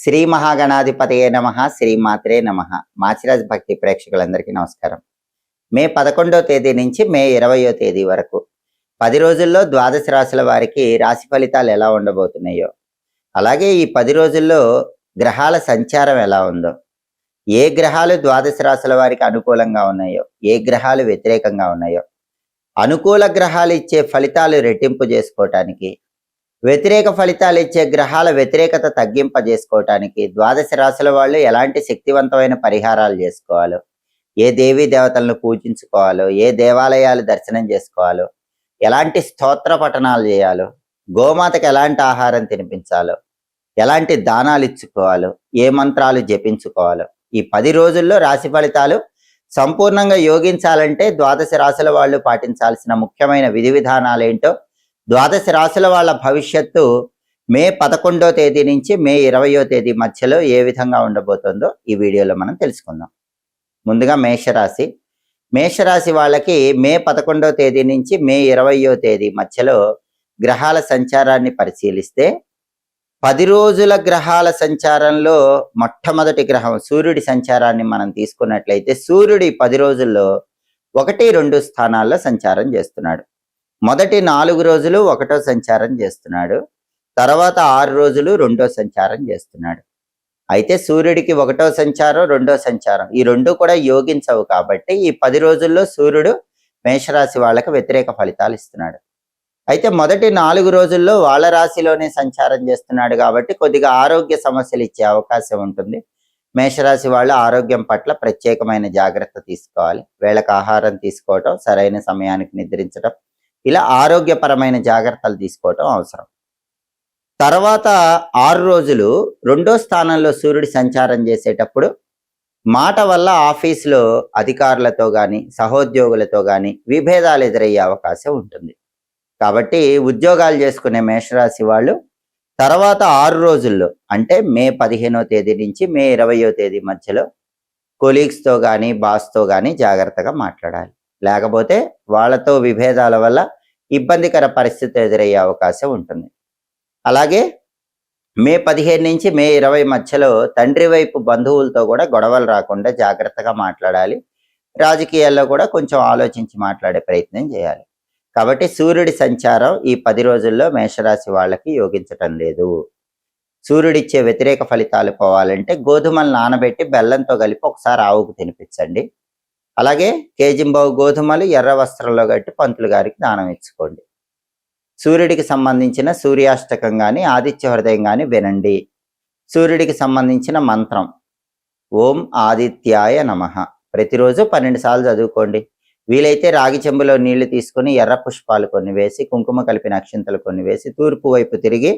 శ్రీ మహాగణాధిపతయే నమః. శ్రీమాత్రే నమః. మాచిరాజ్ భక్తి ప్రేక్షకులందరికీ నమస్కారం. మే 11వ తేదీ నుంచి మే 20వ తేదీ వరకు 10 రోజుల్లో ద్వాదశ రాశుల వారికి రాశి ఫలితాలు ఎలా ఉండబోతున్నాయో, అలాగే ఈ 10 రోజుల్లో గ్రహాల సంచారం ఎలా ఉందో, ఏ గ్రహాలు ద్వాదశ రాశుల వారికి అనుకూలంగా ఉన్నాయో, ఏ గ్రహాలు వ్యతిరేకంగా ఉన్నాయో, అనుకూల గ్రహాలు ఇచ్చే ఫలితాలు రెట్టింపు చేసుకోవటానికి, వ్యతిరేక ఫలితాలు ఇచ్చే గ్రహాల వ్యతిరేకత తగ్గింపజేసుకోవటానికి ద్వాదశ రాశుల వాళ్ళు ఎలాంటి శక్తివంతమైన పరిహారాలు చేసుకోవాలో, ఏ దేవీ దేవతలను పూజించుకోవాలో, ఏ దేవాలయాలు దర్శనం చేసుకోవాలో, ఎలాంటి స్తోత్ర పఠనాలు చేయాలో, గోమాతకు ఎలాంటి ఆహారం తినిపించాలో, ఎలాంటి దానాలు ఇచ్చుకోవాలో, ఏ మంత్రాలు జపించుకోవాలో, ఈ 10 రోజుల్లో రాశి ఫలితాలు సంపూర్ణంగా యోగించాలంటే ద్వాదశ రాశుల వాళ్ళు పాటించాల్సిన ముఖ్యమైన విధి విధానాలు ఏంటో, ద్వాదశ రాశుల వాళ్ళ భవిష్యత్తు మే 11వ తేదీ నుంచి మే 20వ తేదీ మధ్యలో ఏ విధంగా ఉండబోతుందో ఈ వీడియోలో మనం తెలుసుకుందాం. ముందుగా మేషరాశి. మేషరాశి వాళ్ళకి మే 11వ తేదీ నుంచి మే 20వ తేదీ మధ్యలో గ్రహాల సంచారాన్ని పరిశీలిస్తే 10 రోజుల గ్రహాల సంచారంలో మొట్టమొదటి గ్రహం సూర్యుడి సంచారాన్ని మనం తీసుకున్నట్లయితే సూర్యుడి 10 రోజుల్లో 1-2 స్థానాల్లో సంచారం చేస్తున్నాడు. మొదటి 4 రోజులు 1వ సంచారం చేస్తున్నాడు. తర్వాత 6 రోజులు 2వ సంచారం చేస్తున్నాడు. అయితే సూర్యుడికి 1వ సంచారం 2వ సంచారం ఈ రెండు కూడా యోగించవు కాబట్టి ఈ 10 రోజుల్లో సూర్యుడు మేషరాశి వాళ్ళకి వ్యతిరేక ఫలితాలు ఇస్తున్నాడు. అయితే మొదటి 4 రోజుల్లో వాళ్ళ రాశిలోనే సంచారం చేస్తున్నాడు కాబట్టి కొద్దిగా ఆరోగ్య సమస్యలు ఇచ్చే అవకాశం ఉంటుంది. మేషరాశి వాళ్ళ ఆరోగ్యం పట్ల ప్రత్యేకమైన జాగ్రత్త తీసుకోవాలి. వేళకు ఆహారం తీసుకోవటం, సరైన సమయానికి నిద్రించడం, ఇలా ఆరోగ్యపరమైన జాగ్రత్తలు తీసుకోవటం అవసరం. తర్వాత 6 రోజులు 2వ స్థానంలో సూర్యుడి సంచారం చేసేటప్పుడు మాట వల్ల ఆఫీసులో అధికారులతో కానీ సహోద్యోగులతో కానీ విభేదాలు ఎదురయ్యే అవకాశం ఉంటుంది. కాబట్టి ఉద్యోగాలు చేసుకునే మేషరాశి వాళ్ళు తర్వాత 6 రోజుల్లో అంటే మే 15వ తేదీ నుంచి మే 20వ తేదీ మధ్యలో కొలీగ్స్తో కానీ బాస్తో కానీ జాగ్రత్తగా మాట్లాడాలి. లేకపోతే వాళ్ళతో విభేదాల వల్ల ఇబ్బందికర పరిస్థితి ఎదురయ్యే అవకాశం ఉంటుంది. అలాగే మే 15 నుంచి మే 20 మధ్యలో తండ్రి వైపు బంధువులతో కూడా గొడవలు రాకుండా జాగ్రత్తగా మాట్లాడాలి. రాజకీయాల్లో కూడా కొంచెం ఆలోచించి మాట్లాడే ప్రయత్నం చేయాలి. కాబట్టి సూర్యుడి సంచారం ఈ 10 రోజుల్లో మేషరాశి వాళ్ళకి యోగించటం లేదు. సూర్యుడిచ్చే వ్యతిరేక ఫలితాలు పోవాలంటే గోధుమలు నానబెట్టి బెల్లంతో కలిపి ఒకసారి ఆవుకు తినిపించండి. అలాగే కేజింబావు గోధుమలు ఎర్ర వస్త్రంలో కట్టి పంతులు గారికి దానం ఇచ్చుకోండి. సూర్యుడికి సంబంధించిన సూర్యాష్టకం కానీ ఆదిత్య హృదయం కానీ వినండి. సూర్యుడికి సంబంధించిన మంత్రం ఓం ఆదిత్యాయ నమః ప్రతిరోజు 12 సార్లు చదువుకోండి. వీలైతే రాగి చెంబులో నీళ్లు తీసుకొని ఎర్ర పుష్పాలు కొన్ని వేసి కుంకుమ కలిపిన అక్షింతలు కొన్ని వేసి తూర్పు వైపు తిరిగి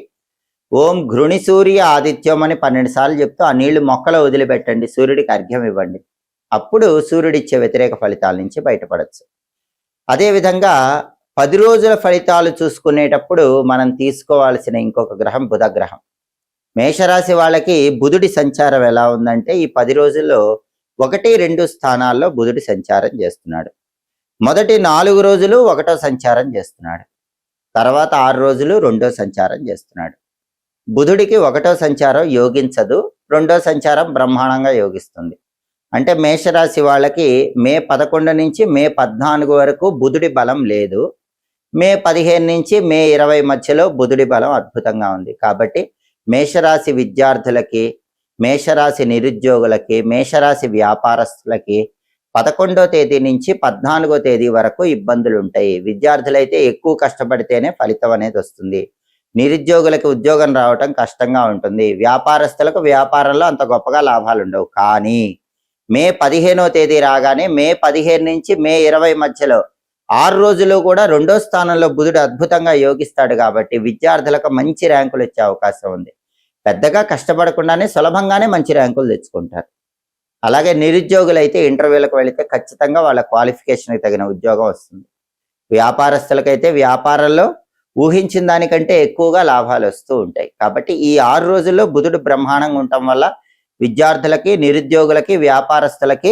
ఓం ఘృణి సూర్య ఆదిత్యం అని 12 సార్లు చెప్తూ ఆ నీళ్లు మొక్కలో వదిలిపెట్టండి. సూర్యుడికి అర్ఘ్యం ఇవ్వండి. అప్పుడు సూర్యుడిచ్చే వ్యతిరేక ఫలితాల నుంచి బయటపడచ్చు. అదేవిధంగా 10 రోజుల ఫలితాలు చూసుకునేటప్పుడు మనం తీసుకోవాల్సిన ఇంకొక గ్రహం బుధ గ్రహం. మేషరాశి వాళ్ళకి బుధుడి సంచారం ఎలా ఉందంటే ఈ 10 రోజుల్లో 1-2 స్థానాల్లో బుధుడి సంచారం చేస్తున్నాడు. మొదటి 4 రోజులు 1వ సంచారం చేస్తున్నాడు. తర్వాత 6 రోజులు 2వ సంచారం చేస్తున్నాడు. బుధుడికి 1వ సంచారం యోగించదు, 2వ సంచారం బ్రహ్మాండంగా యోగిస్తుంది. అంటే మేషరాశి వాళ్ళకి మే 11 నుంచి మే 14 వరకు బుధుడి బలం లేదు. మే 15 నుంచి మే 20 మధ్యలో బుధుడి బలం అద్భుతంగా ఉంది. కాబట్టి మేషరాశి విద్యార్థులకి, మేషరాశి నిరుద్యోగులకి, మేషరాశి వ్యాపారస్తులకి 11వ తేదీ నుంచి 14వ తేదీ వరకు ఇబ్బందులు ఉంటాయి. విద్యార్థులైతే ఎక్కువ కష్టపడితేనే ఫలితం అనేది వస్తుంది. నిరుద్యోగులకు ఉద్యోగం రావటం కష్టంగా ఉంటుంది. వ్యాపారస్తులకు వ్యాపారంలో అంత గొప్పగా లాభాలు ఉండవు. కానీ మే 15వ తేదీ రాగానే మే 15 నుంచి మే 20 మధ్యలో 6 రోజులు కూడా 2వ స్థానంలో బుధుడు అద్భుతంగా యోగిస్తాడు. కాబట్టి విద్యార్థులకు మంచి ర్యాంకులు వచ్చే అవకాశం ఉంది. పెద్దగా కష్టపడకుండానే సులభంగానే మంచి ర్యాంకులు తెచ్చుకుంటారు. అలాగే నిరుద్యోగులైతే ఇంటర్వ్యూలకు వెళితే ఖచ్చితంగా వాళ్ళ క్వాలిఫికేషన్కి తగిన ఉద్యోగం వస్తుంది. వ్యాపారస్తులకైతే వ్యాపారంలో ఊహించిన దానికంటే ఎక్కువగా లాభాలు వస్తూ ఉంటాయి. కాబట్టి ఈ 6 రోజుల్లో బుధుడు బ్రహ్మాండంగా ఉండటం వల్ల విద్యార్థులకి, నిరుద్యోగులకి, వ్యాపారస్తులకి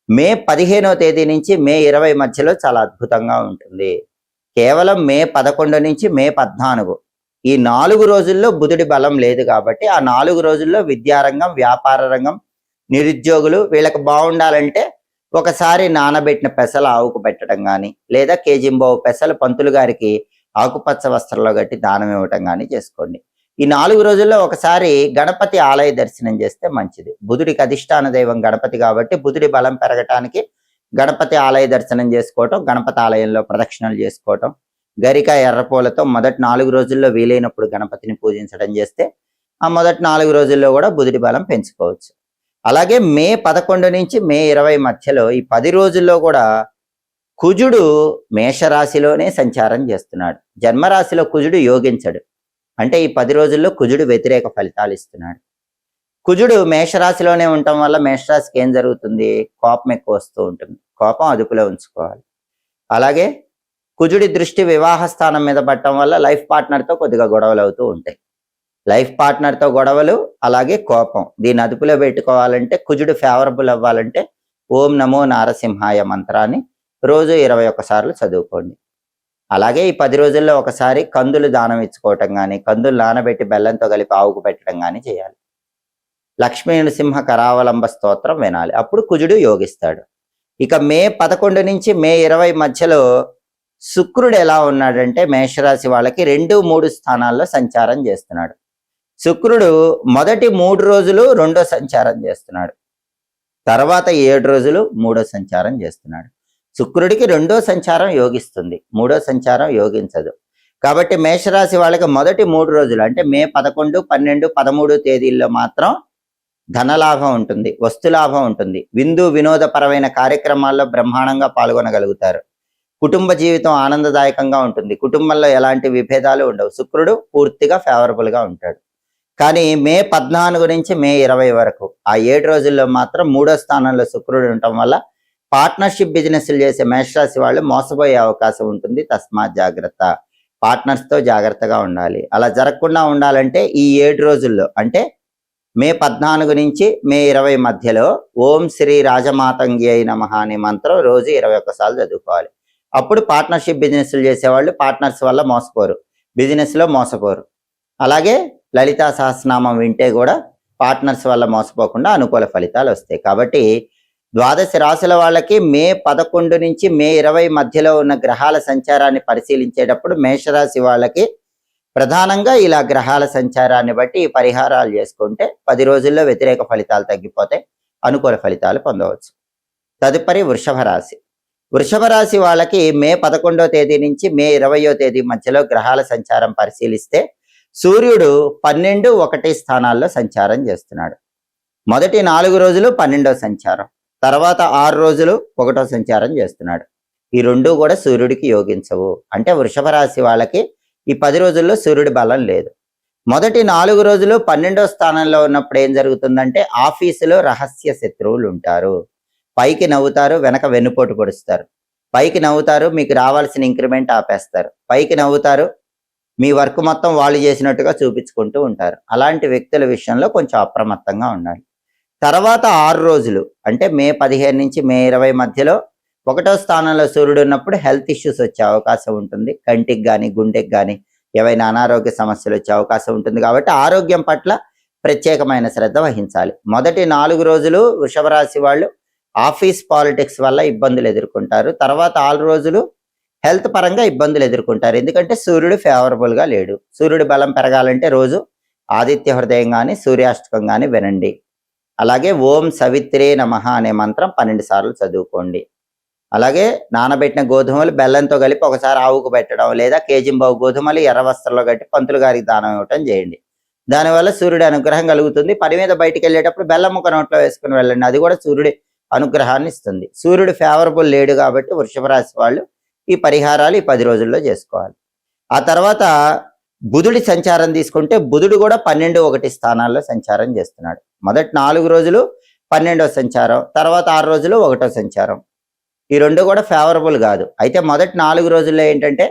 మే 15వ తేదీ నుంచి మే 20 మధ్యలో చాలా అద్భుతంగా ఉంటుంది. కేవలం మే 11 నుంచి మే 14 ఈ 4 రోజుల్లో బుధుడి బలం లేదు కాబట్టి ఆ 4 రోజుల్లో విద్యారంగం, వ్యాపార రంగం, నిరుద్యోగులు వీళ్ళకి బాగుండాలంటే ఒకసారి నానబెట్టిన పెసలు ఆవుకు పెట్టడం కానీ, లేదా కేజింబావు పెసలు పంతులు గారికి ఆకుపచ్చ వస్త్రంలో కట్టి దానం ఇవ్వటం కానీ చేసుకోండి. ఈ 4 రోజుల్లో ఒకసారి గణపతి ఆలయ దర్శనం చేస్తే మంచిది. బుధుడికి అధిష్టాన దైవం గణపతి కాబట్టి బుధుడి బలం పెరగటానికి గణపతి ఆలయ దర్శనం చేసుకోవటం, గణపతి ఆలయంలో ప్రదక్షిణలు చేసుకోవటం, గరిక ఎర్రపూలతో మొదటి 4 రోజుల్లో వీలైనప్పుడు గణపతిని పూజించడం చేస్తే ఆ మొదటి 4 రోజుల్లో కూడా బుధుడి బలం పెంచుకోవచ్చు. అలాగే మే 11 నుంచి మే 20 మధ్యలో ఈ 10 రోజుల్లో కూడా కుజుడు మేషరాశిలోనే సంచారం చేస్తున్నాడు. జన్మరాశిలో కుజుడు యోగించడు. అంటే ఈ 10 రోజుల్లో కుజుడు వ్యతిరేక ఫలితాలు ఇస్తున్నాడు. కుజుడు మేషరాశిలోనే ఉండటం వల్ల మేషరాశికి ఏం జరుగుతుంది? కోపం ఎక్కువ వస్తూ ఉంటుంది. కోపం అదుపులో ఉంచుకోవాలి. అలాగే కుజుడి దృష్టి వివాహ స్థానం మీద పడటం వల్ల లైఫ్ పార్ట్నర్తో కొద్దిగా గొడవలు అవుతూ ఉంటాయి. లైఫ్ పార్ట్నర్తో గొడవలు, అలాగే కోపం, దీన్ని అదుపులో పెట్టుకోవాలంటే కుజుడు ఫేవరబుల్ అవ్వాలంటే ఓం నమో నారసింహాయ మంత్రాన్ని రోజు 21 సార్లు చదువుకోండి. అలాగే ఈ 10 రోజుల్లో ఒకసారి కందులు దానం ఇచ్చుకోవటం కానీ, కందులు నానబెట్టి బెల్లంతో కలిపి ఆవుకు పెట్టడం కానీ చేయాలి. లక్ష్మీ నృసింహ కరావలంబ స్తోత్రం వినాలి. అప్పుడు కుజుడు యోగిస్తాడు. ఇక మే 11 నుంచి మే 20 మధ్యలో శుక్రుడు ఎలా ఉన్నాడంటే మేషరాశి వాళ్ళకి 2, 3 స్థానాల్లో సంచారం చేస్తున్నాడు. శుక్రుడు మొదటి 3 రోజులు రెండో సంచారం చేస్తున్నాడు. తర్వాత 7 రోజులు మూడో సంచారం చేస్తున్నాడు. శుక్రుడికి రెండో సంచారం యోగిస్తుంది, మూడో సంచారం యోగించదు. కాబట్టి మేషరాశి వాళ్ళకి మొదటి 3 రోజులు అంటే మే 11, 12, 13 తేదీల్లో మాత్రం ధనలాభం ఉంటుంది, వస్తులాభం ఉంటుంది, విందు వినోదపరమైన కార్యక్రమాల్లో బ్రహ్మాండంగా పాల్గొనగలుగుతారు. కుటుంబ జీవితం ఆనందదాయకంగా ఉంటుంది. కుటుంబంలో ఎలాంటి విభేదాలు ఉండవు. శుక్రుడు పూర్తిగా ఫేవరబుల్గా ఉంటాడు. కానీ మే 14 నుంచి మే 20 వరకు ఆ 7 రోజుల్లో మాత్రం మూడో స్థానంలో శుక్రుడు ఉండటం వల్ల పార్ట్నర్షిప్ బిజినెస్లు చేసే మేషరాశి వాళ్ళు మోసపోయే అవకాశం ఉంటుంది. తస్మాత్ జాగ్రత్త. పార్ట్నర్స్తో జాగ్రత్తగా ఉండాలి. అలా జరగకుండా ఉండాలంటే ఈ 7 రోజుల్లో అంటే మే 14 నుంచి మే 20 మధ్యలో ఓం శ్రీ రాజమాతంగి అయి నమః అనే మంత్రం రోజు 21 సార్లు చదువుకోవాలి. అప్పుడు పార్ట్నర్షిప్ బిజినెస్లు చేసేవాళ్ళు పార్ట్నర్స్ వల్ల మోసపోరు, బిజినెస్లో మోసపోరు. అలాగే లలితా సహస్రనామం వింటే కూడా పార్ట్నర్స్ వల్ల మోసపోకుండా అనుకూల ఫలితాలు వస్తాయి. కాబట్టి 12 రాశుల వాళ్ళకి మే 11 నుంచి మే 20 మధ్యలో ఉన్న గ్రహాల సంచారాన్ని పరిశీలించేటప్పుడు మేషరాశి వాళ్ళకి ప్రధానంగా ఇలా గ్రహాల సంచారాన్ని బట్టి పరిహారాలు చేసుకుంటే 10 రోజుల్లో వ్యతిరేక ఫలితాలు తగ్గిపోతాయి, అనుకూల ఫలితాలు పొందవచ్చు. తదుపరి వృషభ రాశి. వృషభ రాశి వాళ్ళకి మే 11వ తేదీ నుంచి మే 20వ తేదీ మధ్యలో గ్రహాల సంచారం పరిశీలిస్తే సూర్యుడు 12, 1 స్థానాల్లో సంచారం చేస్తున్నాడు. మొదటి 4 రోజులు 12వ సంచారం, తర్వాత 6 రోజులు 1వ సంచారం చేస్తున్నాడు. ఈ రెండు కూడా సూర్యుడికి యోగించవు. అంటే వృషభ రాశి వాళ్ళకి ఈ 10 రోజుల్లో సూర్యుడి బలం లేదు. మొదటి 4 రోజులు 12వ స్థానంలో ఉన్నప్పుడు ఏం జరుగుతుందంటే ఆఫీసులో రహస్య శత్రువులు ఉంటారు. పైకి నవ్వుతారు, వెనక వెన్నుపోటు పొడుస్తారు. పైకి నవ్వుతారు, మీకు రావాల్సిన ఇంక్రిమెంట్ ఆపేస్తారు. పైకి నవ్వుతారు, మీ వర్క్ మొత్తం వాళ్ళు చేసినట్టుగా చూపించుకుంటూ ఉంటారు. అలాంటి వ్యక్తుల విషయంలో కొంచెం అప్రమత్తంగా ఉండాలి. తర్వాత 6 రోజులు అంటే మే 15 నుంచి మే 20 మధ్యలో 1వ స్థానంలో సూర్యుడు ఉన్నప్పుడు హెల్త్ ఇష్యూస్ వచ్చే అవకాశం ఉంటుంది. కంటికి కానీ గుండెకి కానీ ఏవైనా అనారోగ్య సమస్యలు వచ్చే అవకాశం ఉంటుంది. కాబట్టి ఆరోగ్యం పట్ల ప్రత్యేకమైన శ్రద్ధ వహించాలి. మొదటి 4 రోజులు వృషభ రాశి వాళ్ళు ఆఫీస్ పాలిటిక్స్ వల్ల ఇబ్బందులు ఎదుర్కొంటారు. తర్వాత 6 రోజులు హెల్త్ పరంగా ఇబ్బందులు ఎదుర్కొంటారు. ఎందుకంటే సూర్యుడు ఫేవరబుల్గా లేడు. సూర్యుడి బలం పెరగాలంటే రోజు ఆదిత్య హృదయం కానీ సూర్యాష్టకం కానీ వినండి. అలాగే ఓం సవిత్రే నమః అనే మంత్రం 12 సార్లు చదువుకోండి. అలాగే నానబెట్టిన గోధుమలు బెల్లంతో కలిపి ఒకసారి ఆవుకు పెట్టడం, లేదా కేజింబావు గోధుమలు ఎర్ర వస్త్రంలో కట్టి పంతులు గారికి దానం ఇవ్వటం చేయండి. దానివల్ల సూర్యుడి అనుగ్రహం కలుగుతుంది. పని మీద బయటికి వెళ్ళేటప్పుడు బెల్లం ముక్క నోట్లో వేసుకుని వెళ్ళండి, అది కూడా సూర్యుడి అనుగ్రహాన్ని ఇస్తుంది. సూర్యుడు ఫేవరబుల్ లేడు కాబట్టి వృషభ రాశి వాళ్ళు ఈ పరిహారాలు ఈ 10 రోజుల్లో చేసుకోవాలి. ఆ తర్వాత బుధుడి సంచారం తీసుకుంటే బుధుడు కూడా 12, 1 స్థానాల్లో సంచారం చేస్తున్నాడు. మొదటి 4 రోజులు 12వ సంచారం, తర్వాత 6 రోజులు 1వ సంచారం. ఈ రెండు కూడా ఫేవరబుల్ కాదు. అయితే మొదటి 4 రోజుల్లో ఏంటంటే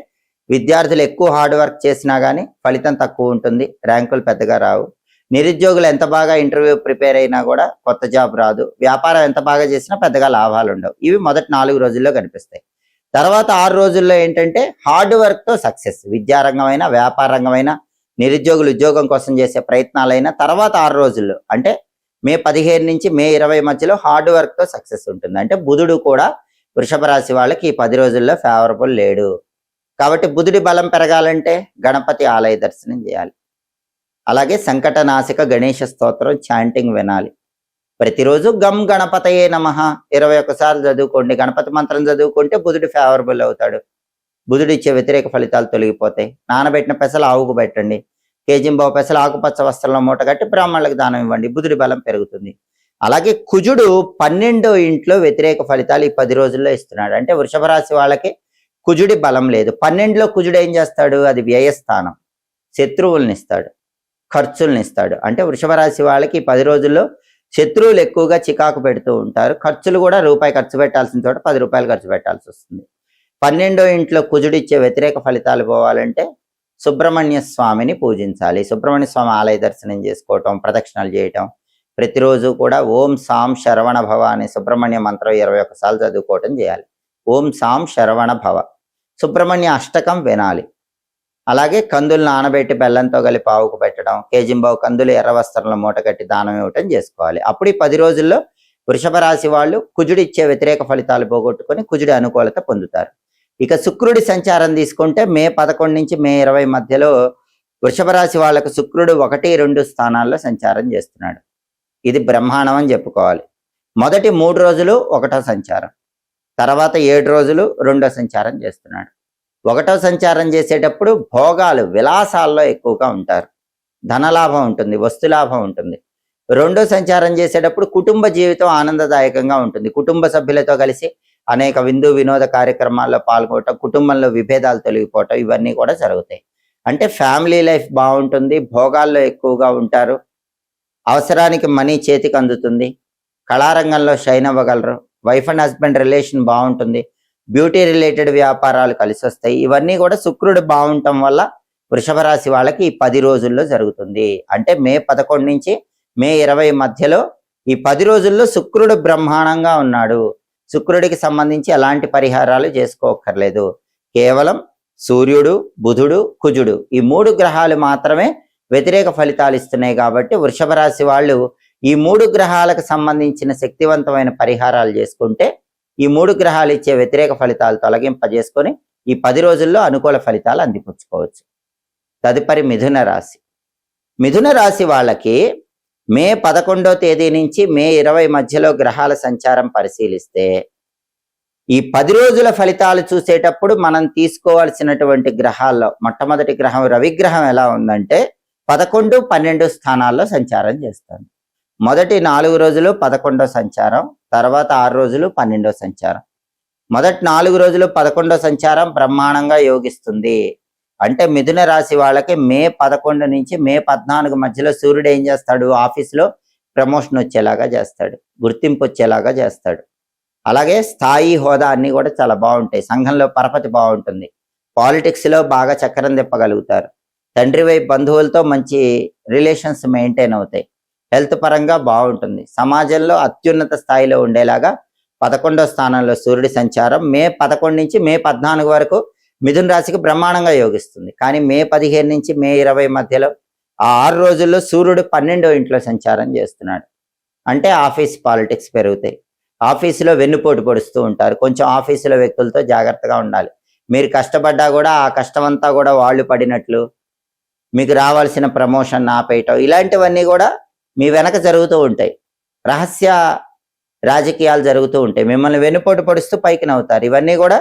విద్యార్థులు ఎక్కువ హార్డ్ వర్క్ చేసినా కానీ ఫలితం తక్కువ ఉంటుంది, ర్యాంకులు పెద్దగా రావు. నిరుద్యోగులు ఎంత బాగా ఇంటర్వ్యూ ప్రిపేర్ అయినా కూడా కొత్త జాబ్ రాదు. వ్యాపారం ఎంత బాగా చేసినా పెద్దగా లాభాలు ఉండవు. ఇవి మొదటి 4 రోజుల్లో కనిపిస్తాయి. తర్వాత 6 రోజుల్లో ఏంటంటే హార్డ్ వర్క్తో సక్సెస్. విద్యారంగమైన, వ్యాపార రంగమైన, నిరుద్యోగులు ఉద్యోగం కోసం చేసే ప్రయత్నాలైనా తర్వాత 6 రోజుల్లో అంటే మే 15 నుంచి మే 20 మధ్యలో హార్డ్ వర్క్తో సక్సెస్ ఉంటుంది. అంటే బుధుడు కూడా వృషభ రాశి వాళ్ళకి ఈ 10 రోజుల్లో ఫేవరబుల్ లేడు. కాబట్టి బుధుడి బలం పెరగాలంటే గణపతి ఆలయ దర్శనం చేయాలి. అలాగే సంకటనాశక గణేష స్తోత్రం చాంటింగ్ వినాలి. ప్రతిరోజు గం గణపతయే నమః 21 సార్లు చదువుకోండి. గణపతి మంత్రం చదువుకుంటే బుధుడు ఫేవరబుల్ అవుతాడు. బుధుడు ఇచ్చే వ్యతిరేక ఫలితాలు తొలగిపోతాయి. నానబెట్టిన పెసలు ఆవుకు పెట్టండి. కేజింబావు పెసలు ఆకుపచ్చ వస్త్రంలో మూట కట్టి బ్రాహ్మణులకు దానం ఇవ్వండి. బుధుడి బలం పెరుగుతుంది. అలాగే కుజుడు 12వ ఇంట్లో వ్యతిరేక ఫలితాలు ఈ 10 రోజుల్లో ఇస్తున్నాడు. అంటే వృషభ రాశి వాళ్ళకి కుజుడి బలం లేదు. 12లో కుజుడు ఏం చేస్తాడు? అది వ్యయస్థానం, శత్రువుల్ని ఇస్తాడు, ఖర్చుల్ని ఇస్తాడు. అంటే వృషభ రాశి వాళ్ళకి ఈ 10 రోజుల్లో శత్రువులు ఎక్కువగా చికాకు పెడుతూ ఉంటారు. ఖర్చులు కూడా రూపాయి ఖర్చు పెట్టాల్సిన చోట 10 రూపాయలు ఖర్చు పెట్టాల్సి వస్తుంది. 12వ ఇంట్లో కుజుడు ఇచ్చే వ్యతిరేక ఫలితాలు పోవాలంటే సుబ్రహ్మణ్య స్వామిని పూజించాలి. సుబ్రహ్మణ్య స్వామి ఆలయ దర్శనం చేసుకోవటం, ప్రదక్షిణలు చేయటం, ప్రతిరోజు కూడా ఓం సాం శరవణ భవ అనే సుబ్రహ్మణ్య మంత్రం 21 సార్లు చదువుకోవటం చేయాలి. ఓం సాం శరవణ భవ. సుబ్రహ్మణ్య అష్టకం వినాలి. అలాగే కందులు నానబెట్టి బెల్లంతో కలిపి ఆవుకు పెట్టడం, కేజింబావు కందులు ఎర్ర వస్త్రంలో మూట కట్టి దానం ఇవ్వటం చేసుకోవాలి. అప్పుడు ఈ 10 రోజుల్లో వృషభ రాశి వాళ్ళు కుజుడు ఇచ్చే వ్యతిరేక ఫలితాలు పోగొట్టుకొని కుజుడి అనుకూలత పొందుతారు. ఇక శుక్రుడి సంచారం తీసుకుంటే మే 11 నుంచి మే 20 మధ్యలో వృషభ రాశి వాళ్ళకు శుక్రుడు 1, 2 స్థానాల్లో సంచారం చేస్తున్నాడు. ఇది బ్రహ్మాండం అని చెప్పుకోవాలి. మొదటి 3 రోజులు 1వ సంచారం, తర్వాత 7 రోజులు 2వ సంచారం చేస్తున్నాడు. 1వ సంచారం చేసేటప్పుడు భోగాలు విలాసాల్లో ఎక్కువగా ఉంటారు, ధనలాభం ఉంటుంది, వస్తులాభం ఉంటుంది. 2వ సంచారం చేసేటప్పుడు కుటుంబ జీవితం ఆనందదాయకంగా ఉంటుంది. కుటుంబ సభ్యులతో కలిసి అనేక విందు వినోద కార్యక్రమాల్లో పాల్గొనటం, కుటుంబంలో విభేదాలు తొలగిపోవటం, ఇవన్నీ కూడా జరుగుతాయి. అంటే ఫ్యామిలీ లైఫ్ బాగుంటుంది, భోగాల్లో ఎక్కువగా ఉంటారు, అవసరానికి మనీ చేతికి అందుతుంది, కళారంగంలో షైన్ అవ్వగలరు, వైఫ్ అండ్ హస్బెండ్ రిలేషన్ బాగుంటుంది, బ్యూటీ రిలేటెడ్ వ్యాపారాలు కలిసి వస్తాయి. ఇవన్నీ కూడా శుక్రుడు బాగుండటం వల్ల వృషభ రాశి వాళ్ళకి ఈ 10 రోజుల్లో జరుగుతుంది. అంటే మే 11 నుంచి మే 20 మధ్యలో ఈ 10 రోజుల్లో శుక్రుడు బ్రహ్మాండంగా ఉన్నాడు. శుక్రుడికి సంబంధించి ఎలాంటి పరిహారాలు చేసుకోక్కర్లేదు. కేవలం సూర్యుడు, బుధుడు, కుజుడు ఈ 3 గ్రహాలు మాత్రమే వ్యతిరేక ఫలితాలు ఇస్తున్నాయి. కాబట్టి వృషభ రాశి వాళ్ళు ఈ 3 గ్రహాలకు సంబంధించిన శక్తివంతమైన పరిహారాలు చేసుకుంటే ఈ 3 గ్రహాలు ఇచ్చే వ్యతిరేక ఫలితాలు తొలగింపజేసుకొని ఈ 10 రోజుల్లో అనుకూల ఫలితాలు అందిపుచ్చుకోవచ్చు. తదుపరి మిథున రాశి. మిథున రాశి వాళ్ళకి మే 11వ తేదీ నుంచి మే 20 మధ్యలో గ్రహాల సంచారం పరిశీలిస్తే ఈ 10 రోజుల ఫలితాలు చూసేటప్పుడు మనం తీసుకోవాల్సినటువంటి గ్రహాల్లో మొట్టమొదటి గ్రహం రవిగ్రహం ఎలా ఉందంటే 11, 12 స్థానాల్లో సంచారం చేస్తుంది. మొదటి 4 రోజులు 11వ సంచారం, తర్వాత 6 రోజులు 12వ సంచారం. మొదటి 4 రోజులు 11వ సంచారం బ్రహ్మాండంగా యోగిస్తుంది. అంటే మిథున రాశి వాళ్ళకి మే 11 నుంచి మే 14 మధ్యలో సూర్యుడు ఏం చేస్తాడు? ఆఫీస్లో ప్రమోషన్ వచ్చేలాగా చేస్తాడు, గుర్తింపు వచ్చేలాగా చేస్తాడు. అలాగే స్థాయి హోదా అన్ని కూడా చాలా బాగుంటాయి. సంఘంలో పరపతి బాగుంటుంది. పాలిటిక్స్లో బాగా చక్రం తిప్పగలుగుతారు. తండ్రి వైపు బంధువులతో మంచి రిలేషన్స్ మెయింటైన్ అవుతాయి. హెల్త్ పరంగా బాగుంటుంది. సమాజంలో అత్యున్నత స్థాయిలో ఉండేలాగా 11వ స్థానంలో సూర్యుడి సంచారం మే 11 నుంచి మే 14 వరకు మిథున రాశికి బ్రహ్మాండంగా యోగిస్తుంది. కానీ మే 15 నుంచి మే 20 మధ్యలో ఆ 6 రోజుల్లో సూర్యుడు 12వ ఇంట్లో సంచారం చేస్తున్నాడు. అంటే ఆఫీస్ పాలిటిక్స్ పెరుగుతాయి. ఆఫీసులో వెన్నుపోటు పొడుస్తూ ఉంటారు. కొంచెం ఆఫీసులో వ్యక్తులతో జాగ్రత్తగా ఉండాలి. మీరు కష్టపడ్డా కూడా ఆ కష్టమంతా కూడా వాళ్ళు పడినట్లు, మీకు రావాల్సిన ప్రమోషన్ ఆపేయటం, ఇలాంటివన్నీ కూడా మీ వెనక జరుగుతూ ఉంటాయి. రహస్య రాజకీయాలు జరుగుతూ ఉంటాయి. మిమ్మల్ని వెన్నుపోటు పొడుస్తూ పైకి నవ్వుతారు. ఇవన్నీ కూడా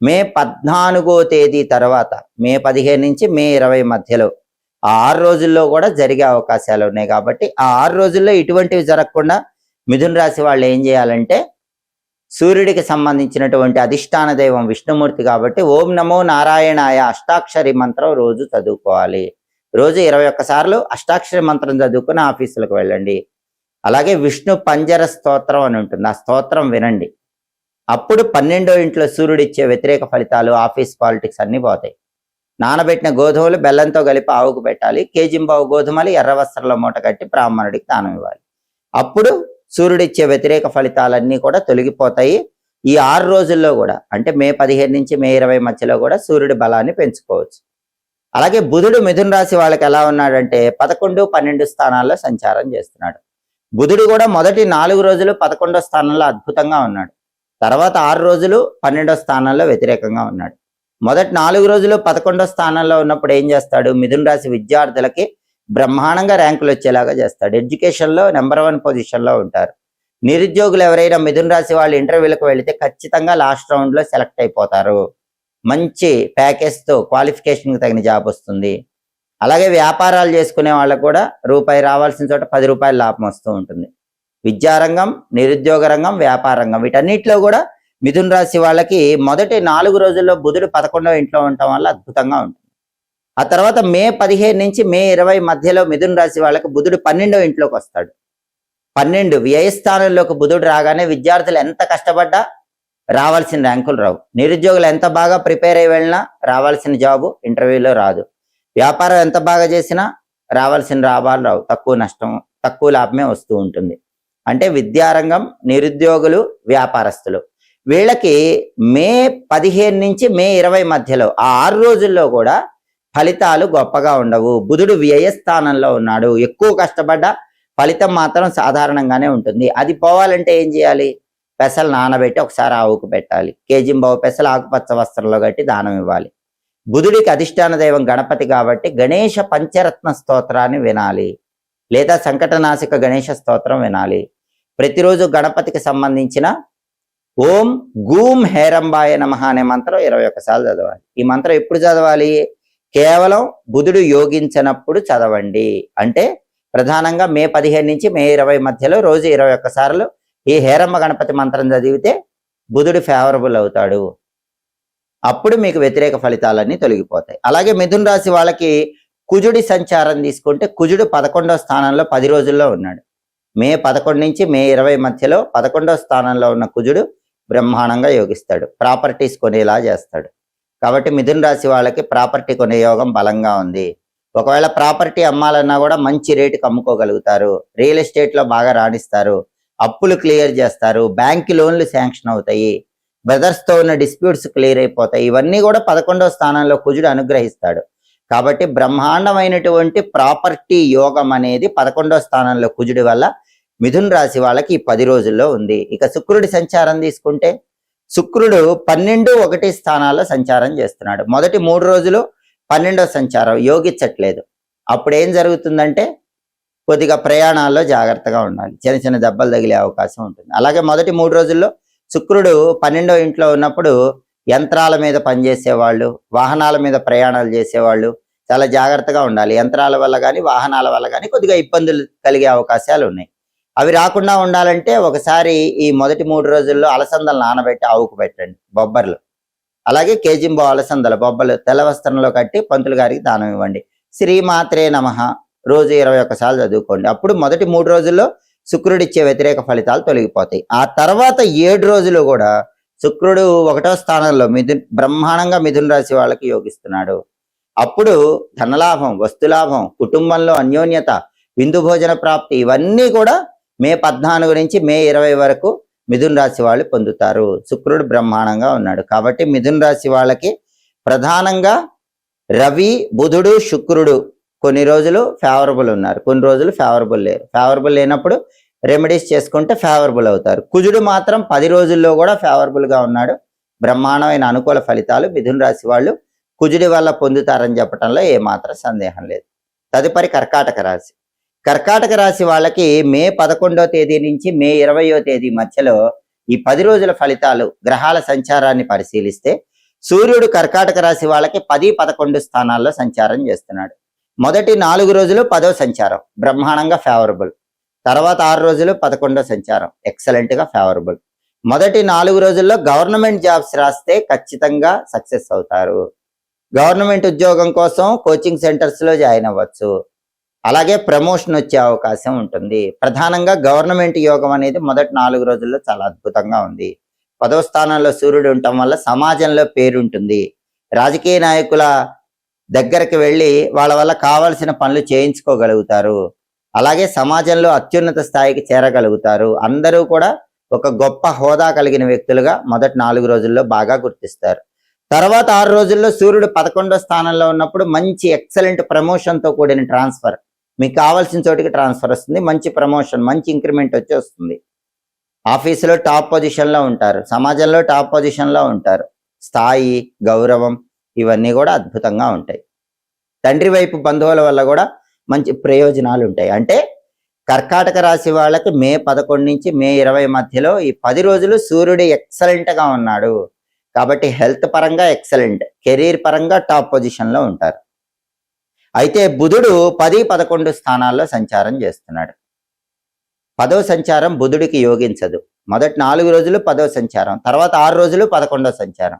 మే 14వ తేదీ తర్వాత మే 15 నుంచి మే 20 మధ్యలో ఆ 6 రోజుల్లో కూడా జరిగే అవకాశాలు ఉన్నాయి. కాబట్టి ఆ 6 రోజుల్లో ఇటువంటివి జరగకుండా మిథున రాశి వాళ్ళు ఏం చేయాలంటే సూర్యుడికి సంబంధించినటువంటి అధిష్టాన దైవం విష్ణుమూర్తి కాబట్టి ఓం నమో నారాయణాయ అష్టాక్షరి మంత్రం రోజు చదువుకోవాలి. రోజు 21 సార్లు అష్టాక్షరి మంత్రం చదువుకుని ఆఫీసులకు వెళ్ళండి. అలాగే విష్ణు పంజర స్తోత్రం అని ఉంటుంది, ఆ స్తోత్రం వినండి. అప్పుడు 12వ ఇంట్లో సూర్యుడు ఇచ్చే వ్యతిరేక ఫలితాలు, ఆఫీస్ పాలిటిక్స్ అన్ని పోతాయి. నానబెట్టిన గోధుమలు బెల్లంతో కలిపి ఆవుకు పెట్టాలి. కేజింబావు గోధుమలు ఎర్ర వస్త్రంలో మూట కట్టి బ్రాహ్మణుడికి దానం ఇవ్వాలి. అప్పుడు సూర్యుడిచ్చే వ్యతిరేక ఫలితాలన్నీ కూడా తొలగిపోతాయి. ఈ 6 రోజుల్లో కూడా అంటే మే 15 నుంచి మే 20 మధ్యలో కూడా సూర్యుడి బలాన్ని పెంచుకోవచ్చు. అలాగే బుధుడు మిథున రాశి వాళ్ళకి ఎలా ఉన్నాడంటే 11, 12 స్థానాల్లో సంచారం చేస్తున్నాడు. బుధుడు కూడా మొదటి 4 రోజులు 11వ స్థానంలో అద్భుతంగా ఉన్నాడు. తర్వాత 6 రోజులు 12వ స్థానంలో వ్యతిరేకంగా ఉన్నాడు. మొదటి 4 రోజులు 11వ స్థానంలో ఉన్నప్పుడు ఏం చేస్తాడు? మిథున రాశి విద్యార్థులకి బ్రహ్మాండంగా ర్యాంకులు వచ్చేలాగా చేస్తాడు. ఎడ్యుకేషన్లో నెంబర్ 1 పొజిషన్లో ఉంటారు. నిరుద్యోగులు ఎవరైనా మిథున రాశి వాళ్ళు ఇంటర్వ్యూలకు వెళితే ఖచ్చితంగా లాస్ట్ రౌండ్లో సెలెక్ట్ అయిపోతారు. మంచి ప్యాకేజ్తో క్వాలిఫికేషన్కి తగిన జాబ్ వస్తుంది. అలాగే వ్యాపారాలు చేసుకునే వాళ్ళకు కూడా రూపాయి రావాల్సిన చోట 10 రూపాయల లాభం వస్తూ ఉంటుంది. విద్యారంగం, నిరుద్యోగ రంగం, వ్యాపార రంగం వీటన్నిటిలో కూడా మిథున రాశి వాళ్ళకి మొదటి 4 రోజుల్లో బుధుడు 11వ ఇంట్లో ఉండటం వల్ల అద్భుతంగా ఉంటుంది. ఆ తర్వాత మే 15 నుంచి మే 20 మధ్యలో మిథున రాశి వాళ్ళకి బుధుడు 12వ ఇంట్లోకి వస్తాడు. 12 వ్యయస్థానంలోకి బుధుడు రాగానే విద్యార్థులు ఎంత కష్టపడ్డా రావాల్సిన ర్యాంకులు రావు. నిరుద్యోగులు ఎంత బాగా ప్రిపేర్ అయ్యి వెళ్ళినా రావాల్సిన జాబు ఇంటర్వ్యూలో రాదు. వ్యాపారం ఎంత బాగా చేసినా రావాల్సిన లాభాలు రావు. తక్కువ లాభమే వస్తూ ఉంటుంది. అంటే విద్యారంగం, నిరుద్యోగులు, వ్యాపారస్తులు వీళ్ళకి మే 15 నుంచి మే 20 మధ్యలో ఆ 6 రోజుల్లో కూడా ఫలితాలు గొప్పగా ఉండవు. బుధుడు వ్యయస్థానంలో ఉన్నాడు. ఎక్కువ కష్టపడ్డా ఫలితం మాత్రం సాధారణంగానే ఉంటుంది. అది పోవాలంటే ఏం చేయాలి? పెసలు నానబెట్టి ఒకసారి ఆవుకు పెట్టాలి. కేజింబావు పెసలు ఆకుపచ్చ వస్త్రంలో కట్టి దానం ఇవ్వాలి. బుధుడికి అధిష్టాన దైవం గణపతి కాబట్టి గణేష పంచరత్న స్తోత్రాన్ని వినాలి, లేదా సంకటనాశక గణేష స్తోత్రం వినాలి. ప్రతిరోజు గణపతికి సంబంధించిన ఓం గూం హేరంబాయ నమః అనే మంత్రం 21 సార్లు చదవాలి. ఈ మంత్రం ఎప్పుడు చదవాలి? కేవలం బుధుడు యోగించినప్పుడు చదవండి. అంటే ప్రధానంగా మే 15 నుంచి మే 20 మధ్యలో రోజు 21 సార్లు ఈ హేరమ్మ గణపతి మంత్రం చదివితే బుధుడు ఫేవరబుల్ అవుతాడు. అప్పుడు మీకు వ్యతిరేక ఫలితాలన్నీ తొలగిపోతాయి. అలాగే మిథున రాశి వాళ్ళకి కుజుడి సంచారం తీసుకుంటే కుజుడు 11వ స్థానంలో 10 రోజుల్లో ఉన్నాడు. మే 11 నుంచి మే 20 మధ్యలో 11వ స్థానంలో ఉన్న కుజుడు బ్రహ్మాండంగా యోగిస్తాడు. ప్రాపర్టీస్ కొనేలా చేస్తాడు. కాబట్టి మిథున రాశి వాళ్ళకి ప్రాపర్టీ కొనే యోగం బలంగా ఉంది. ఒకవేళ ప్రాపర్టీ అమ్మాలన్నా కూడా మంచి రేటుకి అమ్ముకోగలుగుతారు. రియల్ ఎస్టేట్లో బాగా రాణిస్తారు. అప్పులు క్లియర్ చేస్తారు. బ్యాంక్ లోన్లు శాంక్షన్ అవుతాయి. బ్రదర్స్తో ఉన్న డిస్ప్యూట్స్ క్లియర్ అయిపోతాయి. ఇవన్నీ కూడా 11వ స్థానంలో కుజుడు అనుగ్రహిస్తాడు. కాబట్టి బ్రహ్మాండమైనటువంటి ప్రాపర్టీ యోగం అనేది 11వ స్థానంలో కుజుడి వల్ల మిథున రాశి వాళ్ళకి ఈ 10 రోజుల్లో ఉంది. ఇక శుక్రుడి సంచారం తీసుకుంటే శుక్రుడు 12, 1 స్థానాల్లో సంచారం చేస్తున్నాడు. మొదటి 3 రోజులు 12వ సంచారం యోగించట్లేదు. అప్పుడు ఏం జరుగుతుందంటే కొద్దిగా ప్రయాణాల్లో జాగ్రత్తగా ఉండాలి. చిన్న చిన్న దెబ్బలు తగిలే అవకాశం ఉంటుంది. అలాగే మొదటి 3 రోజుల్లో శుక్రుడు 12వ ఇంట్లో ఉన్నప్పుడు యంత్రాల మీద పనిచేసేవాళ్ళు, వాహనాల మీద ప్రయాణాలు చేసేవాళ్ళు చాలా జాగ్రత్తగా ఉండాలి. యంత్రాల వల్ల కానీ వాహనాల వల్ల కానీ కొద్దిగా ఇబ్బందులు కలిగే అవకాశాలు ఉన్నాయి. అవి రాకుండా ఉండాలంటే ఒకసారి ఈ మొదటి 3 రోజుల్లో అలసందలు నానబెట్టి ఆవుకు పెట్టండి, బొబ్బర్లు. అలాగే కేజింబో అలసందల బొబ్బలు తెల్ల వస్త్రంలో కట్టి పంతులు గారికి దానం ఇవ్వండి. శ్రీమాత్రే నమః రోజు 21 సార్లు చదువుకోండి. అప్పుడు మొదటి 3 రోజుల్లో శుక్రుడిచ్చే వ్యతిరేక ఫలితాలు తొలగిపోతాయి. ఆ తర్వాత 7 రోజులు కూడా శుక్రుడు 1వ స్థానంలో బ్రహ్మాండంగా మిథున రాశి వాళ్ళకి యోగిస్తున్నాడు. అప్పుడు ధనలాభం, వస్తులాభం, కుటుంబంలో అన్యోన్యత, విందు భోజన ప్రాప్తి ఇవన్నీ కూడా మే 14 నుంచి మే 20 వరకు మిథున రాశి వాళ్ళు పొందుతారు. శుక్రుడు బ్రహ్మాండంగా ఉన్నాడు. కాబట్టి మిథున రాశి వాళ్ళకి ప్రధానంగా రవి, బుధుడు, శుక్రుడు కొన్ని రోజులు ఫేవరబుల్ ఉన్నారు, కొన్ని రోజులు ఫేవరబుల్ లేరు. ఫేవరబుల్ లేనప్పుడు రెమెడీస్ చేసుకుంటే ఫేవరబుల్ అవుతారు. కుజుడు మాత్రం 10 రోజుల్లో కూడా ఫేవరబుల్గా ఉన్నాడు. బ్రహ్మాండమైన అనుకూల ఫలితాలు మిథున రాశి వాళ్ళు కుజుడి వల్ల పొందుతారని చెప్పడంలో ఏమాత్రం సందేహం లేదు. తదుపరి కర్కాటక రాశి. కర్కాటక రాశి వాళ్ళకి మే 11వ తేదీ నుంచి మే 20వ తేదీ మధ్యలో ఈ 10 రోజుల ఫలితాలు గ్రహాల సంచారాన్ని పరిశీలిస్తే సూర్యుడు కర్కాటక రాశి వాళ్ళకి 10, 11 స్థానాల్లో సంచారం చేస్తున్నాడు. మొదటి 4 రోజులు 10వ సంచారం బ్రహ్మాండంగా ఫేవరబుల్. తర్వాత 6 రోజులు 11వ సంచారం ఎక్సలెంట్ గా ఫేవరబుల్. మొదటి 4 రోజుల్లో గవర్నమెంట్ జాబ్స్ రాస్తే ఖచ్చితంగా సక్సెస్ అవుతారు. గవర్నమెంట్ ఉద్యోగం కోసం కోచింగ్ సెంటర్స్ లో జాయిన్ అవ్వచ్చు. అలాగే ప్రమోషన్ వచ్చే అవకాశం ఉంటుంది. ప్రధానంగా గవర్నమెంట్ యోగం అనేది మొదటి 4 రోజుల్లో చాలా అద్భుతంగా ఉంది. 10వ స్థానంలో సూర్యుడు ఉండటం వల్ల సమాజంలో పేరుంటుంది. రాజకీయ నాయకుల దగ్గరికి వెళ్ళి వాళ్ళ వల్ల కావాల్సిన పనులు చేయించుకోగలుగుతారు. అలాగే సమాజంలో అత్యున్నత స్థాయికి చేరగలుగుతారు. అందరూ కూడా ఒక గొప్ప హోదా కలిగిన వ్యక్తులుగా మొదటి 4 రోజుల్లో బాగా గుర్తిస్తారు. తర్వాత 6 రోజుల్లో సూర్యుడు 11వ స్థానంలో ఉన్నప్పుడు మంచి ఎక్సలెంట్ ప్రమోషన్తో కూడిన ట్రాన్స్ఫర్, మీకు కావాల్సిన చోటికి ట్రాన్స్ఫర్ వస్తుంది, మంచి ప్రమోషన్, మంచి ఇంక్రిమెంట్ వచ్చి వస్తుంది. ఆఫీసులో టాప్ పొజిషన్లో ఉంటారు, సమాజంలో టాప్ పొజిషన్లో ఉంటారు, స్థాయి, గౌరవం ఇవన్నీ కూడా అద్భుతంగా ఉంటాయి. తండ్రి వైపు బంధువుల వల్ల కూడా మంచి ప్రయోజనాలు ఉంటాయి. అంటే కర్కాటక రాశి వాళ్ళకి మే 11 నుంచి మే 20 మధ్యలో ఈ 10 రోజులు సూర్యుడు ఎక్సలెంట్గా ఉన్నాడు కాబట్టి హెల్త్ పరంగా ఎక్సలెంట్, కెరీర్ పరంగా టాప్ పొజిషన్లో ఉంటారు. అయితే బుధుడు 10, 11 స్థానాల్లో సంచారం చేస్తున్నాడు. 10వ సంచారం బుధుడికి యోగించదు. మొదటి 4 రోజులు 10వ సంచారం, తర్వాత 6 రోజులు 11వ సంచారం.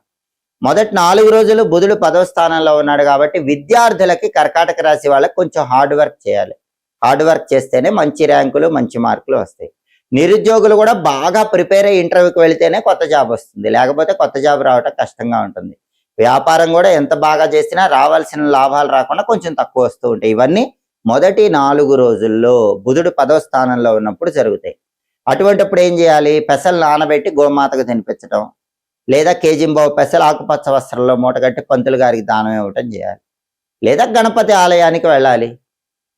మొదటి 4 రోజులు బుధుడు 10వ స్థానంలో ఉన్నాడు కాబట్టి విద్యార్థులకి కర్కాటక రాశి వాళ్ళకి కొంచెం హార్డ్ వర్క్ చేయాలి. హార్డ్ వర్క్ చేస్తేనే మంచి ర్యాంకులు, మంచి మార్కులు వస్తాయి. నిరుద్యోగులు కూడా బాగా ప్రిపేర్ అయ్యి ఇంటర్వ్యూకి వెళితేనే కొత్త జాబ్ వస్తుంది, లేకపోతే కొత్త జాబ్ రావటం కష్టంగా ఉంటుంది. వ్యాపారం కూడా ఎంత బాగా చేసినా రావాల్సిన లాభాలు రాకుండా కొంచెం తక్కువ వస్తూ ఉంటాయి. ఇవన్నీ మొదటి 4 రోజుల్లో బుధుడు 10వ స్థానంలో ఉన్నప్పుడు జరుగుతాయి. అటువంటిప్పుడు ఏం చేయాలి? పెసలు నానబెట్టి గోమాతకు తినిపించడం, లేదా కేజింబావు పెసలు ఆకుపచ్చ వస్త్రంలో మూటగట్టి పంతులు గారికి దానం ఇవ్వటం చేయాలి. లేదా గణపతి ఆలయానికి వెళ్ళాలి.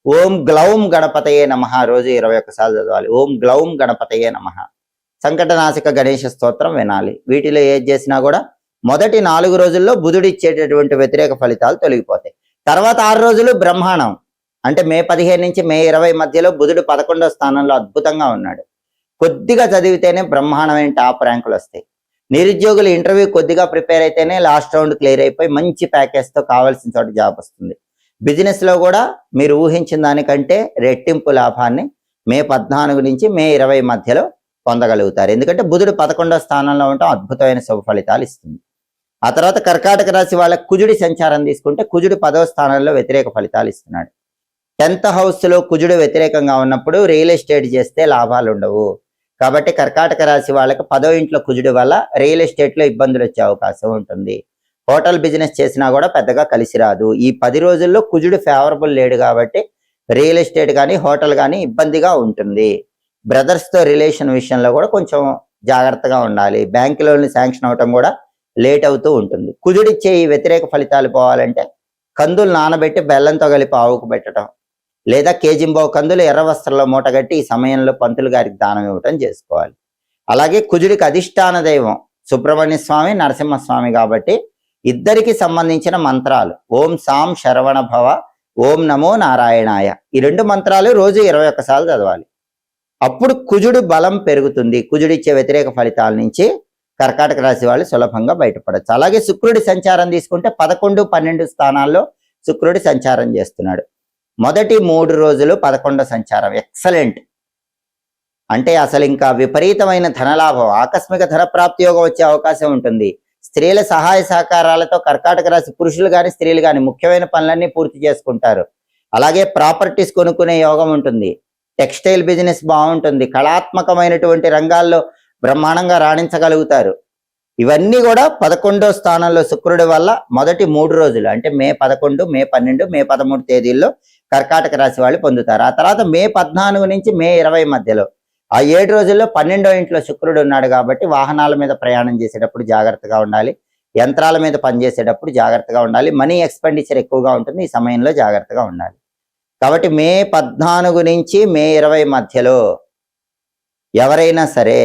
ఓం గ్లౌం గణపతయే నమః రోజు 21 సార్లు చదవాలి. ఓం గ్లౌం గణపతయే నమః. సంకటనాశక గణేష స్తోత్రం వినాలి. వీటిలో ఏది చేసినా కూడా మొదటి 4 రోజుల్లో బుధుడు ఇచ్చేటటువంటి వ్యతిరేక ఫలితాలు తొలగిపోతాయి. తర్వాత 6 రోజులు బ్రహ్మాండం, అంటే మే 15 నుంచి మే 20 మధ్యలో బుధుడు 11వ స్థానంలో అద్భుతంగా ఉన్నాడు. కొద్దిగా చదివితేనే బ్రహ్మాండమైన టాప్ ర్యాంకులు వస్తాయి. నిరుద్యోగులు ఇంటర్వ్యూ కొద్దిగా ప్రిపేర్ అయితేనే లాస్ట్ రౌండ్ క్లియర్ అయిపోయి మంచి ప్యాకేజ్తో కావాల్సిన చోట జాబ్ వస్తుంది. బిజినెస్లో కూడా మీరు ఊహించిన దానికంటే రెట్టింపు లాభాన్ని మే 14 నుంచి మే 20 మధ్యలో పొందగలుగుతారు. ఎందుకంటే బుధుడు 11వ స్థానంలో ఉండటం అద్భుతమైన శుభ ఫలితాలు ఇస్తుంది. ఆ తర్వాత కర్కాటక రాశి వాళ్ళకి కుజుడి సంచారం తీసుకుంటే కుజుడు 10వ స్థానంలో వ్యతిరేక ఫలితాలు ఇస్తున్నాడు. 10th హౌస్లో కుజుడు వ్యతిరేకంగా ఉన్నప్పుడు రియల్ ఎస్టేట్ చేస్తే లాభాలు ఉండవు. కాబట్టి కర్కాటక రాశి వాళ్ళకి 10వ ఇంట్లో కుజుడు వల్ల రియల్ ఎస్టేట్లో ఇబ్బందులు వచ్చే అవకాశం ఉంటుంది. హోటల్ బిజినెస్ చేసినా కూడా పెద్దగా కలిసి రాదు. ఈ 10 రోజుల్లో కుజుడు ఫేవరబుల్ లేడు కాబట్టి రియల్ ఎస్టేట్ కానీ హోటల్ కానీ ఇబ్బందిగా ఉంటుంది. బ్రదర్స్తో రిలేషన్ విషయంలో కూడా కొంచెం జాగ్రత్తగా ఉండాలి. బ్యాంక్ లోన్ శాంక్షన్ అవటం కూడా లేట్ అవుతూ ఉంటుంది. కుజుడిచ్చే ఈ వ్యతిరేక ఫలితాలు పోవాలంటే కందులు నానబెట్టి బెల్లంతో కలిపి ఆవుకు పెట్టడం, లేదా కేజింబావు కందులు ఎర్ర వస్త్రంలో మూటగట్టి ఈ సమయంలో పంతులు గారికి దానం ఇవ్వటం చేసుకోవాలి. అలాగే కుజుడికి అధిష్టాన దైవం సుబ్రహ్మణ్య స్వామి, నరసింహస్వామి కాబట్టి ఇద్దరికి సంబంధించిన మంత్రాలు ఓం సాం శరవణ భవ, ఓం నమో నారాయణాయ, ఈ 2 మంత్రాలు రోజు 21 సార్లు చదవాలి. అప్పుడు కుజుడు బలం పెరుగుతుంది. కుజుడిచ్చే వ్యతిరేక ఫలితాల నుంచి కర్కాటక రాశి వాళ్ళు సులభంగా బయటపడచ్చు. అలాగే శుక్రుడి సంచారం తీసుకుంటే 11, 12 స్థానాల్లో శుక్రుడి సంచారం చేస్తున్నాడు. మొదటి 3 రోజులు 11వ సంచారం ఎక్సలెంట్, అంటే అసలు ఇంకా విపరీతమైన ధనలాభం, ఆకస్మిక ధన ప్రాప్తి యోగం వచ్చే అవకాశం ఉంటుంది. స్త్రీల సహాయ సహకారాలతో కర్కాటక రాశి పురుషులు కానీ స్త్రీలు కానీ ముఖ్యమైన పనులన్నీ పూర్తి చేసుకుంటారు. అలాగే ప్రాపర్టీస్ కొనుక్కునే యోగం ఉంటుంది. టెక్స్టైల్ బిజినెస్ బాగుంటుంది. కళాత్మకమైనటువంటి రంగాల్లో బ్రహ్మాండంగా రాణించగలుగుతారు. ఇవన్నీ కూడా 11వ స్థానంలో శుక్రుడి వల్ల మొదటి 3 రోజులు అంటే మే 11, మే 12, మే 13 తేదీల్లో కర్కాటక రాశి వాళ్ళు పొందుతారు. ఆ తర్వాత మే 14 నుంచి మే 20 మధ్యలో ఆ 7 రోజుల్లో 12వ ఇంట్లో శుక్రుడు ఉన్నాడు కాబట్టి వాహనాల మీద ప్రయాణం చేసేటప్పుడు జాగ్రత్తగా ఉండాలి. యంత్రాల మీద పనిచేసేటప్పుడు జాగ్రత్తగా ఉండాలి. మనీ ఎక్స్పెండిచర్ ఎక్కువగా ఉంటుంది. ఈ సమయంలో జాగ్రత్తగా ఉండాలి. కాబట్టి మే 14 నుంచి మే 20 మధ్యలో ఎవరైనా సరే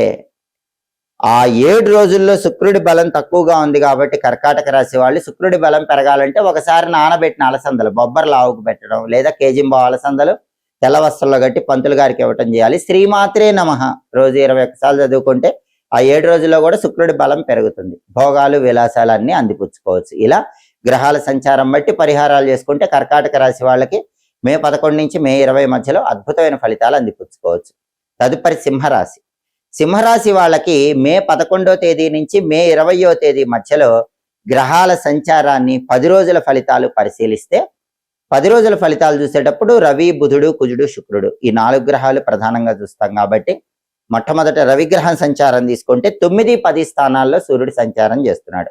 ఆ 7 రోజుల్లో శుక్రుడి బలం తక్కువగా ఉంది కాబట్టి కర్కాటక రాశి వాళ్ళు శుక్రుడి బలం పెరగాలంటే ఒకసారి నానబెట్టిన అలసందలు బొబ్బర్లు ఆవుకు పెట్టడం, లేదా కేజింబావు అలసందలు తెల్ల వస్త్రంలో కట్టి పంతులు గారికి ఇవ్వటం చేయాలి. శ్రీమాత్రే నమః రోజు 21 సార్లు చదువుకుంటే ఆ 7 రోజుల్లో కూడా శుక్రుడి బలం పెరుగుతుంది. భోగాలు విలాసాలు అన్ని అందిపుచ్చుకోవచ్చు. ఇలా గ్రహాల సంచారం బట్టి పరిహారాలు చేసుకుంటే కర్కాటక రాశి వాళ్ళకి మే 11 నుంచి మే 20 మధ్యలో అద్భుతమైన ఫలితాలు అందిపుచ్చుకోవచ్చు. తదుపరి సింహరాశి. సింహరాశి వాళ్ళకి మే 11వ తేదీ నుంచి మే 20వ తేదీ మధ్యలో గ్రహాల సంచారాన్ని 10 రోజుల ఫలితాలు పరిశీలిస్తే 10 రోజుల ఫలితాలు చూసేటప్పుడు రవి, బుధుడు, కుజుడు, శుక్రుడు ఈ 4 గ్రహాలు ప్రధానంగా చూస్తాం కాబట్టి మొట్టమొదట రవిగ్రహం సంచారం తీసుకుంటే 9, 10 స్థానాల్లో సూర్యుడు సంచారం చేస్తున్నాడు.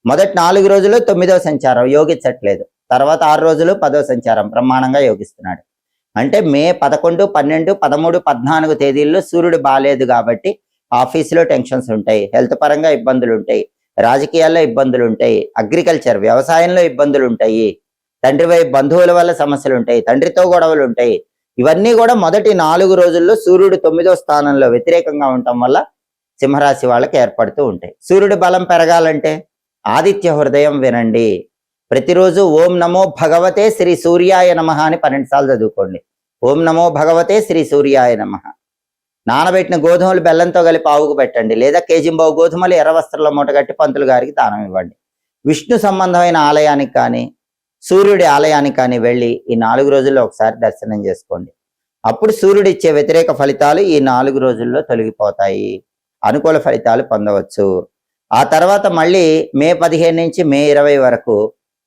మొదటి 4 రోజులు 9వ సంచారం యోగించట్లేదు. తర్వాత 6 రోజులు 10వ సంచారం బ్రహ్మాండంగా యోగిస్తున్నాడు. అంటే మే 11, 12, 13, 14 తేదీల్లో సూర్యుడు బాలేదు కాబట్టి ఆఫీసులో టెన్షన్స్ ఉంటాయి, హెల్త్ పరంగా ఇబ్బందులు ఉంటాయి, రాజకీయాల్లో ఇబ్బందులు ఉంటాయి, అగ్రికల్చర్ వ్యవసాయంలో ఇబ్బందులు ఉంటాయి, తండ్రి వైపు బంధువుల వల్ల సమస్యలు ఉంటాయి, తండ్రితో గొడవలు ఉంటాయి. ఇవన్నీ కూడా మొదటి 4 రోజుల్లో సూర్యుడు 9వ స్థానంలో వ్యతిరేకంగా ఉండటం వల్ల సింహరాశి వాళ్ళకి ఏర్పడుతూ ఉంటాయి. సూర్యుడి బలం పెరగాలంటే ఆదిత్య హృదయం వినండి. ప్రతిరోజు ఓం నమో భగవతే శ్రీ సూర్యాయ నమః అని 12 సార్లు చదువుకోండి. ఓం నమో భగవతే శ్రీ సూర్యాయ నమః. నానబెట్టిన గోధుమలు బెల్లంతో కలిపి ఆవుకు పెట్టండి, లేదా కేజింబావు గోధుమలు ఎర్ర వస్త్రంలో మూటగట్టి పంతులు గారికి దానం ఇవ్వండి. విష్ణు సంబంధమైన ఆలయానికి కానీ సూర్యుడి ఆలయానికి కానీ వెళ్ళి ఈ 4 రోజుల్లో ఒకసారి దర్శనం చేసుకోండి. అప్పుడు సూర్యుడు ఇచ్చే వ్యతిరేక ఫలితాలు ఈ 4 రోజుల్లో తొలగిపోతాయి, అనుకూల ఫలితాలు పొందవచ్చు. ఆ తర్వాత మళ్ళీ మే 15 నుంచి మే 20 వరకు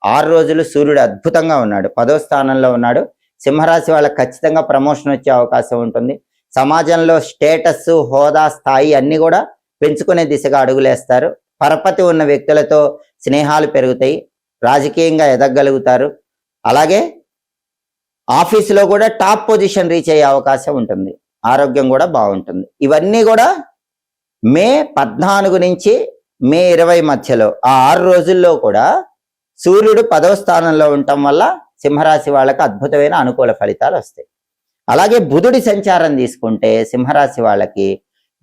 6 రోజులు సూర్యుడు అద్భుతంగా ఉన్నాడు, 10వ స్థానంలో ఉన్నాడు. సింహరాశి వాళ్ళకి ఖచ్చితంగా ప్రమోషన్ వచ్చే అవకాశం ఉంటుంది. సమాజంలో స్టేటస్, హోదా, స్థాయి అన్ని కూడా పెంచుకునే దిశగా అడుగులేస్తారు. పరపతి ఉన్న వ్యక్తులతో స్నేహాలు పెరుగుతాయి, రాజకీయంగా ఎదగలుగుతారు. అలాగే ఆఫీసులో కూడా టాప్ పొజిషన్ రీచ్ అయ్యే అవకాశం ఉంటుంది. ఆరోగ్యం కూడా బాగుంటుంది. ఇవన్నీ కూడా మే 14 నుంచి మే 20 మధ్యలో ఆ 6 రోజుల్లో కూడా సూర్యుడు 10వ స్థానంలో ఉండటం వల్ల సింహరాశి వాళ్ళకి అద్భుతమైన అనుకూల ఫలితాలు వస్తాయి. అలాగే బుధుడి సంచారం తీసుకుంటే సింహరాశి వాళ్ళకి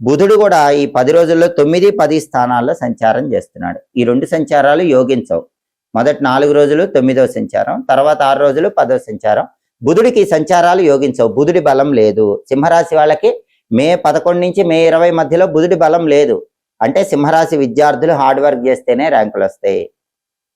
బుధుడు కూడా ఈ 10 రోజుల్లో 9, 10 స్థానాల్లో సంచారం చేస్తున్నాడు. ఈ 2 సంచారాలు యోగించవు. మొదటి 4 రోజులు 9వ సంచారం, తర్వాత 6 రోజులు 10వ సంచారం. బుధుడికి సంచారాలు యోగించవు, బుధుడి బలం లేదు. సింహరాశి వాళ్ళకి మే 11 నుంచి మే 20 మధ్యలో బుధుడి బలం లేదు. అంటే సింహరాశి విద్యార్థులు హార్డ్ వర్క్ చేస్తేనే ర్యాంకులు వస్తాయి.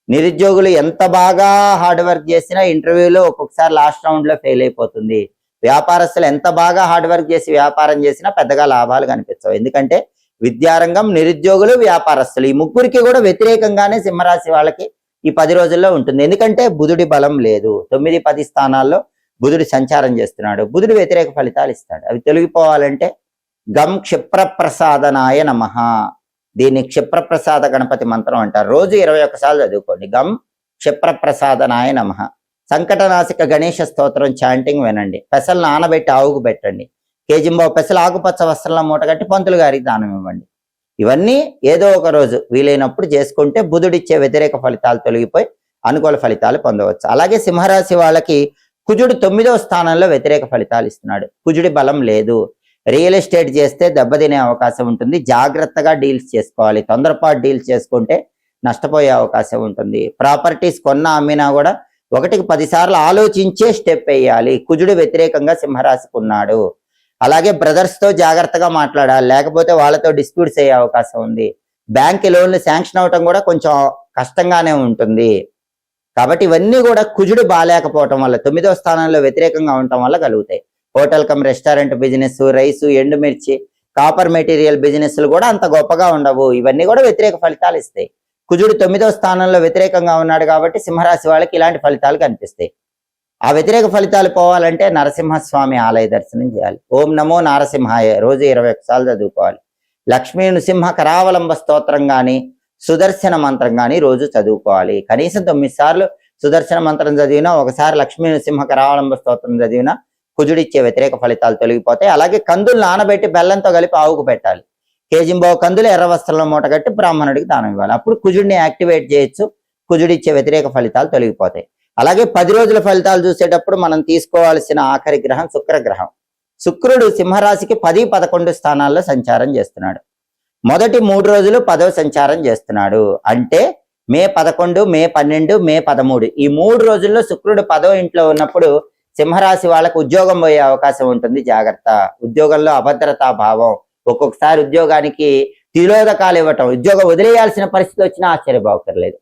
నిరుద్యోగులు ఎంత బాగా హార్డ్ వర్క్ చేసినా ఇంటర్వ్యూలో ఒక్కొక్కసారి లాస్ట్ రౌండ్లో ఫెయిల్ అయిపోతుంది. వ్యాపారస్తులు ఎంత బాగా హార్డ్ వర్క్ చేసి వ్యాపారం చేసినా పెద్దగా లాభాలు కనిపించవు. ఎందుకంటే విద్యారంగం, నిరుద్యోగులు, వ్యాపారస్తులు ఈ ముగ్గురికి కూడా వ్యతిరేకంగానే సింహరాశి వాళ్ళకి ఈ 10 రోజుల్లో ఉంటుంది. ఎందుకంటే బుధుడి బలం లేదు. 9, 10 స్థానాల్లో బుధుడు సంచారం చేస్తున్నాడు. బుధుడు వ్యతిరేక ఫలితాలు ఇస్తాడు. అవి తొలగిపోవాలంటే గం క్షిప్రప్రసాదనాయ నమః, దీన్ని క్షిప్రప్రసాద గణపతి మంత్రం అంటారు. రోజు 21 సార్లు చదువుకోండి. గం క్షిప్రప్రసాదనాయ నమః. సంకటనాశక గణేష స్తోత్రం చాంటింగ్ వినండి. పెసలు నానబెట్టి ఆవుకు పెట్టండి. కేజింబావు పెసలు ఆకుపచ్చ వస్త్రంలో మూటగట్టి పంతులు గారికి దానం ఇవ్వండి. ఇవన్నీ ఏదో ఒక రోజు వీలైనప్పుడు చేసుకుంటే బుధుడిచ్చే వ్యతిరేక ఫలితాలు తొలగిపోయి అనుకూల ఫలితాలు పొందవచ్చు. అలాగే సింహరాశి వాళ్ళకి కుజుడు 9వ స్థానంలో వ్యతిరేక ఫలితాలు ఇస్తున్నాడు. కుజుడి బలం లేదు. రియల్ ఎస్టేట్ చేస్తే దెబ్బతినే అవకాశం ఉంటుంది. జాగ్రత్తగా డీల్స్ చేసుకోవాలి. తొందరపాటు డీల్స్ చేసుకుంటే నష్టపోయే అవకాశం ఉంటుంది. ప్రాపర్టీస్ కొన్నా అమ్మినా కూడా 1కి 10 సార్లు ఆలోచించే స్టెప్ వేయాలి. కుజుడు వ్యతిరేకంగా సింహరాశికి ఉన్నాడు. అలాగే బ్రదర్స్తో జాగ్రత్తగా మాట్లాడాలి, లేకపోతే వాళ్ళతో డిస్ప్యూట్స్ అయ్యే అవకాశం ఉంది. బ్యాంక్ లోన్లు శాంక్షన్ అవటం కూడా కొంచెం కష్టంగానే ఉంటుంది. కాబట్టి ఇవన్నీ కూడా కుజుడు బాలేకపోవటం వల్ల 9వ స్థానంలో వ్యతిరేకంగా ఉండటం వల్ల కలుగుతాయి. Hotel come restaurant business, rice, ఎండుమిర్చి, కాపర్ మెటీరియల్ బిజినెస్లు కూడా అంత గొప్పగా ఉండవు. ఇవన్నీ కూడా వ్యతిరేక ఫలితాలు ఇస్తాయి. కుజుడు 9వ స్థానంలో వ్యతిరేకంగా ఉన్నాడు కాబట్టి సింహరాశి వాళ్ళకి ఇలాంటి ఫలితాలు కనిపిస్తాయి. ఆ వ్యతిరేక ఫలితాలు పోవాలంటే నరసింహస్వామి ఆలయ దర్శనం చేయాలి. ఓం నమో నారసింహాయ రోజు 21 సార్లు చదువుకోవాలి. లక్ష్మీ నృసింహ కరావలంబ స్తోత్రం కానీ సుదర్శన మంత్రం కానీ రోజు చదువుకోవాలి. కనీసం 9 సార్లు సుదర్శన మంత్రం చదివినా, ఒకసారి లక్ష్మీ నృసింహ కరావలంబ స్తోత్రం చదివినా కుజుడిచ్చే వ్యతిరేక ఫలితాలు తొలగిపోతాయి. అలాగే కందులు నానబెట్టి బెల్లంతో కలిపి ఆవుకు పెట్టాలి. కేజింబావు కందులు ఎర్ర వస్త్రంలో మూటగట్టి బ్రాహ్మణుడికి దానం ఇవ్వాలి. అప్పుడు కుజుడిని యాక్టివేట్ చేయొచ్చు. కుజుడిచ్చే వ్యతిరేక ఫలితాలు తొలగిపోతాయి. అలాగే 10 రోజుల ఫలితాలు చూసేటప్పుడు మనం తీసుకోవాల్సిన ఆఖరి గ్రహం శుక్రగ్రహం. శుక్రుడు సింహరాశికి 10, 11 స్థానాల్లో సంచారం చేస్తున్నాడు. మొదటి 3 రోజులు 10వ సంచారం చేస్తున్నాడు. అంటే మే 11, మే 12, మే 13 ఈ 3 రోజుల్లో శుక్రుడు 10వ ఇంట్లో ఉన్నప్పుడు సింహరాశి వాళ్ళకు ఉద్యోగం పోయే అవకాశం ఉంటుంది. జాగ్రత్త. ఉద్యోగంలో అభద్రతా భావం, ఒక్కొక్కసారి ఉద్యోగానికి తిలోదకాలు ఇవ్వటం, ఉద్యోగం వదిలేయాల్సిన పరిస్థితి వచ్చినా ఆశ్చర్యపోకర్లేదు.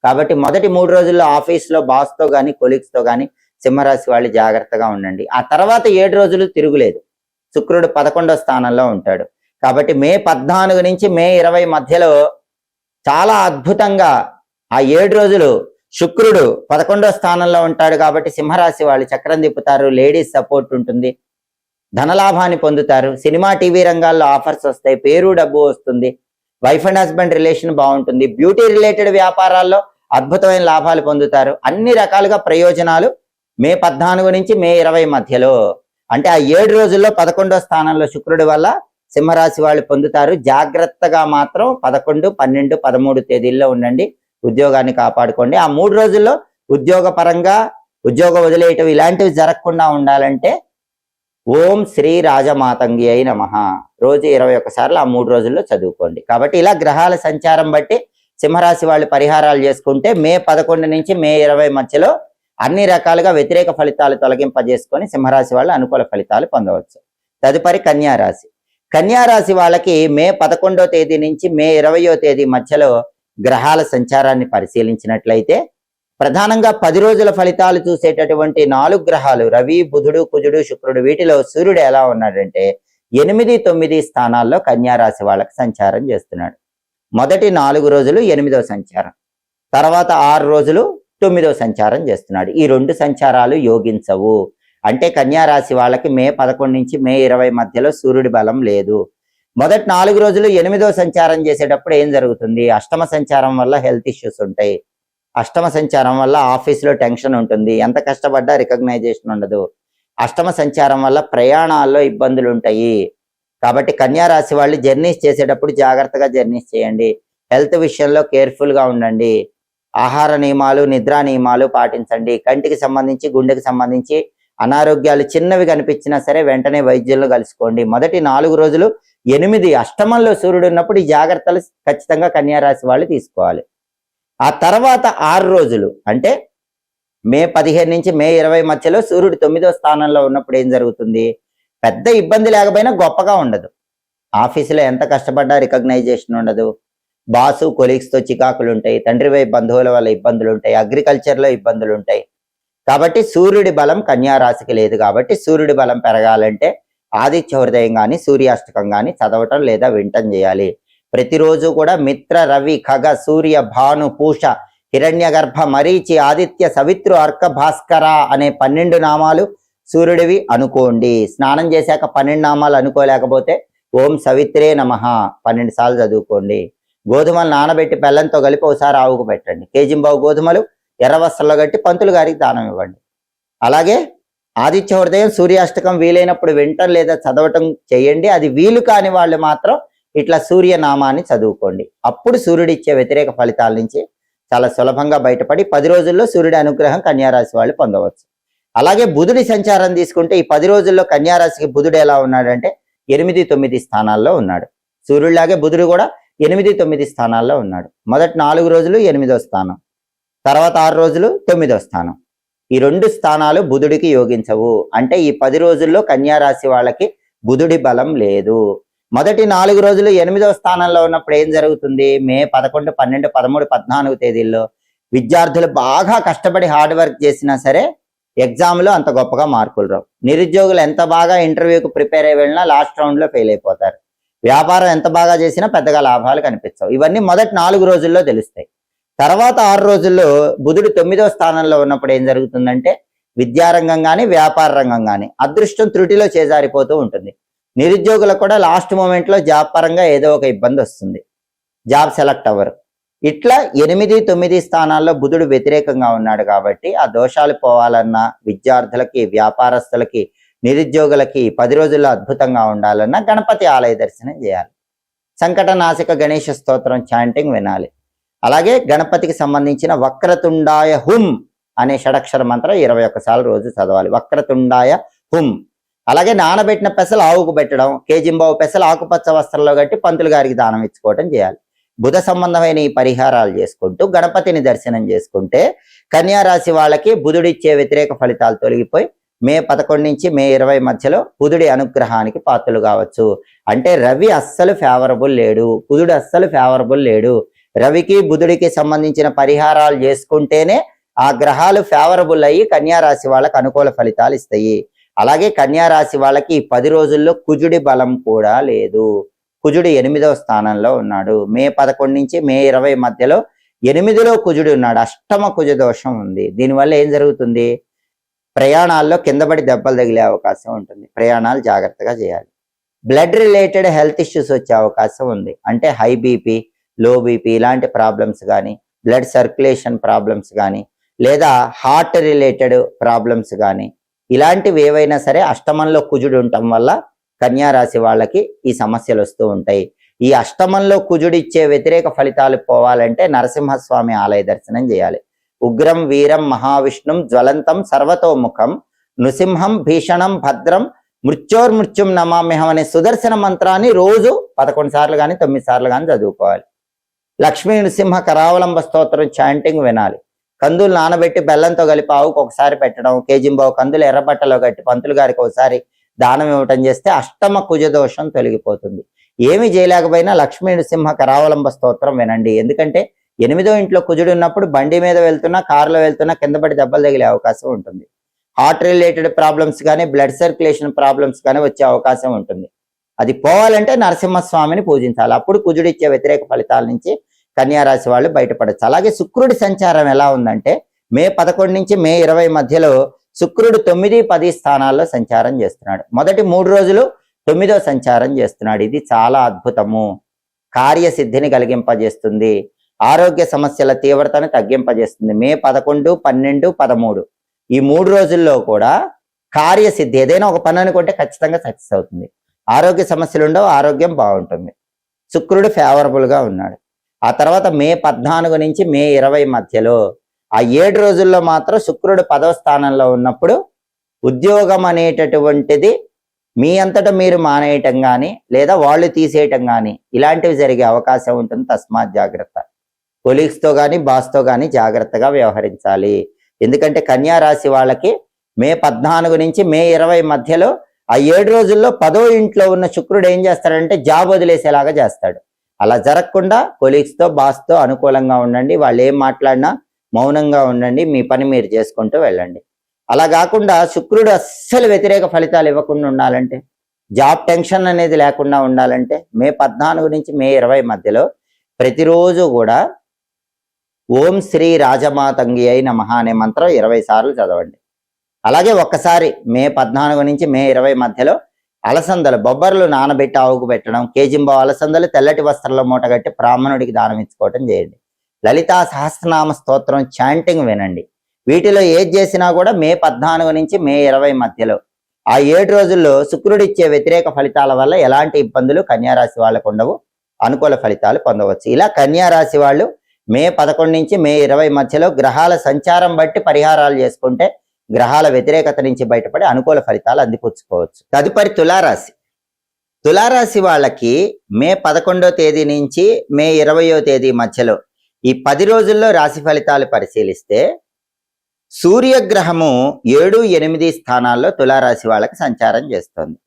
కాబట్టి మొదటి 3 రోజుల్లో ఆఫీస్లో బాస్తో కానీ కొలీగ్స్తో కానీ సింహరాశి వాళ్ళు జాగ్రత్తగా ఉండండి. ఆ తర్వాత 7 రోజులు తిరుగులేదు. శుక్రుడు 11వ స్థానంలో ఉంటాడు. కాబట్టి మే 14 నుంచి మే 20 మధ్యలో చాలా అద్భుతంగా ఆ 7 రోజులు శుక్రుడు 11వ స్థానంలో ఉంటాడు. కాబట్టి సింహరాశి వాళ్ళు చక్రం తిప్పుతారు. లేడీస్ సపోర్ట్ ఉంటుంది. ధనలాభాన్ని పొందుతారు. సినిమా, టీవీ రంగాల్లో ఆఫర్స్ వస్తాయి. పేరు, డబ్బు వస్తుంది. వైఫ్ అండ్ హస్బెండ్ రిలేషన్ బాగుంటుంది. బ్యూటీ రిలేటెడ్ వ్యాపారాల్లో అద్భుతమైన లాభాలు పొందుతారు. అన్ని రకాలుగా ప్రయోజనాలు మే 14 నుంచి మే 20 మధ్యలో. అంటే ఆ 7 రోజుల్లో 11వ స్థానంలో శుక్రుడి వల్ల సింహరాశి వాళ్ళు పొందుతారు. జాగ్రత్తగా మాత్రం 11, 12, 13 తేదీల్లో ఉండండి. ఉద్యోగాన్ని కాపాడుకోండి. ఆ 3 రోజుల్లో ఉద్యోగ పరంగా ఉద్యోగం వదిలేయటం ఇలాంటివి జరగకుండా ఉండాలంటే ఓం శ్రీ రాజమాతంగి అయి నమః రోజు 21 సార్లు ఆ 3 రోజుల్లో చదువుకోండి. కాబట్టి ఇలా గ్రహాల సంచారం బట్టి సింహరాశి వాళ్ళు పరిహారాలు చేసుకుంటే మే 11 నుంచి మే 20 మధ్యలో అన్ని రకాలుగా వ్యతిరేక ఫలితాలు తొలగింపజేసుకొని సింహరాశి వాళ్ళు అనుకూల ఫలితాలు పొందవచ్చు. తదుపరి కన్యారాశి. కన్యారాశి వాళ్ళకి మే 11వ తేదీ నుంచి మే 20వ తేదీ మధ్యలో గ్రహాల సంచారాన్ని పరిశీలించినట్లయితే ప్రధానంగా 10 రోజుల ఫలితాలు చూసేటటువంటి 4 గ్రహాలు రవి, బుధుడు, కుజుడు, శుక్రుడు, వీటిలో సూర్యుడు ఎలా ఉన్నాడంటే 8, 9 స్థానాల్లో కన్యారాశి వాళ్ళకి సంచారం చేస్తున్నాడు. మొదటి 4 రోజులు 8వ సంచారం, తర్వాత 6 రోజులు 9వ సంచారం చేస్తున్నాడు. ఈ 2 సంచారాలు యోగించవు. అంటే కన్యారాశి వాళ్ళకి మే 11 నుంచి మే 20 మధ్యలో సూర్యుడి బలం లేదు. మొదటి 4 రోజులు 8వ సంచారం చేసేటప్పుడు ఏం జరుగుతుంది? అష్టమ సంచారం వల్ల హెల్త్ ఇష్యూస్ ఉంటాయి. అష్టమ సంచారం వల్ల ఆఫీసులో టెన్షన్ ఉంటుంది. ఎంత కష్టపడ్డా రికగ్నైజేషన్ ఉండదు. అష్టమ సంచారం వల్ల ప్రయాణాల్లో ఇబ్బందులు ఉంటాయి. కాబట్టి కన్యారాశి వాళ్ళు జర్నీస్ చేసేటప్పుడు జాగ్రత్తగా జర్నీస్ చేయండి. హెల్త్ విషయంలో కేర్ఫుల్గా ఉండండి. ఆహార నియమాలు, నిద్రా నియమాలు పాటించండి. కంటికి సంబంధించి, గుండెకి సంబంధించి అనారోగ్యాలు చిన్నవి కనిపించినా సరే వెంటనే వైద్యులను కలుసుకోండి. మొదటి 4 రోజులు 8 అష్టమంలో సూర్యుడు ఉన్నప్పుడు ఈ జాగ్రత్తలు ఖచ్చితంగా కన్యారాశి వాళ్ళు తీసుకోవాలి. ఆ తర్వాత 6 రోజులు అంటే మే 15 నుంచి మే 20 మధ్యలో సూర్యుడు 9వ స్థానంలో ఉన్నప్పుడు ఏం జరుగుతుంది? పెద్ద ఇబ్బంది లేకపోయినా గొప్పగా ఉండదు. ఆఫీసులో ఎంత కష్టపడ్డా రికగ్నైజేషన్ ఉండదు. బాసు కొలీగ్స్తో చికాకులు ఉంటాయి. తండ్రి వైపు బంధువుల వల్ల ఇబ్బందులు ఉంటాయి. అగ్రికల్చర్లో ఇబ్బందులు ఉంటాయి. కాబట్టి సూర్యుడి బలం కన్యారాశికి లేదు. కాబట్టి సూర్యుడి బలం పెరగాలంటే ఆదిత్య హృదయం కానీ సూర్యాష్టకం కానీ చదవటం లేదా వింటం చేయాలి. ప్రతిరోజు కూడా మిత్ర, రవి, ఖగ, సూర్య, భాను, పూష, హిరణ్యగర్భ, మరీచి, ఆదిత్య, సవిత్రు, అర్క, భాస్కర అనే 12 నామాలు సూర్యుడివి అనుకోండి. స్నానం చేశాక 12 నామాలు అనుకోలేకపోతే ఓం సవిత్రే నమః 12 సార్లు చదువుకోండి. గోధుమలు నానబెట్టి బెల్లంతో కలిపి ఒకసారి ఆవుకు పెట్టండి. కేజింబావు గోధుమలు ఎర్ర వస్త్రంలో కట్టి పంతులు గారికి దానం ఇవ్వండి. అలాగే ఆదిత్య హృదయం సూర్యాష్టకం వీలైనప్పుడు వింటం లేదా చదవటం చేయండి. అది వీలు కాని వాళ్ళు మాత్రం ఇట్లా సూర్యనామాన్ని చదువుకోండి. అప్పుడు సూర్యుడు ఇచ్చే వ్యతిరేక ఫలితాల నుంచి చాలా సులభంగా బయటపడి 10 రోజుల్లో సూర్యుడి అనుగ్రహం కన్యారాశి వాళ్ళు పొందవచ్చు. అలాగే బుధుడి సంచారం తీసుకుంటే ఈ 10 రోజుల్లో కన్యారాశికి బుధుడు ఎలా ఉన్నాడంటే 8, 9 స్థానాల్లో ఉన్నాడు. సూర్యుడిలాగే బుధుడు కూడా 8, 9 స్థానాల్లో ఉన్నాడు. మొదటి 4 రోజులు 8వ స్థానం, తర్వాత 6 రోజులు 9వ స్థానం. ఈ 2 స్థానాలు బుధుడికి యోగించవు. అంటే ఈ 10 రోజుల్లో కన్యారాశి వాళ్ళకి బుధుడి బలం లేదు. మొదటి 4 రోజులు 8వ స్థానంలో ఉన్నప్పుడు ఏం జరుగుతుంది? మే 11, 12, 13, 14 తేదీల్లో విద్యార్థులు బాగా కష్టపడి హార్డ్ వర్క్ చేసినా సరే ఎగ్జామ్లో అంత గొప్పగా మార్కులు రావు. నిరుద్యోగులు ఎంత బాగా ఇంటర్వ్యూకి ప్రిపేర్ అయ్యి వెళ్ళినా లాస్ట్ రౌండ్లో ఫెయిల్ అయిపోతారు. వ్యాపారం ఎంత బాగా చేసినా పెద్దగా లాభాలు కనిపించవు. ఇవన్నీ మొదటి 4 రోజుల్లో తెలుస్తాయి. తర్వాత 6 రోజుల్లో బుధుడు 9వ స్థానంలో ఉన్నప్పుడు ఏం జరుగుతుందంటే విద్యారంగం కానీ వ్యాపార రంగం కానీ అదృష్టం త్రుటిలో చేజారిపోతూ ఉంటుంది. నిరుద్యోగులకు కూడా లాస్ట్ మూమెంట్లో జాబ్ పరంగా ఏదో ఒక ఇబ్బంది వస్తుంది. జాబ్ సెలెక్ట్ అవ్వరు. ఇట్లా 8, 9 స్థానాల్లో బుధుడు వ్యతిరేకంగా ఉన్నాడు. కాబట్టి ఆ దోషాలు పోవాలన్నా విద్యార్థులకి, వ్యాపారస్తులకి, నిరుద్యోగులకి 10 రోజుల్లో అద్భుతంగా ఉండాలన్నా గణపతి ఆలయ దర్శనం చేయాలి. సంకటనాశక గణేష స్తోత్రం చాంటింగ్ వినాలి. అలాగే గణపతికి సంబంధించిన వక్రతుండాయ హుం అనే షడక్షర మంత్రం 21 సార్లు రోజు చదవాలి. వక్రతుండాయ హుం. అలాగే నానబెట్టిన పెసలు ఆవుకు పెట్టడం, కేజింబావు పెసలు ఆకుపచ్చ వస్త్రంలో కట్టి పంతులు గారికి దానం ఇచ్చుకోవటం చేయాలి. బుధ సంబంధమైన ఈ పరిహారాలు చేసుకుంటూ గణపతిని దర్శనం చేసుకుంటే కన్యారాశి వాళ్ళకి బుధుడిచ్చే వ్యతిరేక ఫలితాలు తొలగిపోయి మే 11 నుంచి మే 20 మధ్యలో బుధుడి అనుగ్రహానికి పాత్రలు కావచ్చు. అంటే రవి అస్సలు ఫేవరబుల్ లేడు, బుధుడు అస్సలు ఫేవరబుల్ లేడు. రవికి బుధుడికి సంబంధించిన పరిహారాలు చేసుకుంటేనే ఆ గ్రహాలు ఫేవరబుల్ అయ్యి కన్యారాశి వాళ్ళకి అనుకూల ఫలితాలు ఇస్తాయి. అలాగే కన్యారాశి వాళ్ళకి ఈ 10 రోజుల్లో కుజుడి బలం కూడా లేదు. కుజుడు 8వ స్థానంలో ఉన్నాడు. మే 11 నుంచి మే 20 మధ్యలో 8లో కుజుడు ఉన్నాడు. అష్టమ కుజ దోషం ఉంది. దీనివల్ల ఏం జరుగుతుంది? ప్రయాణాల్లో కిందపడి దెబ్బలు తగిలే అవకాశం ఉంటుంది. ప్రయాణాలు జాగ్రత్తగా చేయాలి. బ్లడ్ రిలేటెడ్ హెల్త్ ఇష్యూస్ వచ్చే అవకాశం ఉంది. అంటే హై బీపీ, లో బీపీ ఇలాంటి ప్రాబ్లమ్స్ కానీ, బ్లడ్ సర్క్యులేషన్ ప్రాబ్లమ్స్ కానీ, లేదా హార్ట్ రిలేటెడ్ ప్రాబ్లమ్స్ కానీ, ఇలాంటివి ఏవైనా సరే అష్టమంలో కుజుడు ఉండటం వల్ల కన్యా రాశి వాళ్ళకి ఈ సమస్యలు వస్తూ ఉంటాయి. ఈ అష్టమంలో కుజుడిచ్చే వ్యతిరేక ఫలితాలు పోవాలంటే నరసింహస్వామి ఆలయ దర్శనం చేయాలి. ఉగ్రం వీరం మహావిష్ణుం జ్వలంతం సర్వతోముఖం నృసింహం భీషణం భద్రం మృత్యోర్మృత్యుం నమామ్యహం అనే సుదర్శన మంత్రాన్ని రోజు 11 సార్లు కానీ 9 సార్లు కానీ చదువుకోవాలి. లక్ష్మీ నృసింహ కరావలంబ స్తోత్రం చాంటింగ్ వినాలి. కందులు నానబెట్టి బెల్లంతో కలిపి ఆవుకు ఒకసారి పెట్టడం, కేజింబావు కందులు ఎర్రబట్టలో కట్టి పంతులు గారికి ఒకసారి దానం ఇవ్వటం చేస్తే అష్టమ కుజదోషం తొలగిపోతుంది. ఏమి చేయలేకపోయినా లక్ష్మీ నృసింహ కరావలంబ స్తోత్రం వినండి. ఎందుకంటే 8వ ఇంట్లో కుజుడు ఉన్నప్పుడు బండి మీద వెళ్తున్నా, కారులో వెళ్తున్నా కింద పడి దెబ్బలు తగిలే అవకాశం ఉంటుంది. హార్ట్ రిలేటెడ్ ప్రాబ్లమ్స్ కానీ బ్లడ్ సర్క్యులేషన్ ప్రాబ్లమ్స్ కానీ వచ్చే అవకాశం ఉంటుంది. అది పోవాలంటే నరసింహస్వామిని పూజించాలి. అప్పుడు కుజుడు ఇచ్చే వ్యతిరేక ఫలితాల నుంచి కన్యా రాశి వాళ్ళు బయటపడచ్చు. అలాగే శుక్రుడి సంచారం ఎలా ఉందంటే మే 11 నుంచి మే 20 మధ్యలో శుక్రుడు 9, 10 స్థానాల్లో సంచారం చేస్తున్నాడు. మొదటి 3 రోజులు 9వ సంచారం చేస్తున్నాడు. ఇది చాలా అద్భుతము. కార్యసిద్ధిని కలిగింపజేస్తుంది. ఆరోగ్య సమస్యల తీవ్రతను తగ్గింపజేస్తుంది. మే 11, 12, 13 ఈ 3 రోజుల్లో కూడా కార్యసిద్ధి, ఏదైనా ఒక పని అనుకుంటే ఖచ్చితంగా సక్సెస్ అవుతుంది. ఆరోగ్య సమస్యలు ఉండవు, ఆరోగ్యం బాగుంటుంది. శుక్రుడు ఫేవరబుల్ గా ఉన్నాడు. ఆ తర్వాత మే 14 నుంచి మే 20 మధ్యలో ఆ 7 రోజుల్లో మాత్రం శుక్రుడు 10వ స్థానంలో ఉన్నప్పుడు ఉద్యోగం అనేటటువంటిది మీ అంతటా మీరు మానేయటం కానీ లేదా వాళ్ళు తీసేయటం కానీ ఇలాంటివి జరిగే అవకాశం ఉంటుంది. తస్మాత్ జాగ్రత్త. కొలీగ్స్తో కానీ బాస్తో కానీ జాగ్రత్తగా వ్యవహరించాలి. ఎందుకంటే కన్యా రాశి వాళ్ళకి మే 14 నుంచి మే 20 మధ్యలో ఆ 7 రోజుల్లో 10వ ఇంట్లో ఉన్న శుక్రుడు ఏం చేస్తాడంటే జాబ్ వదిలేసేలాగా చేస్తాడు. అలా జరగకుండా కొలీగ్స్తో బాస్తో అనుకూలంగా ఉండండి. వాళ్ళు ఏం మాట్లాడినా మౌనంగా ఉండండి. మీ పని మీరు చేసుకుంటూ వెళ్ళండి. అలా కాకుండా శుక్రుడు అస్సలు వ్యతిరేక ఫలితాలు ఇవ్వకుండా ఉండాలంటే, జాబ్ టెన్షన్ అనేది లేకుండా ఉండాలంటే మే 14 నుంచి మే 20 మధ్యలో ప్రతిరోజు కూడా ఓం శ్రీ రాజమాతంగి అయి నమః అనే మంత్రం 20 సార్లు చదవండి. అలాగే ఒక్కసారి మే 14 నుంచి మే 20 మధ్యలో అలసందలు బొబ్బర్లు నానబెట్టి ఆవుకు పెట్టడం, కేజింబావు అలసందలు తెల్లటి వస్త్రంలో మూటగట్టి బ్రాహ్మణుడికి దానం ఇచ్చుకోవటం చేయండి. లలితా సహస్రనామ స్తోత్రం చాంటింగ్ వినండి. వీటిలో ఏది చేసినా కూడా మే 14 నుంచి మే 20 మధ్యలో ఆ 7 రోజుల్లో శుక్రుడిచ్చే వ్యతిరేక ఫలితాల వల్ల ఎలాంటి ఇబ్బందులు కన్యారాశి వాళ్ళకు ఉండవు. అనుకూల ఫలితాలు పొందవచ్చు. ఇలా కన్యారాశి వాళ్ళు మే 11 నుంచి మే 20 మధ్యలో గ్రహాల సంచారం బట్టి పరిహారాలు చేసుకుంటే గ్రహాల వ్యతిరేకత నుంచి బయటపడి అనుకూల ఫలితాలు అందిపుచ్చుకోవచ్చు. తదుపరి తులారాశి. తులారాశి వాళ్ళకి మే 11వ తేదీ నుంచి మే 20వ తేదీ మధ్యలో ఈ 10 రోజుల్లో రాశి ఫలితాలు పరిశీలిస్తే సూర్యగ్రహము 7, 8 స్థానాల్లో తులారాశి వాళ్ళకి సంచారం చేస్తుంది.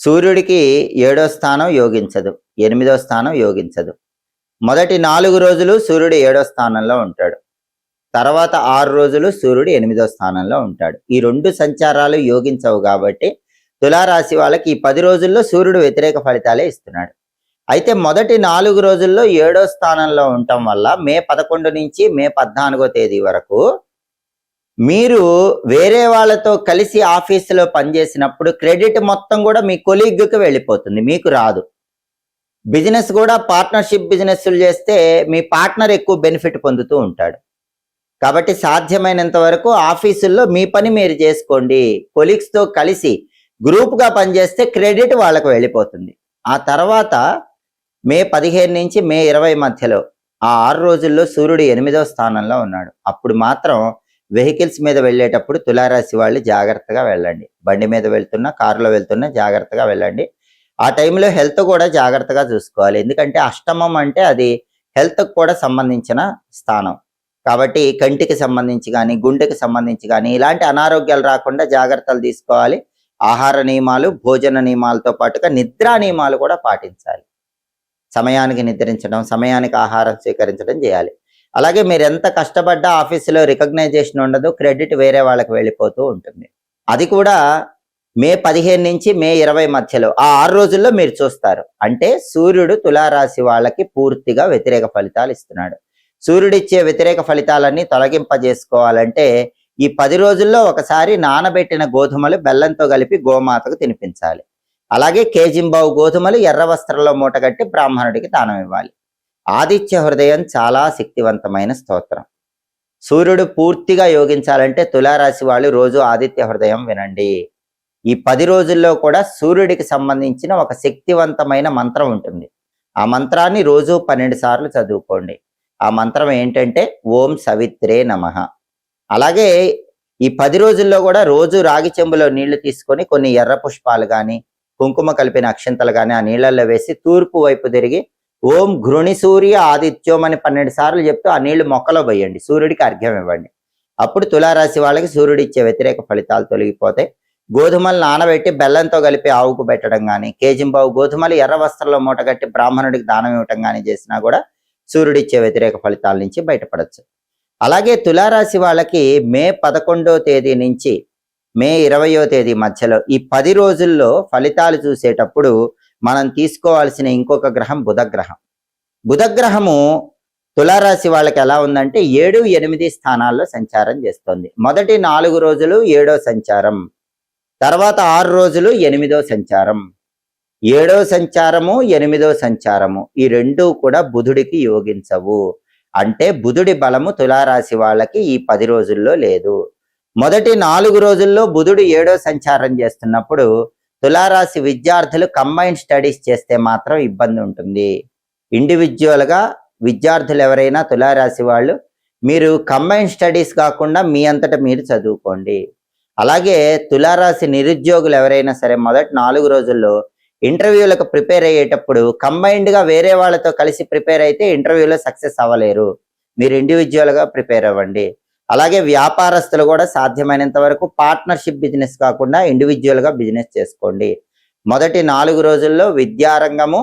సూర్యుడికి 7వ స్థానం యోగించదు, 8వ స్థానం యోగించదు. మొదటి 4 రోజులు సూర్యుడు 7వ స్థానంలో ఉంటాడు. తర్వాత 6 రోజులు సూర్యుడు 8వ స్థానంలో ఉంటాడు. ఈ 2 సంచారాలు యోగించవు కాబట్టి తులారాశి వాళ్ళకి ఈ 10 రోజుల్లో సూర్యుడు వ్యతిరేక ఫలితాలే ఇస్తున్నాడు. అయితే మొదటి 4 రోజుల్లో 7వ స్థానంలో ఉండటం వల్ల మే 11 నుంచి మే 14వ తేదీ వరకు మీరు వేరే వాళ్ళతో కలిసి ఆఫీసులో పనిచేసినప్పుడు క్రెడిట్ మొత్తం కూడా మీ కొలీగ్కి వెళ్ళిపోతుంది, మీకు రాదు. బిజినెస్ కూడా పార్ట్నర్షిప్ బిజినెస్లు చేస్తే మీ పార్ట్నర్ ఎక్కువ బెనిఫిట్ పొందుతూ ఉంటాడు. కాబట్టి సాధ్యమైనంత వరకు ఆఫీసుల్లో మీ పని మీరు చేసుకోండి. కొలీగ్స్తో కలిసి గ్రూప్గా పనిచేస్తే క్రెడిట్ వాళ్ళకు వెళ్ళిపోతుంది. ఆ తర్వాత మే 15 నుంచి మే 20 మధ్యలో ఆ 6 రోజుల్లో సూర్యుడు 8వ స్థానంలో ఉన్నాడు. అప్పుడు మాత్రం వెహికల్స్ మీద వెళ్ళేటప్పుడు తులారాశి వాళ్ళు జాగ్రత్తగా వెళ్ళండి. బండి మీద వెళ్తున్నా, కారులో వెళ్తున్నా జాగ్రత్తగా వెళ్ళండి. ఆ టైంలో హెల్త్ కూడా జాగ్రత్తగా చూసుకోవాలి. ఎందుకంటే అష్టమం అంటే అది హెల్త్కి కూడా సంబంధించిన స్థానం. కాబట్టి కంటికి సంబంధించి కానీ గుండెకి సంబంధించి కానీ ఇలాంటి అనారోగ్యాలు రాకుండా జాగ్రత్తలు తీసుకోవాలి. ఆహార నియమాలు, భోజన నియమాలతో పాటుగా నిద్రా నియమాలు కూడా పాటించాలి. సమయానికి నిద్రించడం, సమయానికి ఆహారం స్వీకరించడం చేయాలి. అలాగే మీరు ఎంత కష్టపడ్డా ఆఫీసులో రికగ్నైజేషన్ ఉండదు, క్రెడిట్ వేరే వాళ్ళకి వెళ్ళిపోతూ ఉంటుంది. అది కూడా మే 15 నుంచి మే 20 మధ్యలో ఆ 6 రోజుల్లో మీరు చూస్తారు. అంటే సూర్యుడు తులారాశి వాళ్ళకి పూర్తిగా వ్యతిరేక ఫలితాలు ఇస్తున్నాడు. సూర్యుడిచ్చే వ్యతిరేక ఫలితాలన్నీ తొలగింపజేసుకోవాలంటే ఈ 10 రోజుల్లో ఒకసారి నానబెట్టిన గోధుమలు బెల్లంతో కలిపి గోమాతకు తినిపించాలి. అలాగే కేజింబావు గోధుమలు ఎర్ర వస్త్రంలో మూటగట్టి బ్రాహ్మణుడికి దానం ఇవ్వాలి. ఆదిత్య హృదయం చాలా శక్తివంతమైన స్తోత్రం. సూర్యుడు పూర్తిగా యోగించాలంటే తులారాశి వాళ్ళు రోజు ఆదిత్య హృదయం వినండి. ఈ 10 రోజుల్లో కూడా సూర్యుడికి సంబంధించిన ఒక శక్తివంతమైన మంత్రం ఉంటుంది. ఆ మంత్రాన్ని రోజు 12 సార్లు చదువుకోండి. ఆ మంత్రం ఏంటంటే ఓం సవిత్రే నమః. అలాగే ఈ 10 రోజుల్లో కూడా రోజు రాగి చెంబులో నీళ్లు తీసుకొని కొన్ని ఎర్ర పుష్పాలు కానీ కుంకుమ కలిపిన అక్షంతలు కానీ ఆ నీళ్ళల్లో వేసి తూర్పు వైపు తిరిగి ఓం ఘృణి సూర్య ఆదిత్యం అని 12 సార్లు చెప్తూ ఆ నీళ్లు మొక్కలో పోయండి. సూర్యుడికి అర్ఘ్యం ఇవ్వండి. అప్పుడు తులారాశి వాళ్ళకి సూర్యుడు ఇచ్చే వ్యతిరేక ఫలితాలు తొలగిపోతాయి. గోధుమలు నానబెట్టి బెల్లంతో కలిపి ఆవుకు పెట్టడం కానీ, కేజింబావు గోధుమలు ఎర్ర వస్త్రంలో మూటగట్టి బ్రాహ్మణుడికి దానం ఇవ్వటం కానీ చేసినా కూడా సూర్యుడిచ్చే వ్యతిరేక ఫలితాల నుంచి బయటపడచ్చు. అలాగే తులారాశి వాళ్ళకి మే 11వ తేదీ నుంచి మే 20వ తేదీ మధ్యలో ఈ 10 రోజుల్లో ఫలితాలు చూసేటప్పుడు మనం తీసుకోవాల్సిన ఇంకొక గ్రహం బుధగ్రహం. బుధగ్రహము తులారాశి వాళ్ళకి ఎలా ఉందంటే 7, 8 స్థానాల్లో సంచారం చేస్తుంది. మొదటి 4 రోజులు 7వ సంచారం, తర్వాత 6 రోజులు 8వ సంచారం, 7వ సంచారము 8వ సంచారము ఈ రెండూ కూడా బుధుడికి యోగించవు. అంటే బుధుడి బలము తులారాశి వాళ్ళకి ఈ 10 రోజుల్లో లేదు. మొదటి 4 రోజుల్లో బుధుడు 7వ సంచారం చేస్తున్నప్పుడు తులారాశి విద్యార్థులు కంబైన్డ్ స్టడీస్ చేస్తే మాత్రం ఇబ్బంది ఉంటుంది. ఇండివిజువల్గా విద్యార్థులు ఎవరైనా తులారాశి వాళ్ళు మీరు కంబైన్డ్ స్టడీస్ కాకుండా మీ అంతటా మీరు చదువుకోండి. అలాగే తులారాశి నిరుద్యోగులు ఎవరైనా సరే మొదటి 4 రోజుల్లో ఇంటర్వ్యూలకు ప్రిపేర్ అయ్యేటప్పుడు కంబైన్డ్గా వేరే వాళ్ళతో కలిసి ప్రిపేర్ అయితే ఇంటర్వ్యూలో సక్సెస్ అవ్వలేరు. మీరు ఇండివిజువల్గా ప్రిపేర్ అవ్వండి. అలాగే వ్యాపారస్తులు కూడా సాధ్యమైనంత వరకు పార్ట్నర్షిప్ బిజినెస్ కాకుండా ఇండివిజువల్గా బిజినెస్ చేసుకోండి. మొదటి 4 రోజుల్లో విద్యారంగము,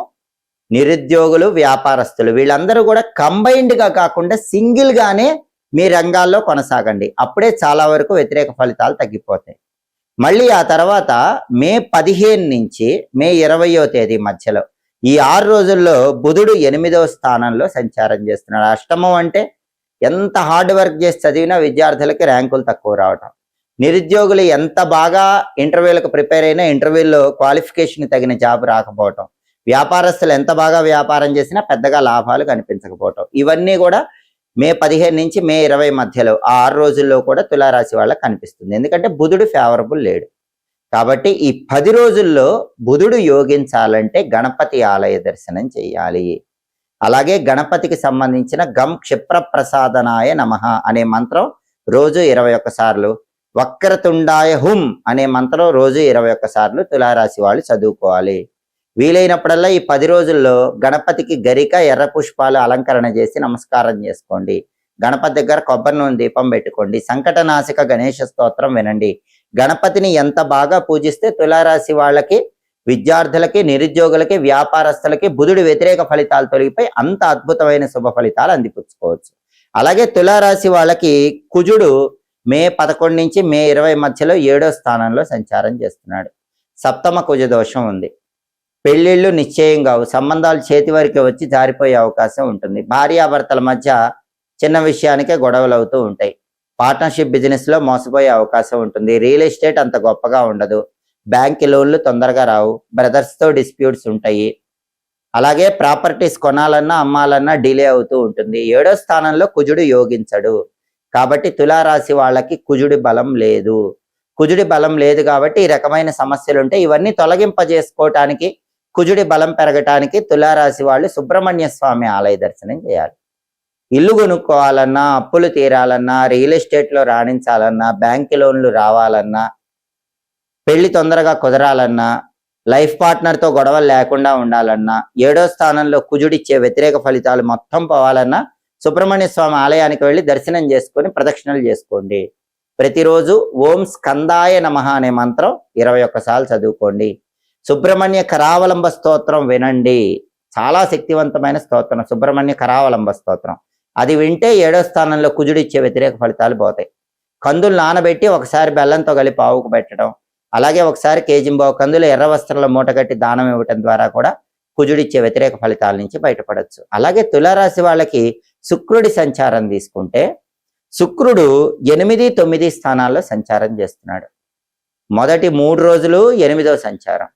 నిరుద్యోగులు, వ్యాపారస్తులు వీళ్ళందరూ కూడా కంబైన్డ్గా కాకుండా సింగిల్గానే మీ రంగాల్లో కొనసాగండి. అప్పుడే చాలా వరకు వ్యతిరేక ఫలితాలు తగ్గిపోతాయి. మళ్ళీ ఆ తర్వాత మే 15 నుంచి మే 20వ తేదీ మధ్యలో ఈ 6 రోజుల్లో బుధుడు 8వ స్థానంలో సంచారం చేస్తున్నాడు. అష్టమం అంటే ఎంత హార్డ్ వర్క్ చేసి చదివినా విద్యార్థులకి ర్యాంకులు తక్కువ రావటం, నిరుద్యోగులు ఎంత బాగా ఇంటర్వ్యూలకు ప్రిపేర్ అయినా ఇంటర్వ్యూల్లో క్వాలిఫికేషన్ తగిన జాబ్ రాకపోవటం, వ్యాపారస్తులు ఎంత బాగా వ్యాపారం చేసినా పెద్దగా లాభాలు కనిపించకపోవటం, ఇవన్నీ కూడా మే 15 నుంచి మే 20 మధ్యలో ఆ 6 రోజుల్లో కూడా తులారాశి వాళ్ళకి కనిపిస్తుంది. ఎందుకంటే బుధుడు ఫేవరబుల్ లేడు. కాబట్టి ఈ 10 రోజుల్లో బుధుడు యోగించాలంటే గణపతి ఆలయ దర్శనం చేయాలి. అలాగే గణపతికి సంబంధించిన గం క్షిప్ర ప్రసాదనాయ నమః అనే మంత్రం రోజు 21 సార్లు, వక్రతుండాయ హుం అనే మంత్రం రోజు 21 సార్లు తులారాశి వాళ్ళు చదువుకోవాలి. వీలైనప్పుడల్లా ఈ 10 రోజుల్లో గణపతికి గరిక, ఎర్ర పుష్పాలు అలంకరణ చేసి నమస్కారం చేసుకోండి. గణపతి దగ్గర కొబ్బరి నూనె దీపం పెట్టుకోండి. సంకటనాశక గణేష స్తోత్రం వినండి. గణపతిని ఎంత బాగా పూజిస్తే తులారాశి వాళ్ళకి, విద్యార్థులకి, నిరుద్యోగులకి, వ్యాపారస్తులకి బుధుడి వ్యతిరేక ఫలితాలు తొలగిపోయి అంత అద్భుతమైన శుభ ఫలితాలు అందిపుచ్చుకోవచ్చు. అలాగే తులారాశి వాళ్ళకి కుజుడు మే 11 నుంచి మే 20 మధ్యలో 7వ స్థానంలో సంచారం చేస్తున్నాడు. సప్తమ కుజ దోషం ఉంది. పెళ్లిళ్ళు నిశ్చయం కావు, సంబంధాలు చేతి వరకే వచ్చి జారిపోయే అవకాశం ఉంటుంది. భార్యాభర్తల మధ్య చిన్న విషయానికే గొడవలు అవుతూ ఉంటాయి. పార్ట్నర్షిప్ బిజినెస్లో మోసపోయే అవకాశం ఉంటుంది. రియల్ ఎస్టేట్ అంత గొప్పగా ఉండదు. బ్యాంక్ లోన్లు తొందరగా రావు. బ్రదర్స్తో డిస్ప్యూట్స్ ఉంటాయి. అలాగే ప్రాపర్టీస్ కొనాలన్నా అమ్మాలన్నా డిలే అవుతూ ఉంటుంది. 7వ స్థానంలో కుజుడు యోగించడు. కాబట్టి తులారాశి వాళ్ళకి కుజుడి బలం లేదు. కుజుడి బలం లేదు కాబట్టి ఈ రకమైన సమస్యలు ఉంటాయి. ఇవన్నీ తొలగింపజేసుకోవటానికి, కుజుడి బలం పెరగటానికి తులారాశి వాళ్ళు సుబ్రహ్మణ్య స్వామి ఆలయ దర్శనం చేయాలి. ఇల్లు కొనుక్కోవాలన్నా, అప్పులు తీరాలన్నా, రియల్ ఎస్టేట్లో రాణించాలన్నా, బ్యాంక్ లోన్లు రావాలన్నా, పెళ్లి తొందరగా కుదరాలన్నా, లైఫ్ పార్ట్నర్తో గొడవలు లేకుండా ఉండాలన్నా, 7వ స్థానంలో కుజుడిచ్చే వ్యతిరేక ఫలితాలు మొత్తం పోవాలన్నా సుబ్రహ్మణ్య స్వామి ఆలయానికి వెళ్ళి దర్శనం చేసుకొని ప్రదక్షిణలు చేసుకోండి. ప్రతిరోజు ఓం స్కందాయ నమః అనే మంత్రం 21 సార్లు చదువుకోండి. సుబ్రహ్మణ్య కరావలంబ స్తోత్రం వినండి. చాలా శక్తివంతమైన స్తోత్రం సుబ్రహ్మణ్య కరావలంబ స్తోత్రం. అది వింటే 7వ స్థానంలో కుజుడిచ్చే వ్యతిరేక ఫలితాలు పోతాయి. కందులు నానబెట్టి ఒకసారి బెల్లంతో కలిపి ఆవుకు పెట్టడం, అలాగే ఒకసారి కేజింబావు కందులు ఎర్ర వస్త్రంలో మూటగట్టి దానం ఇవ్వటం ద్వారా కూడా కుజుడిచ్చే వ్యతిరేక ఫలితాల నుంచి బయటపడవచ్చు. అలాగే తులారాశి వాళ్ళకి శుక్రుడి సంచారం తీసుకుంటే శుక్రుడు 8, 9 స్థానాల్లో సంచారం చేస్తున్నాడు. మొదటి 3 రోజులు 8వ సంచారం,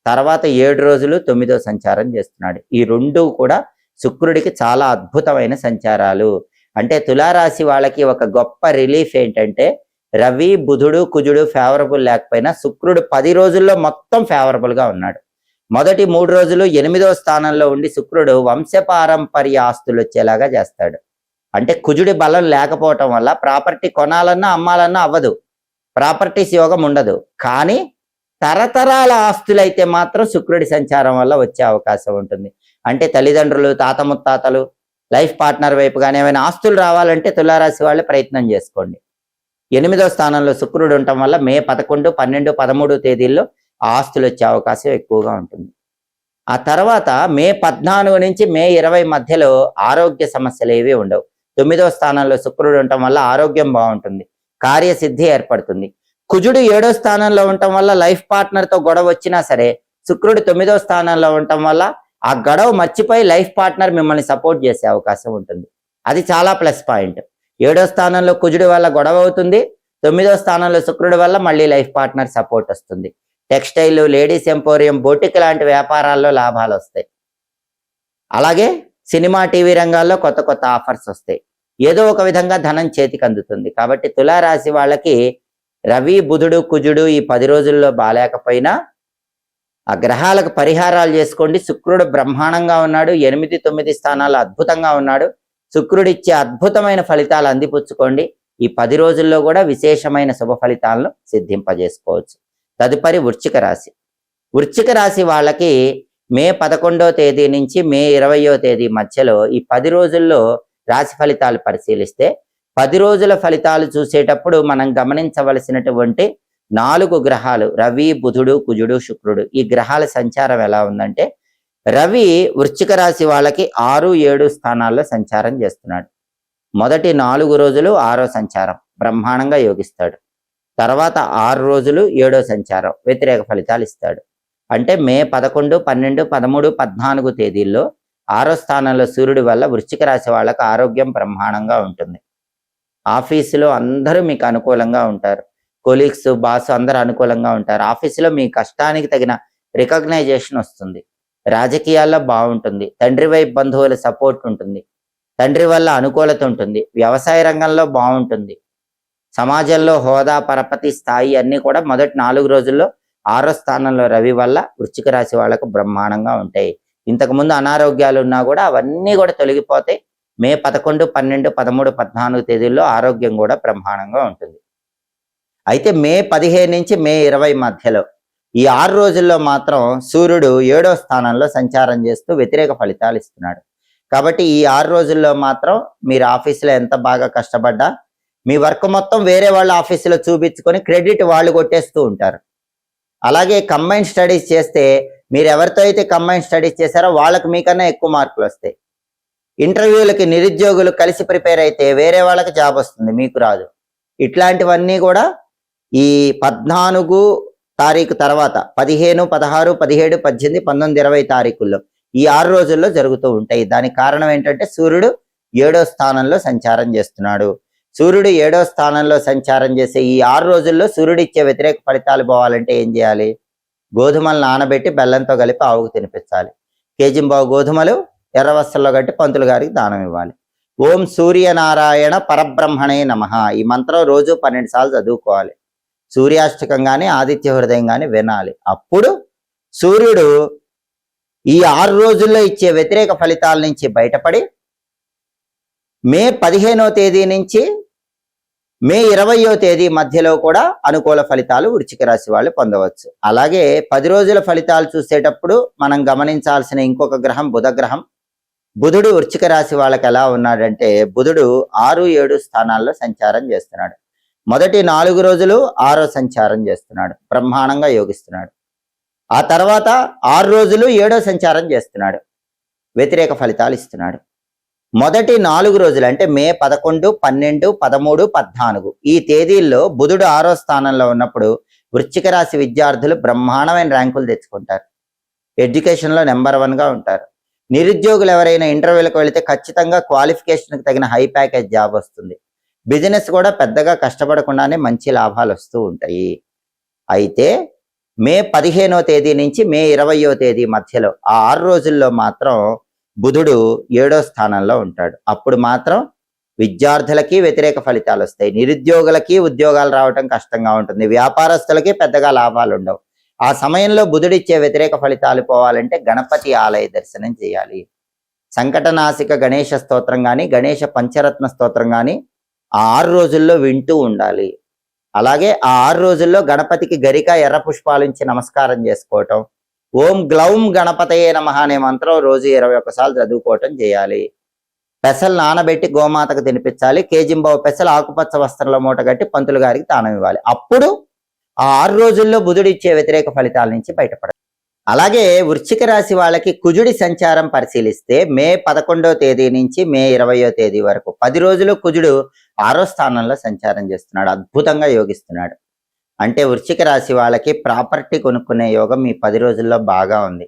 తర్వాత 7 రోజులు 9వ సంచారం చేస్తున్నాడు. ఈ రెండు కూడా శుక్రుడికి చాలా అద్భుతమైన సంచారాలు. అంటే తులారాశి వాళ్ళకి ఒక గొప్ప రిలీఫ్ ఏంటంటే రవి బుధుడు కుజుడు ఫేవరబుల్ లేకపోయినా శుక్రుడు 10 రోజుల్లో మొత్తం ఫేవరబుల్ గా ఉన్నాడు. మొదటి 3 రోజులు 8వ స్థానంలో ఉండి శుక్రుడు వంశపారంపర్య ఆస్తులు వచ్చేలాగా చేస్తాడు. అంటే కుజుడి బలం లేకపోవటం వల్ల ప్రాపర్టీ కొనాలన్నా అమ్మాలన్నా అవ్వదు, ప్రాపర్టీస్ యోగం ఉండదు. కానీ తరతరాల ఆస్తులైతే మాత్రం శుక్రుడి సంచారం వల్ల వచ్చే అవకాశం ఉంటుంది. అంటే తల్లిదండ్రులు, తాత ముత్తాతలు, లైఫ్ పార్ట్నర్ వైపు కానీ ఏమైనా ఆస్తులు రావాలంటే తులారాశి వాళ్ళే ప్రయత్నం చేసుకోండి. 8వ స్థానంలో శుక్రుడు ఉండటం వల్ల మే 11, 12, 13 తేదీల్లో ఆస్తులు వచ్చే అవకాశం ఎక్కువగా ఉంటుంది. ఆ తర్వాత మే 14 నుంచి మే 20 మధ్యలో ఆరోగ్య సమస్యలు ఏవి ఉండవు. 9వ స్థానంలో శుక్రుడు ఉండటం వల్ల ఆరోగ్యం బాగుంటుంది, కార్యసిద్ధి ఏర్పడుతుంది. కుజుడు 7వ స్థానంలో ఉండటం వల్ల లైఫ్ పార్ట్నర్ తో గొడవ వచ్చినా సరే శుక్రుడు 9వ స్థానంలో ఉండటం వల్ల ఆ గొడవ మర్చిపోయి లైఫ్ పార్ట్నర్ మిమ్మల్ని సపోర్ట్ చేసే అవకాశం ఉంటుంది. అది చాలా ప్లస్ పాయింట్. 7వ స్థానంలో కుజుడి వల్ల గొడవ అవుతుంది, 9వ స్థానంలో శుక్రుడి వల్ల మళ్ళీ లైఫ్ పార్ట్నర్ సపోర్ట్ వస్తుంది. టెక్స్టైల్, లేడీస్ ఎంపోరియం, బొటిక్ లాంటి వ్యాపారాల్లో లాభాలు వస్తాయి. అలాగే సినిమా, టీవీ రంగాల్లో కొత్త కొత్త ఆఫర్స్ వస్తాయి. ఏదో ఒక విధంగా ధనం చేతికి అందుతుంది. కాబట్టి తులారాశి వాళ్ళకి రవి బుధుడు కుజుడు ఈ 10 రోజుల్లో బాలేకపోయినా ఆ గ్రహాలకు పరిహారాలు చేసుకోండి. శుక్రుడు బ్రహ్మాండంగా ఉన్నాడు, 8, 9 స్థానాలు అద్భుతంగా ఉన్నాడు. శుక్రుడు ఇచ్చే అద్భుతమైన ఫలితాలు అందిపుచ్చుకోండి. ఈ 10 రోజుల్లో కూడా విశేషమైన శుభ ఫలితాలను సిద్ధింపజేసుకోవచ్చు. తదుపరి వృశ్చిక రాశి. వృశ్చిక రాశి వాళ్ళకి మే 11వ తేదీ నుంచి మే 20వ తేదీ మధ్యలో ఈ 10 రోజుల్లో రాశి ఫలితాలు పరిశీలిస్తే 10 రోజుల ఫలితాలు చూసేటప్పుడు మనం గమనించవలసినటువంటి 4 గ్రహాలు రవి బుధుడు కుజుడు శుక్రుడు, ఈ గ్రహాల సంచారం ఎలా ఉందంటే రవి వృశ్చిక రాశి వాళ్ళకి 6, 7 స్థానాల్లో సంచారం చేస్తున్నాడు. మొదటి 4 రోజులు 6వ సంచారం బ్రహ్మాండంగా యోగిస్తాడు. తర్వాత 6 రోజులు 7వ సంచారం వ్యతిరేక ఫలితాలు ఇస్తాడు. అంటే మే 11, 12, 13, 14 తేదీల్లో 6వ స్థానంలో సూర్యుడి వల్ల వృశ్చిక రాశి వాళ్ళకి ఆరోగ్యం బ్రహ్మాండంగా ఉంటుంది. ఆఫీసులో అందరూ మీకు అనుకూలంగా ఉంటారు, కొలీగ్స్, బాస్ అందరూ అనుకూలంగా ఉంటారు. ఆఫీసులో మీ కష్టానికి తగిన రికగ్నైజేషన్ వస్తుంది. రాజకీయాల్లో బాగుంటుంది, తండ్రి వైపు బంధువుల సపోర్ట్ ఉంటుంది, తండ్రి వల్ల అనుకూలత ఉంటుంది. వ్యవసాయ రంగంలో బాగుంటుంది. సమాజంలో హోదా, పరపతి, స్థాయి అన్ని కూడా మొదటి 4 రోజుల్లో 6వ స్థానంలో రవి వల్ల వృశ్చిక రాశి వాళ్ళకు బ్రహ్మాండంగా ఉంటాయి. ఇంతకుముందు అనారోగ్యాలు ఉన్నా కూడా అవన్నీ కూడా తొలగిపోతాయి. మే 11, 12, 13, 14 తేదీల్లో ఆరోగ్యం కూడా బ్రహ్మాండంగా ఉంటుంది. అయితే మే 15 నుంచి మే 20 మధ్యలో ఈ 6 రోజుల్లో మాత్రం సూర్యుడు 7వ స్థానంలో సంచారం చేస్తూ వ్యతిరేక ఫలితాలు ఇస్తున్నాడు. కాబట్టి ఈ 6 రోజుల్లో మాత్రం మీరు ఆఫీసులో ఎంత బాగా కష్టపడ్డా మీ వర్క్ మొత్తం వేరే వాళ్ళ ఆఫీసులో చూపించుకొని క్రెడిట్ వాళ్ళు కొట్టేస్తూ ఉంటారు. అలాగే కంబైన్ స్టడీస్ చేస్తే మీరు ఎవరితో అయితే కంబైన్ స్టడీస్ చేశారో వాళ్ళకి మీకన్నా ఎక్కువ మార్కులు వస్తాయి. ఇంటర్వ్యూలకి నిరుద్యోగులు కలిసి ప్రిపేర్ అయితే వేరే వాళ్ళకి జాబ్ వస్తుంది, మీకు రాదు. ఇట్లాంటివన్నీ కూడా ఈ 14 తారీఖు తర్వాత 15, 16, 17, 18, 19, 20 తారీఖుల్లో ఈ 6 రోజుల్లో జరుగుతూ ఉంటాయి. దానికి కారణం ఏంటంటే సూర్యుడు 7వ స్థానంలో సంచారం చేస్తున్నాడు. సూర్యుడు 7వ స్థానంలో సంచారం చేసే ఈ 6 రోజుల్లో సూర్యుడు ఇచ్చే వ్యతిరేక ఫలితాలు పోవాలంటే ఏం చేయాలి? గోధుమలు నానబెట్టి బెల్లంతో కలిపి ఆవుకు తినిపించాలి. కేజింబావు గోధుమలు ఎర్ర వస్త్రంలో కట్టి పంతులు గారికి దానం ఇవ్వాలి. ఓం సూర్యనారాయణ పరబ్రహ్మణే నమః ఈ మంత్రం రోజు 12 సార్లు చదువుకోవాలి. సూర్యాష్టకం కానీ ఆదిత్య హృదయం కానీ వినాలి. అప్పుడు సూర్యుడు ఈ 6 రోజుల్లో ఇచ్చే వ్యతిరేక ఫలితాల నుంచి బయటపడి మే 15వ తేదీ నుంచి మే 20వ తేదీ మధ్యలో కూడా అనుకూల ఫలితాలు వృశ్చిక రాశి వాళ్ళు పొందవచ్చు. అలాగే 10 రోజుల ఫలితాలు చూసేటప్పుడు మనం గమనించాల్సిన ఇంకొక గ్రహం బుధ గ్రహం. బుధుడు వృశ్చిక రాశి వాళ్ళకి ఎలా ఉన్నాడంటే బుధుడు 6, 7 స్థానాల్లో సంచారం చేస్తున్నాడు. మొదటి 4 రోజులు 6వ సంచారం చేస్తున్నాడు, బ్రహ్మాండంగా యోగిస్తున్నాడు. ఆ తర్వాత 6 రోజులు 7వ సంచారం చేస్తున్నాడు, వ్యతిరేక ఫలితాలు ఇస్తున్నాడు. మొదటి 4 రోజులు అంటే మే 11, 12, 13, 14 ఈ తేదీల్లో బుధుడు 6వ స్థానంలో ఉన్నప్పుడు వృశ్చిక రాశి విద్యార్థులు బ్రహ్మాండమైన ర్యాంకులు తెచ్చుకుంటారు. ఎడ్యుకేషన్లో నెంబర్ 1గా ఉంటారు. నిరుద్యోగులు ఎవరైనా ఇంటర్వ్యూలకు వెళితే ఖచ్చితంగా క్వాలిఫికేషన్కి తగిన హై ప్యాకేజ్ జాబ్ వస్తుంది. బిజినెస్ కూడా పెద్దగా కష్టపడకుండానే మంచి లాభాలు వస్తూ ఉంటాయి. అయితే మే 15వ తేదీ నుంచి మే 20వ తేదీ మధ్యలో ఆ 6 రోజుల్లో మాత్రం బుధుడు 7వ స్థానంలో ఉంటాడు. అప్పుడు మాత్రం విద్యార్థులకి వ్యతిరేక ఫలితాలు వస్తాయి, నిరుద్యోగులకి ఉద్యోగాలు రావటం కష్టంగా ఉంటుంది, వ్యాపారస్తులకి పెద్దగా లాభాలు ఉండవు. ఆ సమయంలో బుధుడిచ్చే వ్యతిరేక ఫలితాలు పోవాలంటే గణపతి ఆలయ దర్శనం చేయాలి. సంకటనాశిక గణేష స్తోత్రం కానీ గణేష పంచరత్న స్తోత్రం కానీ ఆ 6 రోజుల్లో వింటూ ఉండాలి. అలాగే ఆ 6 రోజుల్లో గణపతికి గరిక ఎర్ర పుష్పాలించి నమస్కారం చేసుకోవటం, ఓం గ్లౌం గణపతయే నమః అనే మంత్రం రోజు 21 సార్లు చదువుకోవటం చేయాలి. పెసలు నానబెట్టి గోమాతకు తినిపించాలి. కేజింబావు పెసలు ఆకుపచ్చ వస్త్రంలో మూట కట్టి పంతులు గారికి దానం ఇవ్వాలి. అప్పుడు ఆ 6 రోజుల్లో బుధుడిచ్చే వ్యతిరేక ఫలితాల నుంచి బయటపడాలి. అలాగే వృశ్చిక రాశి వాళ్ళకి కుజుడి సంచారం పరిశీలిస్తే మే 11వ తేదీ నుంచి మే 20వ తేదీ వరకు 10 రోజులు కుజుడు 6వ స్థానంలో సంచారం చేస్తున్నాడు, అద్భుతంగా యోగిస్తున్నాడు. అంటే వృశ్చిక రాశి వాళ్ళకి ప్రాపర్టీ కొనుక్కునే యోగం ఈ 10 రోజుల్లో బాగా ఉంది.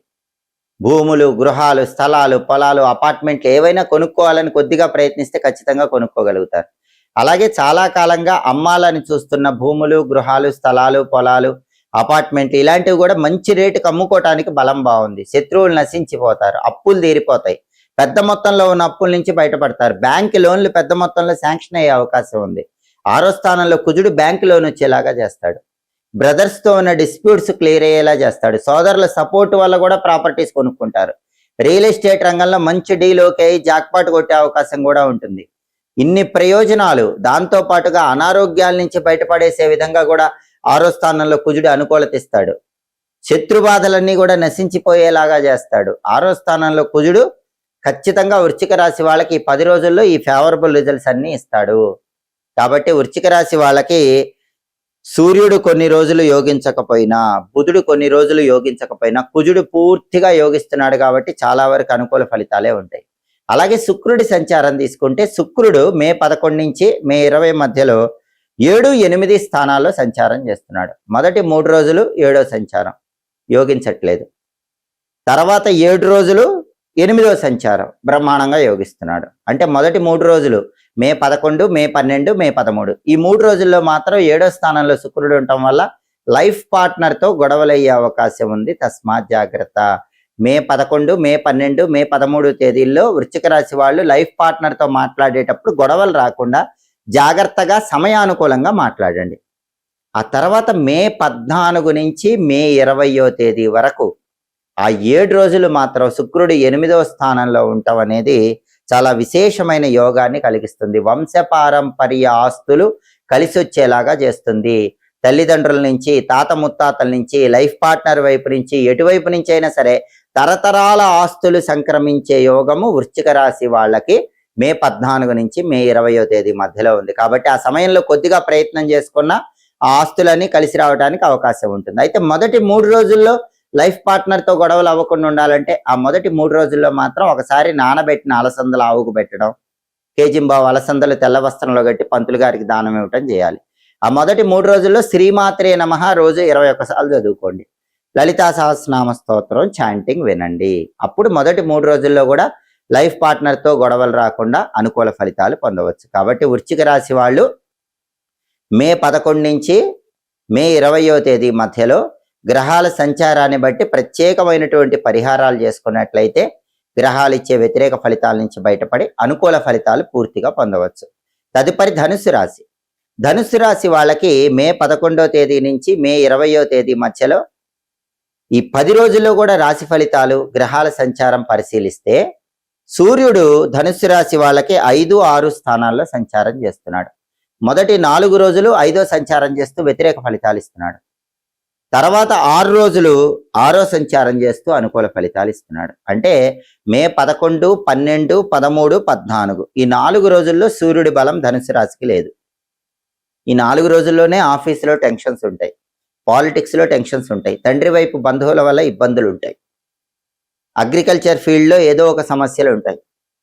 భూములు, గృహాలు, స్థలాలు, పొలాలు, అపార్ట్మెంట్లు ఏవైనా కొనుక్కోవాలని కొద్దిగా ప్రయత్నిస్తే ఖచ్చితంగా కొనుక్కోగలుగుతారు. అలాగే చాలా కాలంగా అమ్మాలని చూస్తున్న భూములు, గృహాలు, స్థలాలు, పొలాలు, అపార్ట్మెంట్లు ఇలాంటివి కూడా మంచి రేటుకి అమ్ముకోవటానికి బలం బాగుంది. శత్రువులు నశించిపోతారు, అప్పులు తీరిపోతాయి, పెద్ద మొత్తంలో ఉన్న అప్పుల నుంచి బయటపడతారు. బ్యాంక్ లోన్లు పెద్ద మొత్తంలో శాంక్షన్ అయ్యే అవకాశం ఉంది. 6వ స్థానంలో కుజుడు బ్యాంక్ లోన్ వచ్చేలాగా చేస్తాడు. బ్రదర్స్తో ఉన్న డిస్ప్యూట్స్ క్లియర్ అయ్యేలా చేస్తాడు. సోదరుల సపోర్ట్ వల్ల కూడా ప్రాపర్టీస్ కొనుక్కుంటారు. రియల్ ఎస్టేట్ రంగంలో మంచి డీల్ ఓకే జాక్పాట్ కొట్టే అవకాశం కూడా ఉంటుంది. ఇన్ని ప్రయోజనాలు, దాంతో పాటుగా అనారోగ్యాల నుంచి బయటపడేసే విధంగా కూడా 6వ స్థానంలో కుజుడు అనుకూలత ఇస్తాడు. శత్రుబాధలన్నీ కూడా నశించిపోయేలాగా చేస్తాడు. 6వ స్థానంలో కుజుడు ఖచ్చితంగా వృశ్చిక రాశి వాళ్ళకి 10 రోజుల్లో ఈ ఫేవరబుల్ రిజల్ట్స్ అన్ని ఇస్తాడు. కాబట్టి వృశ్చిక రాశి వాళ్ళకి సూర్యుడు కొన్ని రోజులు యోగించకపోయినా, బుధుడు కొన్ని రోజులు యోగించకపోయినా, కుజుడు పూర్తిగా యోగిస్తున్నాడు కాబట్టి చాలా వరకు అనుకూల ఫలితాలే ఉంటాయి. అలాగే శుక్రుడి సంచారం తీసుకుంటే శుక్రుడు మే 11 నుంచి మే 20 మధ్యలో 7, 8 స్థానాల్లో సంచారం చేస్తున్నాడు. మొదటి 3 రోజులు 7వ సంచారం యోగించట్లేదు, తర్వాత 7 రోజులు 8వ సంచారం బ్రహ్మాండంగా యోగిస్తున్నాడు. అంటే మొదటి 3 రోజులు మే 11, మే 12, మే 13 ఈ 3 రోజుల్లో మాత్రం 7వ స్థానంలో శుక్రుడు ఉండటం వల్ల లైఫ్ పార్ట్నర్తో గొడవలయ్యే అవకాశం ఉంది, తస్మాత్ జాగ్రత్త. మే 11, మే 12, మే 13 తేదీల్లో వృశ్చిక రాశి వాళ్ళు లైఫ్ పార్ట్నర్తో మాట్లాడేటప్పుడు గొడవలు రాకుండా జాగ్రత్తగా సమయానుకూలంగా మాట్లాడండి. ఆ తర్వాత మే 14 నుంచి మే 20వ తేదీ వరకు ఆ 7 రోజులు మాత్రం శుక్రుడు 8వ స్థానంలో ఉండటం అనేది చాలా విశేషమైన యోగాన్ని కలిగిస్తుంది. వంశపారంపర్య ఆస్తులు కలిసి వచ్చేలాగా చేస్తుంది. తల్లిదండ్రుల నుంచి, తాత ముత్తాతల నుంచి, లైఫ్ పార్ట్నర్ వైపు నుంచి, ఎటువైపు నుంచి అయినా సరే తరతరాల ఆస్తులు సంక్రమించే యోగము వృశ్చిక రాశి వాళ్ళకి మే 14 నుంచి మే 20వ తేదీ మధ్యలో ఉంది. కాబట్టి ఆ సమయంలో కొద్దిగా ప్రయత్నం చేసుకున్న ఆ ఆస్తులన్నీ కలిసి రావడానికి అవకాశం ఉంటుంది. అయితే మొదటి 3 రోజుల్లో లైఫ్ పార్ట్నర్తో గొడవలు అవ్వకుండా ఉండాలంటే ఆ మొదటి 3 రోజుల్లో మాత్రం ఒకసారి నానబెట్టిన అలసందలు ఆవుకు పెట్టడం, కేజింబావు అలసందలు తెల్ల వస్త్రంలో కట్టి పంతులు గారికి దానం ఇవ్వటం చేయాలి. ఆ మొదటి 3 రోజుల్లో శ్రీమాత్రే నమః రోజు 21 సార్లు చదువుకోండి. లలితా సహస్రనామ స్తోత్రం చాంటింగ్ వినండి. అప్పుడు మొదటి 3 రోజుల్లో కూడా లైఫ్ పార్ట్నర్తో గొడవలు రాకుండా అనుకూల ఫలితాలు పొందవచ్చు. కాబట్టి వృశ్చిక రాశి వాళ్ళు మే 11 నుంచి మే 20వ తేదీ మధ్యలో గ్రహాల సంచారాన్ని బట్టి ప్రత్యేకమైనటువంటి పరిహారాలు చేసుకున్నట్లయితే గ్రహాలు ఇచ్చే వ్యతిరేక ఫలితాల నుంచి బయటపడి అనుకూల ఫలితాలు పూర్తిగా పొందవచ్చు. తదుపరి ధనుస్సు రాశి. ధనుస్సు రాశి వాళ్ళకి మే 11వ తేదీ నుంచి మే 20వ తేదీ మధ్యలో ఈ 10 రోజుల్లో కూడా రాశి ఫలితాలు, గ్రహాల సంచారం పరిశీలిస్తే సూర్యుడు ధనుస్సు రాశి వాళ్ళకి 5, 6 స్థానాల్లో సంచారం చేస్తున్నాడు. మొదటి 4 రోజులు 5వ సంచారం చేస్తూ వ్యతిరేక ఫలితాలు ఇస్తున్నాడు. తర్వాత 6 రోజులు 6వ సంచారం చేస్తూ అనుకూల ఫలితాలు ఇస్తున్నాడు. అంటే మే 11, 12, 13, 14 ఈ 4 రోజుల్లో సూర్యుడి బలం ధనుసు రాశికి లేదు. ఈ 4 రోజుల్లోనే ఆఫీసులో టెన్షన్స్ ఉంటాయి, పాలిటిక్స్లో టెన్షన్స్ ఉంటాయి, తండ్రి వైపు బంధువుల వల్ల ఇబ్బందులు ఉంటాయి, అగ్రికల్చర్ ఫీల్డ్లో ఏదో ఒక సమస్యలు ఉంటాయి,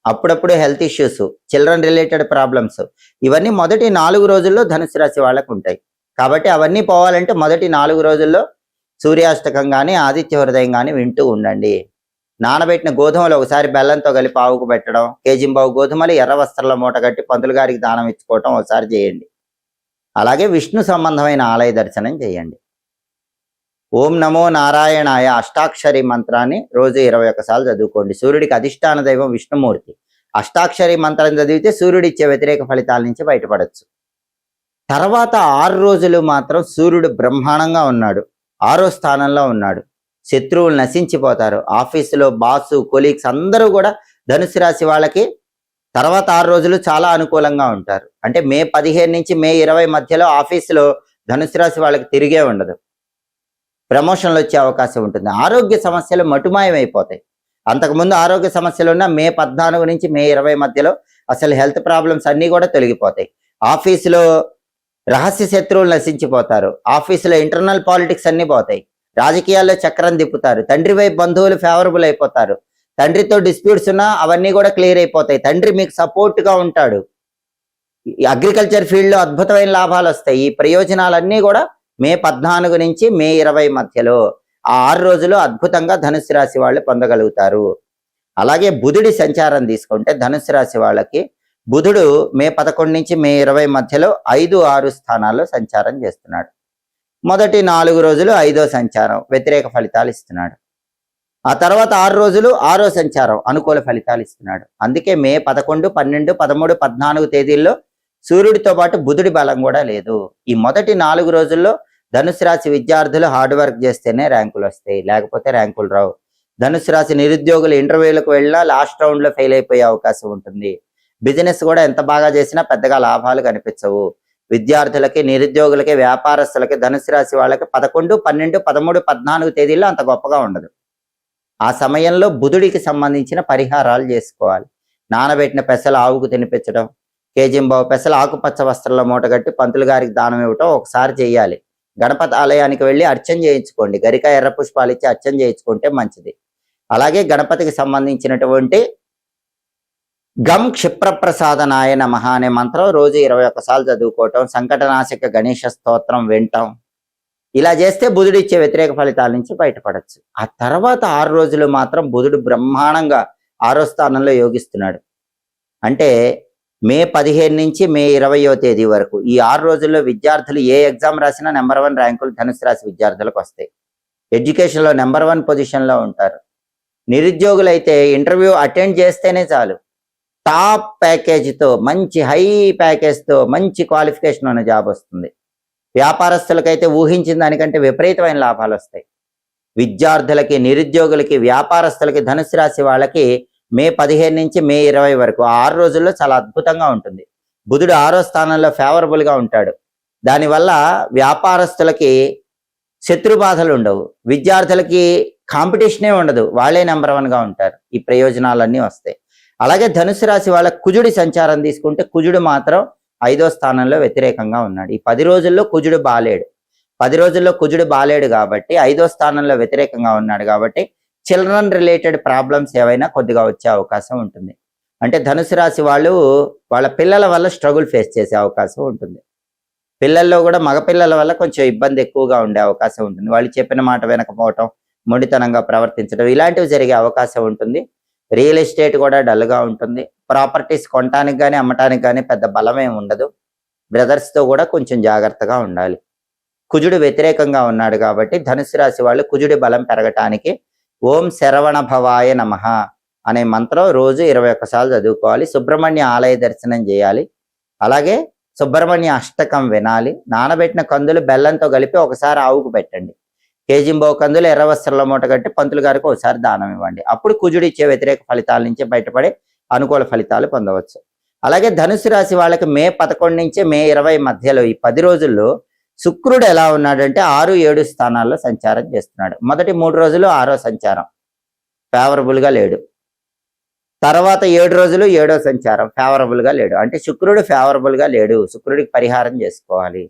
అప్పుడప్పుడు health issues, children related problems, ఇవన్నీ మొదటి 4 రోజుల్లో ధనుసు రాశి వాళ్ళకు ఉంటాయి. కాబట్టి అవన్నీ పోవాలంటే మొదటి 4 రోజుల్లో సూర్యాష్టకం కానీ ఆదిత్య హృదయం కానీ వింటూ ఉండండి. నానబెట్టిన గోధుమలు ఒకసారి బెల్లంతో కలిపి ఆవుకు పెట్టడం, కేజింబావు గోధుమలు ఎర్ర వస్త్రాల మూట కట్టి పంతులు గారికి దానం ఇచ్చుకోవటం ఒకసారి చేయండి. అలాగే విష్ణు సంబంధమైన ఆలయ దర్శనం చేయండి. ఓం నమో నారాయణాయ అష్టాక్షరి మంత్రాన్ని రోజు 21 సార్లు చదువుకోండి. సూర్యుడికి అధిష్టాన దైవం విష్ణుమూర్తి, అష్టాక్షరి మంత్రం చదివితే సూర్యుడు ఇచ్చే వ్యతిరేక ఫలితాల నుంచి బయటపడచ్చు. తర్వాత 6 రోజులు మాత్రం సూర్యుడు బ్రహ్మాండంగా ఉన్నాడు, 6వ స్థానంలో ఉన్నాడు. శత్రువులు నశించిపోతారు. ఆఫీసులో బాసు కొలీగ్స్ అందరూ కూడా ధనుసు రాశి వాళ్ళకి తర్వాత 6 రోజులు చాలా అనుకూలంగా ఉంటారు. అంటే మే 15 నుంచి మే 20 మధ్యలో ఆఫీసులో ధనుసు రాశి వాళ్ళకి తిరిగే ఉండదు. ప్రమోషన్లు వచ్చే అవకాశం ఉంటుంది. ఆరోగ్య సమస్యలు మటుమాయమైపోతాయి. అంతకుముందు ఆరోగ్య సమస్యలు ఉన్న మే 14 నుంచి మే 20 మధ్యలో అసలు హెల్త్ ప్రాబ్లమ్స్ అన్నీ కూడా తొలగిపోతాయి. ఆఫీసులో రహస్య శత్రువులు నశించిపోతారు. ఆఫీసులో ఇంటర్నల్ పాలిటిక్స్ అన్నీ పోతాయి. రాజకీయాల్లో చక్రం తిప్పుతారు. తండ్రి వైపు బంధువులు ఫేవరబుల్ అయిపోతారు. తండ్రితో డిస్ప్యూట్స్ ఉన్నా అవన్నీ కూడా క్లియర్ అయిపోతాయి. తండ్రి మీకు సపోర్ట్గా ఉంటాడు. అగ్రికల్చర్ ఫీల్డ్లో అద్భుతమైన లాభాలు వస్తాయి. ఈ ప్రయోజనాలన్నీ కూడా మే 14 నుంచి మే 20 మధ్యలో ఆ 6 రోజులు అద్భుతంగా ధనుసు రాశి వాళ్ళు పొందగలుగుతారు. అలాగే బుధుడి సంచారం తీసుకుంటే ధనుసు రాశి వాళ్ళకి బుధుడు మే 11 నుంచి మే 20 మధ్యలో 5, 6 స్థానాల్లో సంచారం చేస్తున్నాడు. మొదటి 4 రోజులు 5వ సంచారం వ్యతిరేక ఫలితాలు ఇస్తున్నాడు. ఆ తర్వాత 6 రోజులు 6వ సంచారం అనుకూల ఫలితాలు ఇస్తున్నాడు. అందుకే మే 11, 12, 13, 14 తేదీల్లో సూర్యుడితో పాటు బుధుడి బలం కూడా లేదు. ఈ మొదటి 4 రోజుల్లో ధనుసు రాశి విద్యార్థులు హార్డ్ వర్క్ చేస్తేనే ర్యాంకులు వస్తాయి, లేకపోతే ర్యాంకులు రావు. ధనుసు రాశి నిరుద్యోగులు ఇంటర్వ్యూలకు వెళ్ళినా లాస్ట్ రౌండ్లో ఫెయిల్ అయిపోయే అవకాశం ఉంటుంది. బిజినెస్ కూడా ఎంత బాగా చేసినా పెద్దగా లాభాలు కనిపించవు. విద్యార్థులకి, నిరుద్యోగులకి, వ్యాపారస్తులకి, ధనుసు రాశి వాళ్ళకి 11, 12, 13, 14 తేదీల్లో అంత గొప్పగా ఉండదు. ఆ సమయంలో బుధుడికి సంబంధించిన పరిహారాలు చేసుకోవాలి. నానబెట్టిన పెసలు ఆవుకు తినిపించడం, కేజింబావు పెసలు ఆకుపచ్చ వస్త్రంలో మూటగట్టి పంతులు గారికి దానం ఇవ్వటం ఒకసారి చేయాలి. గణపతి ఆలయానికి వెళ్ళి అర్చన చేయించుకోండి. గరిక ఎర్ర పుష్పాలు ఇచ్చి అర్చన చేయించుకుంటే మంచిది. అలాగే గణపతికి సంబంధించినటువంటి గం క్షిప్రప్రసాదనాయ నమః అనే మంత్రం రోజు 21 సార్లు చదువుకోవటం, సంకటనాశక గణేష స్తోత్రం వినటం, ఇలా చేస్తే బుధుడు ఇచ్చే వ్యతిరేక ఫలితాల నుంచి బయటపడచ్చు. ఆ తర్వాత 6 రోజులు మాత్రం బుధుడు బ్రహ్మాండంగా 6వ స్థానంలో యోగిస్తున్నాడు. అంటే మే 15 నుంచి మే 20వ తేదీ వరకు ఈ 6 రోజుల్లో విద్యార్థులు ఏ ఎగ్జామ్ రాసినా నెంబర్ 1 ర్యాంకులు ధనుసు రాశి విద్యార్థులకు వస్తాయి. ఎడ్యుకేషన్లో నెంబర్ 1 పొజిషన్లో ఉంటారు. నిరుద్యోగులైతే ఇంటర్వ్యూ అటెండ్ చేస్తేనే చాలు, టాప్ ప్యాకేజీతో, మంచి హై ప్యాకేజ్తో, మంచి క్వాలిఫికేషన్ ఉన్న జాబ్ వస్తుంది. వ్యాపారస్తులకైతే ఊహించిన దానికంటే విపరీతమైన లాభాలు వస్తాయి. విద్యార్థులకి, నిరుద్యోగులకి, వ్యాపారస్తులకి, ధనుసు రాశి వాళ్ళకి మే 15 నుంచి మే 20 వరకు 6 రోజుల్లో చాలా అద్భుతంగా ఉంటుంది. బుధుడు 6వ స్థానంలో ఫేవరబుల్గా ఉంటాడు. దానివల్ల వ్యాపారస్తులకి శత్రు బాధలు ఉండవు, విద్యార్థులకి కాంపిటీషనే ఉండదు, వాళ్ళే నెంబర్ 1గా ఉంటారు. ఈ ప్రయోజనాలన్నీ వస్తాయి. అలాగే ధనుసు రాశి వాళ్ళ కుజుడి సంచారం తీసుకుంటే కుజుడు మాత్రం 5వ స్థానంలో వ్యతిరేకంగా ఉన్నాడు. ఈ 10 రోజుల్లో కుజుడు బాలేడు. 10 రోజుల్లో కుజుడు బాలేడు కాబట్టి 5వ స్థానంలో వ్యతిరేకంగా ఉన్నాడు కాబట్టి చిల్డ్రన్ రిలేటెడ్ ప్రాబ్లమ్స్ ఏవైనా కొద్దిగా వచ్చే అవకాశం ఉంటుంది. అంటే ధనుసు రాశి వాళ్ళు వాళ్ళ పిల్లల వల్ల స్ట్రగుల్ ఫేస్ చేసే అవకాశం ఉంటుంది. పిల్లల్లో కూడా మగపిల్లల వల్ల కొంచెం ఇబ్బంది ఎక్కువగా ఉండే అవకాశం ఉంటుంది. వాళ్ళు చెప్పిన మాట వినకపోవటం, మొండితనంగా ప్రవర్తించడం, ఇలాంటివి జరిగే అవకాశం ఉంటుంది. రియల్ ఎస్టేట్ కూడా డల్గా ఉంటుంది. ప్రాపర్టీస్ కొనటానికి కానీ అమ్మటానికి కానీ పెద్ద బలమేమి ఉండదు. బ్రదర్స్తో కూడా కొంచెం జాగ్రత్తగా ఉండాలి. కుజుడు వ్యతిరేకంగా ఉన్నాడు కాబట్టి ధనుసు రాశి వాళ్ళు కుజుడి బలం పెరగటానికి ఓం శరవణ భవాయ నమః అనే మంత్రం రోజు 21 సార్లు చదువుకోవాలి. సుబ్రహ్మణ్య ఆలయ దర్శనం చేయాలి. అలాగే సుబ్రహ్మణ్య అష్టకం వినాలి. నానబెట్టిన కందులు బెల్లంతో కలిపి ఒకసారి ఆవుకు పెట్టండి. కేజింబావు కందులు ఎర్ర వస్త్రంలో మూట కట్టి పంతులు గారికి ఒకసారి దానం ఇవ్వండి. అప్పుడు కుజుడు ఇచ్చే వ్యతిరేక ఫలితాల నుంచి బయటపడి అనుకూల ఫలితాలు పొందవచ్చు. అలాగే ధనుసు రాశి వాళ్ళకి మే 11 నుంచి మే 20 మధ్యలో ఈ 10 రోజుల్లో శుక్రుడు ఎలా ఉన్నాడంటే 6, 7 స్థానాల్లో సంచారం చేస్తున్నాడు. మొదటి 3 రోజులు 6వ సంచారం ఫేవరబుల్గా లేడు. తర్వాత 7 రోజులు 7వ సంచారం ఫేవరబుల్గా లేడు. అంటే శుక్రుడు ఫేవరబుల్గా లేడు. శుక్రుడికి పరిహారం చేసుకోవాలి.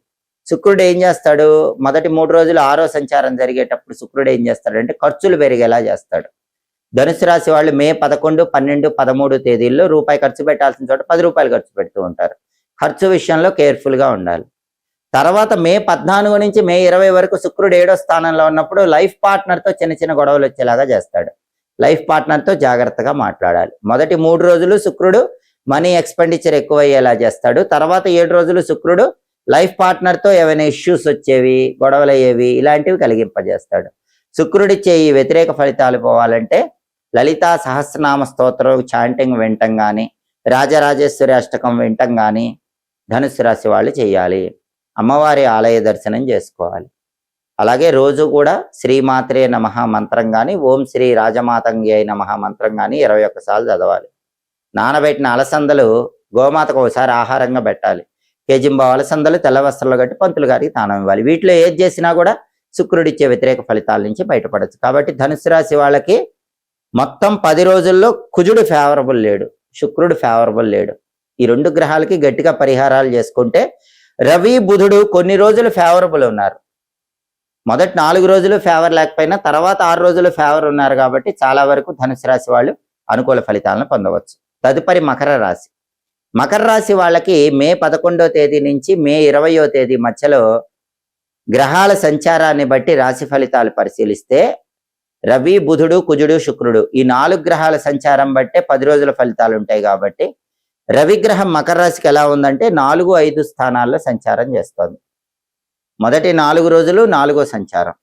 శుక్రుడు ఏం చేస్తాడు? మొదటి 3 రోజులు 6వ సంచారం జరిగేటప్పుడు శుక్రుడు ఏం చేస్తాడు అంటే ఖర్చులు పెరిగేలా చేస్తాడు. ధనుసు రాశి వాళ్ళు మే 11, 12, 13 తేదీల్లో రూపాయి ఖర్చు పెట్టాల్సిన చోట 10 రూపాయలు ఖర్చు పెడుతూ ఉంటారు. ఖర్చు విషయంలో కేర్ఫుల్గా ఉండాలి. తర్వాత మే 14 నుంచి మే 20 వరకు శుక్రుడు 7వ స్థానంలో ఉన్నప్పుడు లైఫ్ పార్ట్నర్తో చిన్న చిన్న గొడవలు వచ్చేలాగా చేస్తాడు. లైఫ్ పార్ట్నర్తో జాగ్రత్తగా మాట్లాడాలి. మొదటి 3 రోజులు శుక్రుడు మనీ ఎక్స్పెండిచర్ ఎక్కువ అయ్యేలా చేస్తాడు. తర్వాత 7 రోజులు శుక్రుడు లైఫ్ పార్ట్నర్తో ఏమైనా ఇష్యూస్ వచ్చేవి, గొడవలు అయ్యేవి, ఇలాంటివి కలిగింపజేస్తాడు. శుక్రుడిచ్చే ఈ వ్యతిరేక ఫలితాలు పోవాలంటే లలితా సహస్రనామ స్తోత్రం చాంటింగ్ వినటం కానీ, రాజరాజేశ్వరి అష్టకం వినటం కానీ ధనుసు రాశి వాళ్ళు చేయాలి. అమ్మవారి ఆలయ దర్శనం చేసుకోవాలి. అలాగే రోజు కూడా శ్రీమాత్రే నమః మంత్రం కానీ, ఓం శ్రీ రాజమాతంగి అయి నమః మంత్రం కానీ 21 సార్లు చదవాలి. నానబెట్టిన అలసందలు గోమాతకు ఒకసారి ఆహారంగా పెట్టాలి. కేజింబావు అలసందలు తెల్ల వస్త్రాలు కట్టి పంతులు గారికి దానం ఇవ్వాలి. వీటిలో ఏది చేసినా కూడా శుక్రుడిచ్చే వ్యతిరేక ఫలితాల నుంచి బయటపడచ్చు. కాబట్టి ధనుసు రాశి వాళ్ళకి మొత్తం 10 రోజుల్లో కుజుడు ఫేవరబుల్ లేడు, శుక్రుడు ఫేవరబుల్ లేడు. ఈ 2 గ్రహాలకి గట్టిగా పరిహారాలు చేసుకుంటే, రవి బుధుడు కొన్ని రోజులు ఫేవరబుల్ ఉన్నారు. మొదటి 4 రోజులు ఫేవర్ లేకపోయినా తర్వాత 6 రోజులు ఫేవర్ ఉన్నారు. కాబట్టి చాలా వరకు ధనుసు రాశి వాళ్ళు అనుకూల ఫలితాలను పొందవచ్చు. తదుపరి మకర రాశి. మకర రాశి వాళ్ళకి మే 11వ తేదీ నుంచి మే 20వ తేదీ మధ్యలో గ్రహాల సంచారాన్ని బట్టి రాశి ఫలితాలు పరిశీలిస్తే, రవి బుధుడు కుజుడు శుక్రుడు ఈ 4 గ్రహాల సంచారం బట్టే 10 రోజుల ఫలితాలు ఉంటాయి. కాబట్టి రవిగ్రహం మకర రాశికి ఎలా ఉందంటే 4, 5 స్థానాల్లో సంచారం చేస్తోంది. మొదటి 4 రోజులు 4వ సంచారం,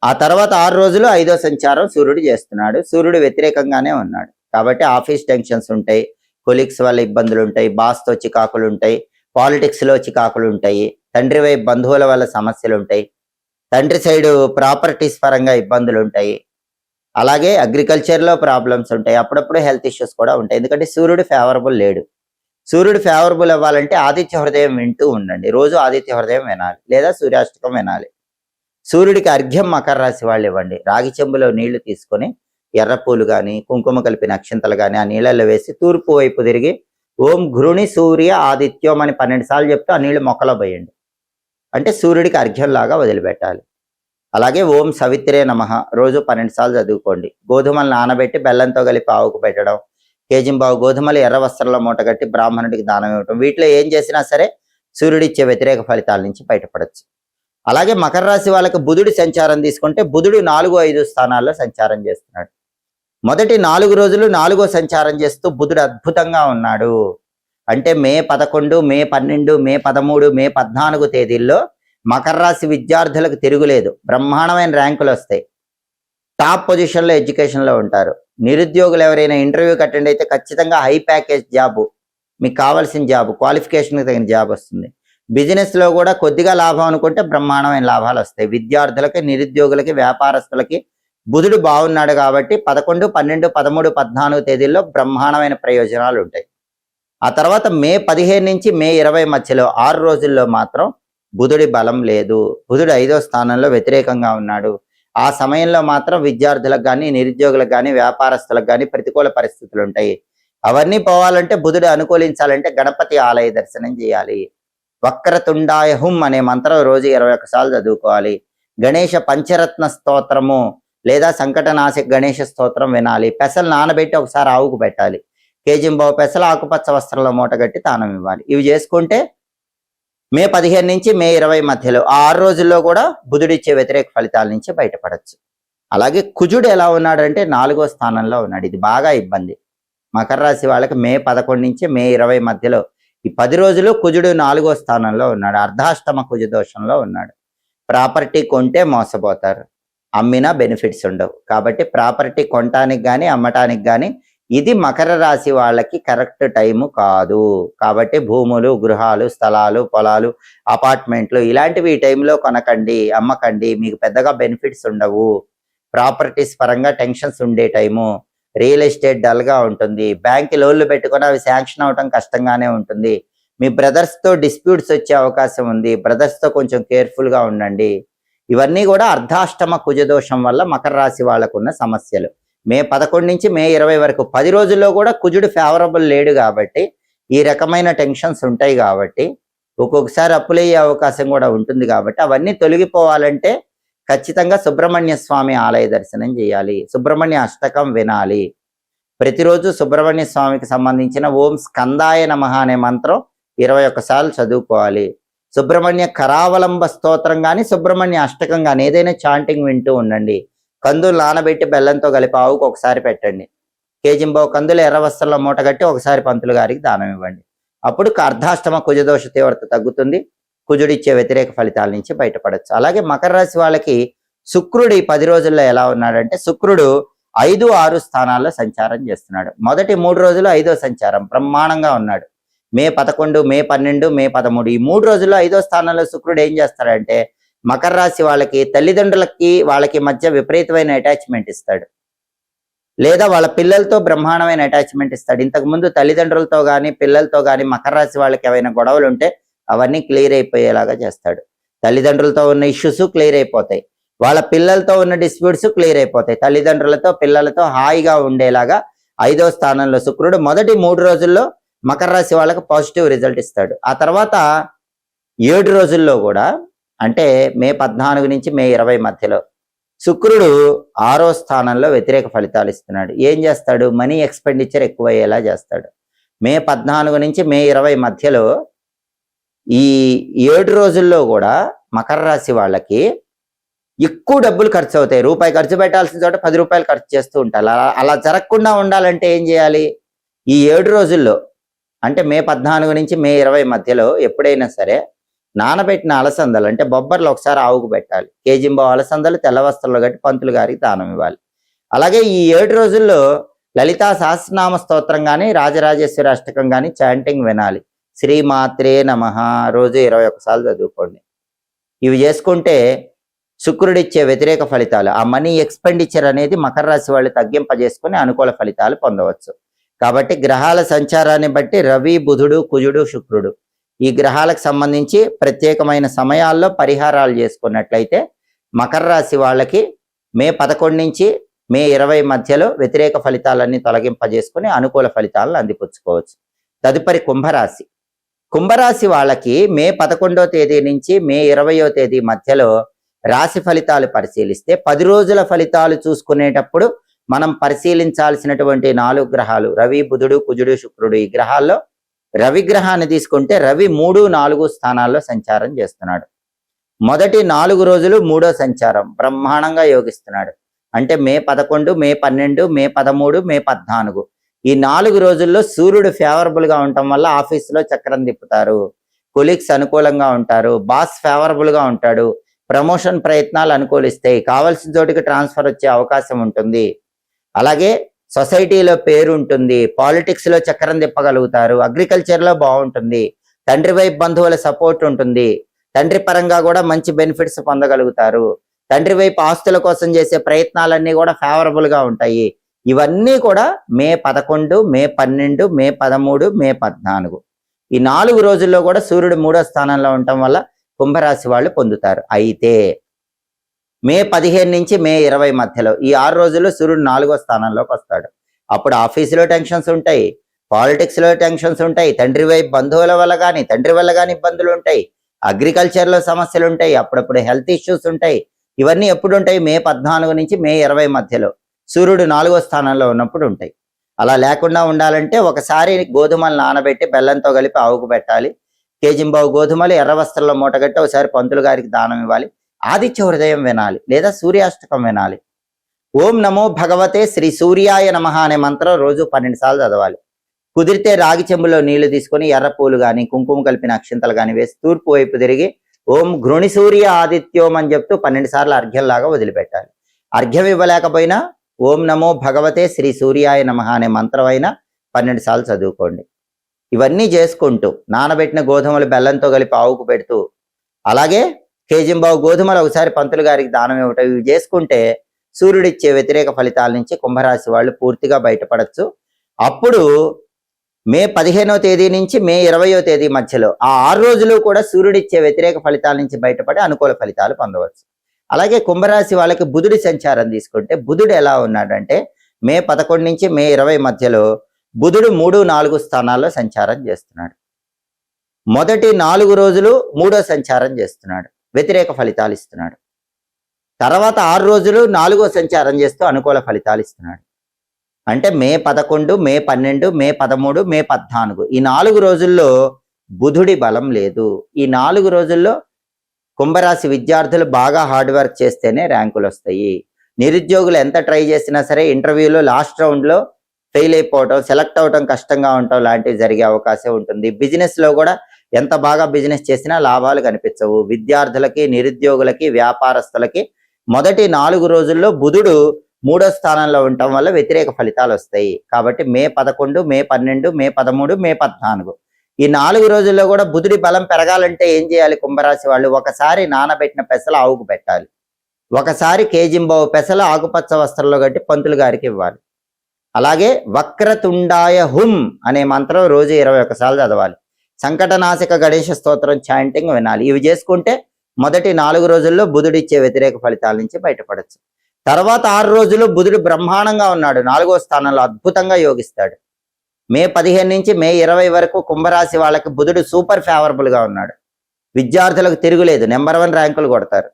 ఆ తర్వాత 6 రోజులు 5వ సంచారం సూర్యుడు చేస్తున్నాడు. సూర్యుడు వ్యతిరేకంగానే ఉన్నాడు. కాబట్టి ఆఫీస్ టెన్షన్స్ ఉంటాయి, కొలీగ్స్ వల్ల ఇబ్బందులు ఉంటాయి, బాస్తో చికాకులు ఉంటాయి, పాలిటిక్స్లో చికాకులు ఉంటాయి, తండ్రి వైపు బంధువుల వల్ల సమస్యలు ఉంటాయి, తండ్రి సైడు ప్రాపర్టీస్ పరంగా ఇబ్బందులు ఉంటాయి, అలాగే అగ్రికల్చర్లో ప్రాబ్లమ్స్ ఉంటాయి, అప్పుడప్పుడు హెల్త్ ఇష్యూస్ కూడా ఉంటాయి. ఎందుకంటే సూర్యుడు ఫేవరబుల్ లేడు. సూర్యుడు ఫేవరబుల్ అవ్వాలంటే ఆదిత్య హృదయం వింటూ ఉండండి. రోజు ఆదిత్య హృదయం వినాలి, లేదా సూర్యాష్టకం వినాలి. సూర్యుడికి అర్ఘ్యం మకర రాశి వాళ్ళు ఇవ్వండి. రాగి చెంబులో నీళ్లు తీసుకొని ఎర్రపూలు కానీ కుంకుమ కలిపిన అక్షింతలు కానీ ఆ నీళ్ళల్లో వేసి తూర్పు వైపు తిరిగి ఓం ఘృణి సూర్య ఆదిత్యం అని 12 సార్లు చెప్తూ ఆ నీళ్లు మొక్కలో పోయండి. అంటే సూర్యుడికి అర్ఘ్యంలాగా వదిలిపెట్టాలి. అలాగే ఓం సవిత్రే నమః రోజు 12 సార్లు చదువుకోండి. గోధుమలు నానబెట్టి బెల్లంతో కలిపి ఆవుకు పెట్టడం, కేజింబావు గోధుమలు ఎర్ర వస్త్రంలో మూటగట్టి బ్రాహ్మణుడికి దానం ఇవ్వటం, వీటిలో ఏం చేసినా సరే సూర్యుడిచ్చే వ్యతిరేక ఫలితాల నుంచి బయటపడచ్చు. అలాగే మకర రాశి వాళ్ళకి బుధుడి సంచారం తీసుకుంటే, బుధుడు 4, 5 స్థానాల్లో సంచారం చేస్తున్నాడు. మొదటి 4 రోజులు 4వ సంచారం చేస్తూ బుధుడు అద్భుతంగా ఉన్నాడు. అంటే మే 11, మే 12, మే 13, మే 14 తేదీల్లో మకర రాశి విద్యార్థులకు తిరుగులేదు. బ్రహ్మాండమైన ర్యాంకులు వస్తాయి. టాప్ పొజిషన్లో ఎడ్యుకేషన్లో ఉంటారు. నిరుద్యోగులు ఎవరైనా ఇంటర్వ్యూకి అటెండ్ అయితే ఖచ్చితంగా హై ప్యాకేజ్ జాబు, మీకు కావాల్సిన జాబు, క్వాలిఫికేషన్కి తగిన జాబ్ వస్తుంది. బిజినెస్లో కూడా కొద్దిగా లాభం అనుకుంటే బ్రహ్మాండమైన లాభాలు వస్తాయి. విద్యార్థులకి, నిరుద్యోగులకి, వ్యాపారస్తులకి బుధుడు బాగున్నాడు. కాబట్టి 11, 12, 13, 14 తేదీల్లో బ్రహ్మాండమైన ప్రయోజనాలు ఉంటాయి. ఆ తర్వాత మే 15 నుంచి మే 20 మధ్యలో 6 రోజుల్లో మాత్రం బుధుడి బలం లేదు. బుధుడు 5వ స్థానంలో వ్యతిరేకంగా ఉన్నాడు. ఆ సమయంలో మాత్రం విద్యార్థులకు కానీ, నిరుద్యోగులకు కానీ, వ్యాపారస్తులకు కానీ ప్రతికూల పరిస్థితులు ఉంటాయి. అవన్నీ పోవాలంటే, బుధుడు అనుకూలించాలంటే గణపతి ఆలయ దర్శనం చేయాలి. వక్రతుండాయ హుం అనే మంత్రం రోజు 21 సార్లు చదువుకోవాలి. గణేష పంచరత్న స్తోత్రము లేదా సంకటనాశక గణేష స్తోత్రం వినాలి. పెసలు నానబెట్టి ఒకసారి ఆవుకు పెట్టాలి. కేజింబావు పెసలు ఆకుపచ్చ వస్త్రంలో మూటగట్టి దానం ఇవ్వాలి. ఇవి చేసుకుంటే మే 15 నుంచి మే 20 మధ్యలో 6 రోజుల్లో కూడా బుధుడిచ్చే వ్యతిరేక ఫలితాల నుంచి బయటపడచ్చు. అలాగే కుజుడు ఎలా ఉన్నాడంటే 4వ స్థానంలో ఉన్నాడు. ఇది బాగా ఇబ్బంది. మకర రాశి వాళ్ళకి మే 11 నుంచి మే 20 మధ్యలో ఈ 10 రోజులు కుజుడు 4వ స్థానంలో ఉన్నాడు. అర్ధాష్టమ కుజ దోషంలో ఉన్నాడు. ప్రాపర్టీ కొంటే మోసపోతారు, అమ్మినా బెనిఫిట్స్ ఉండవు. కాబట్టి ప్రాపర్టీ కొనటానికి కానీ అమ్మటానికి కానీ ఇది మకర రాశి వాళ్ళకి కరెక్ట్ టైము కాదు. కాబట్టి భూములు, గృహాలు, స్థలాలు, పొలాలు, అపార్ట్మెంట్లు ఇలాంటివి ఈ టైంలో కొనకండి, అమ్మకండి. మీకు పెద్దగా బెనిఫిట్స్ ఉండవు. ప్రాపర్టీస్ పరంగా టెన్షన్స్ ఉండే టైము. రియల్ ఎస్టేట్ డల్గా ఉంటుంది. బ్యాంక్ లోన్లు పెట్టుకుని అవి శాంక్షన్ అవటం కష్టంగానే ఉంటుంది. మీ బ్రదర్స్తో డిస్ప్యూట్స్ వచ్చే అవకాశం ఉంది. బ్రదర్స్తో కొంచెం కేర్ఫుల్గా ఉండండి. ఇవన్నీ కూడా అర్ధాష్టమ కుజదోషం వల్ల మకర రాశి వాళ్ళకు ఉన్న సమస్యలు. మే 11 నుంచి మే 20 వరకు 10 రోజుల్లో కూడా కుజుడు ఫేవరబుల్ లేడు. కాబట్టి ఈ రకమైన టెన్షన్స్ ఉంటాయి. కాబట్టి ఒక్కొక్కసారి అప్పులయ్యే అవకాశం కూడా ఉంటుంది. కాబట్టి అవన్నీ తొలగిపోవాలంటే ఖచ్చితంగా సుబ్రహ్మణ్య స్వామి ఆలయ దర్శనం చేయాలి. సుబ్రహ్మణ్య అష్టకం వినాలి. ప్రతిరోజు సుబ్రహ్మణ్య స్వామికి సంబంధించిన ఓం స్కందాయ నమః అనే మంత్రం 21 సార్లు చదువుకోవాలి. సుబ్రహ్మణ్య కరావలంబ స్తోత్రం కానీ, సుబ్రహ్మణ్య అష్టకం కానీ ఏదైనా చాంటింగ్ వింటూ ఉండండి. కందులు నానబెట్టి బెల్లంతో కలిపి ఆవుకు ఒకసారి పెట్టండి. కేజింబావు కందులు ఎర్ర వస్త్రంలో మూటగట్టి ఒకసారి పంతులు గారికి దానం ఇవ్వండి. అప్పుడు అర్ధాష్టమ కుజదోష తీవ్రత తగ్గుతుంది. కుజుడిచ్చే వ్యతిరేక ఫలితాల నుంచి బయటపడచ్చు. అలాగే మకర రాశి వాళ్ళకి శుక్రుడు ఈ 10 రోజుల్లో ఎలా ఉన్నాడంటే, శుక్రుడు 5, 6 స్థానాల్లో సంచారం చేస్తున్నాడు. మొదటి 3 రోజులు 5వ సంచారం బ్రహ్మాండంగా ఉన్నాడు. మే 11, మే 12, మే 13 ఈ 3 రోజుల్లో 5వ స్థానంలో శుక్రుడు ఏం చేస్తాడంటే మకర రాశి వాళ్ళకి తల్లిదండ్రులకి వాళ్ళకి మధ్య విపరీతమైన అటాచ్మెంట్ ఇస్తాడు, లేదా వాళ్ళ పిల్లలతో బ్రహ్మాండమైన అటాచ్మెంట్ ఇస్తాడు. ఇంతకుముందు తల్లిదండ్రులతో కానీ పిల్లలతో కానీ మకర రాశి వాళ్ళకి ఏమైనా గొడవలు ఉంటే అవన్నీ క్లియర్ అయిపోయేలాగా చేస్తాడు. తల్లిదండ్రులతో ఉన్న ఇష్యూస్ క్లియర్ అయిపోతాయి, వాళ్ళ పిల్లలతో ఉన్న డిస్ప్యూట్స్ క్లియర్ అయిపోతాయి. తల్లిదండ్రులతో పిల్లలతో హాయిగా ఉండేలాగా 5వ స్థానంలో శుక్రుడు మొదటి 3 రోజుల్లో మకర రాశి వాళ్ళకి పాజిటివ్ రిజల్ట్ ఇస్తాడు. ఆ తర్వాత 7 రోజుల్లో కూడా అంటే మే 14 నుంచి మే 20 మధ్యలో శుక్రుడు 6వ స్థానంలో వ్యతిరేక ఫలితాలు ఇస్తున్నాడు. ఏం చేస్తాడు? మనీ ఎక్స్పెండిచర్ ఎక్కువ అయ్యేలా చేస్తాడు. మే 14 నుంచి మే 20 మధ్యలో ఈ 7 రోజుల్లో కూడా మకర రాశి వాళ్ళకి ఎక్కువ డబ్బులు ఖర్చు అవుతాయి. రూపాయి ఖర్చు పెట్టాల్సిన చోట 10 రూపాయలు ఖర్చు చేస్తూ ఉంటారు. అలా జరగకుండా ఉండాలంటే ఏం చేయాలి? ఈ 7 రోజుల్లో అంటే మే 14 నుంచి మే 20 మధ్యలో ఎప్పుడైనా సరే నానబెట్టిన అలసందలు అంటే బొబ్బర్లు ఒకసారి ఆవుకు పెట్టాలి. కేజింబో అలసందలు తెల్ల వస్త్రంలో కట్టి పంతులు గారికి దానం ఇవ్వాలి. అలాగే ఈ 7 రోజుల్లో లలితా సహస్రనామ స్తోత్రం కానీ రాజరాజేశ్వరి అష్టకం కానీ చాంటింగ్ వినాలి. శ్రీమాత్రే నమః రోజు 21 సార్లు చదువుకోండి. ఇవి చేసుకుంటే శుక్రుడిచ్చే వ్యతిరేక ఫలితాలు, ఆ మనీ ఎక్స్పెండిచర్ అనేది మకర రాశి వాళ్ళు తగ్గింపజేసుకుని అనుకూల ఫలితాలు పొందవచ్చు. కాబట్టి గ్రహాల సంచారాన్ని బట్టి రవి, బుధుడు, కుజుడు, శుక్రుడు ఈ గ్రహాలకు సంబంధించి ప్రత్యేకమైన సమయాల్లో పరిహారాలు చేసుకున్నట్లయితే మకర రాశి వాళ్ళకి మే 11 నుంచి మే 20 మధ్యలో వ్యతిరేక ఫలితాలన్నీ తొలగింపజేసుకుని అనుకూల ఫలితాలను అందిపుచ్చుకోవచ్చు. తదుపరి కుంభరాశి. కుంభరాశి వాళ్ళకి మే 11వ తేదీ నుంచి మే 20వ తేదీ మధ్యలో రాశి ఫలితాలు పరిశీలిస్తే 10 రోజుల ఫలితాలు చూసుకునేటప్పుడు మనం పరిశీలించాల్సినటువంటి 4 గ్రహాలు రవి, బుధుడు, కుజుడు, శుక్రుడు. ఈ గ్రహాల్లో రవి గ్రహాన్ని తీసుకుంటే రవి 3, 4 స్థానాల్లో సంచారం చేస్తున్నాడు. మొదటి 4 రోజులు 3వ సంచారం బ్రహ్మాండంగా యోగిస్తున్నాడు. అంటే మే 11, మే 12, మే 13, మే 14 ఈ 4 రోజుల్లో సూర్యుడు ఫేవరబుల్ గా ఉండటం వల్ల ఆఫీసులో చక్రం తిప్పుతారు, కొలీగ్స్ అనుకూలంగా ఉంటారు, బాస్ ఫేవరబుల్ గా ఉంటాడు, ప్రమోషన్ ప్రయత్నాలు అనుకూలిస్తాయి, కావాల్సిన చోటికి ట్రాన్స్ఫర్ వచ్చే అవకాశం ఉంటుంది. అలాగే సొసైటీలో పేరు ఉంటుంది, పాలిటిక్స్ లో చక్రం తిప్పగలుగుతారు, అగ్రికల్చర్ లో బాగుంటుంది, తండ్రి వైపు బంధువుల సపోర్ట్ ఉంటుంది, తండ్రి పరంగా కూడా మంచి బెనిఫిట్స్ పొందగలుగుతారు, తండ్రి వైపు ఆస్తుల కోసం చేసే ప్రయత్నాలన్నీ కూడా ఫేవరబుల్ గా ఉంటాయి. ఇవన్నీ కూడా మే 11, మే 12, మే 13, మే 14 ఈ 4 రోజుల్లో కూడా సూర్యుడు 3వ స్థానంలో ఉండటం వల్ల కుంభరాశి వాళ్ళు పొందుతారు. అయితే మే 15 నుంచి మే 20 మధ్యలో ఈ 6 రోజుల్లో సూర్యుడు 4వ స్థానంలోకి వస్తాడు. అప్పుడు ఆఫీసులో టెన్షన్స్ ఉంటాయి, పాలిటిక్స్ లో టెన్షన్స్ ఉంటాయి, తండ్రి వైపు బంధువుల వల్ల కానీ తండ్రి వల్ల కానీ ఇబ్బందులు ఉంటాయి, అగ్రికల్చర్ లో సమస్యలు ఉంటాయి, అప్పుడప్పుడు హెల్త్ ఇష్యూస్ ఉంటాయి. ఇవన్నీ ఎప్పుడు ఉంటాయి? మే 14 నుంచి మే 20 మధ్యలో సూర్యుడు 4వ స్థానంలో ఉన్నప్పుడు ఉంటాయి. అలా లేకుండా ఉండాలంటే ఒకసారి గోధుమలు నానబెట్టి బెల్లంతో కలిపి ఆవుకు పెట్టాలి. కేజింబావు గోధుమలు ఎర్ర వస్త్రంలో మూటగట్టి ఒకసారి పంతులు గారికి దానం ఇవ్వాలి. ఆదిత్య హృదయం వినాలి లేదా సూర్యాష్టకం వినాలి. ఓం నమో భగవతే శ్రీ సూర్యాయ నమః అనే మంత్రం రోజు 12 సార్లు చదవాలి. కుదిరితే రాగి చెంబులో నీళ్లు తీసుకొని ఎర్ర పూలు కానీ కుంకుమ కలిపిన అక్షింతలు కానీ వేసి తూర్పు వైపు తిరిగి ఓం ఘృణి సూర్య ఆదిత్యోం అని చెప్తూ 12 సార్లు అర్ఘ్యంలాగా వదిలిపెట్టాలి. అర్ఘ్యం ఇవ్వలేకపోయినా ఓం నమో భగవతే శ్రీ సూర్యాయ నమః అనే మంత్రం అయినా 12 సార్లు చదువుకోండి. ఇవన్నీ చేసుకుంటూ నానబెట్టిన గోధుమలు బెల్లంతో కలిపి ఆవుకు పెడుతూ అలాగే కేజింబావు గోధుమలు ఒకసారి పంతులు గారికి దానం ఇవ్వటం ఇవి చేసుకుంటే సూర్యుడిచ్చే వ్యతిరేక ఫలితాల నుంచి కుంభరాశి వాళ్ళు పూర్తిగా బయటపడచ్చు. అప్పుడు మే 15వ తేదీ నుంచి మే 20వ తేదీ మధ్యలో ఆ 6 రోజులు కూడా సూర్యుడిచ్చే వ్యతిరేక ఫలితాల నుంచి బయటపడి అనుకూల ఫలితాలు పొందవచ్చు. అలాగే కుంభరాశి వాళ్ళకి బుధుడి సంచారం తీసుకుంటే బుధుడు ఎలా ఉన్నాడంటే మే 11 నుంచి మే 20 మధ్యలో బుధుడు 3, 4 స్థానాల్లో సంచారం చేస్తున్నాడు. మొదటి 4 రోజులు 3వ సంచారం చేస్తున్నాడు, వ్యతిరేక ఫలితాలు ఇస్తున్నాడు. తర్వాత 6 రోజులు 4వ సంచారం చేస్తూ అనుకూల ఫలితాలు ఇస్తున్నాడు. అంటే మే 11, మే 12, మే 13, మే 14 ఈ 4 రోజుల్లో బుధుడి బలం లేదు. ఈ 4 రోజుల్లో కుంభరాశి విద్యార్థులు బాగా హార్డ్ వర్క్ చేస్తేనే ర్యాంకులు వస్తాయి. నిరుద్యోగులు ఎంత ట్రై చేసినా సరే ఇంటర్వ్యూలో లాస్ట్ రౌండ్లో ఫెయిల్ అయిపోవటం, సెలెక్ట్ అవటం కష్టంగా ఉండటం లాంటివి జరిగే అవకాశం ఉంటుంది. బిజినెస్ లో కూడా ఎంత బాగా బిజినెస్ చేసినా లాభాలు కనిపించవు. విద్యార్థులకి, నిరుద్యోగులకి, వ్యాపారస్తులకి మొదటి 4 రోజుల్లో బుధుడు మూడో స్థానంలో ఉండటం వల్ల వ్యతిరేక ఫలితాలు వస్తాయి. కాబట్టి మే 11, మే 12, మే 13, మే 14 ఈ 4 రోజుల్లో కూడా బుధుడి బలం పెరగాలంటే ఏం చేయాలి? కుంభరాశి వాళ్ళు ఒకసారి నానబెట్టిన పెసలు ఆవుకు పెట్టాలి, ఒకసారి కేజింబావు పెసలు ఆకుపచ్చ వస్త్రంలో కట్టి పంతులు గారికి ఇవ్వాలి. అలాగే వక్రతుండాయ హుం అనే మంత్రం రోజు 21 సార్లు చదవాలి. సంకటనాశక గణేష స్తోత్రం చాంటింగ్ వినాలి. ఇవి చేసుకుంటే మొదటి 4 రోజుల్లో బుధుడిచ్చే వ్యతిరేక ఫలితాల నుంచి బయటపడచ్చు. తర్వాత 6 రోజులు బుధుడు బ్రహ్మాండంగా ఉన్నాడు, 4వ స్థానంలో అద్భుతంగా యోగిస్తాడు. మే 15 నుంచి మే 20 వరకు కుంభరాశి వాళ్ళకి బుధుడు సూపర్ ఫేవరబుల్ గా ఉన్నాడు. విద్యార్థులకు తిరుగులేదు, నెంబర్ 1 ర్యాంకులు కొడతారు.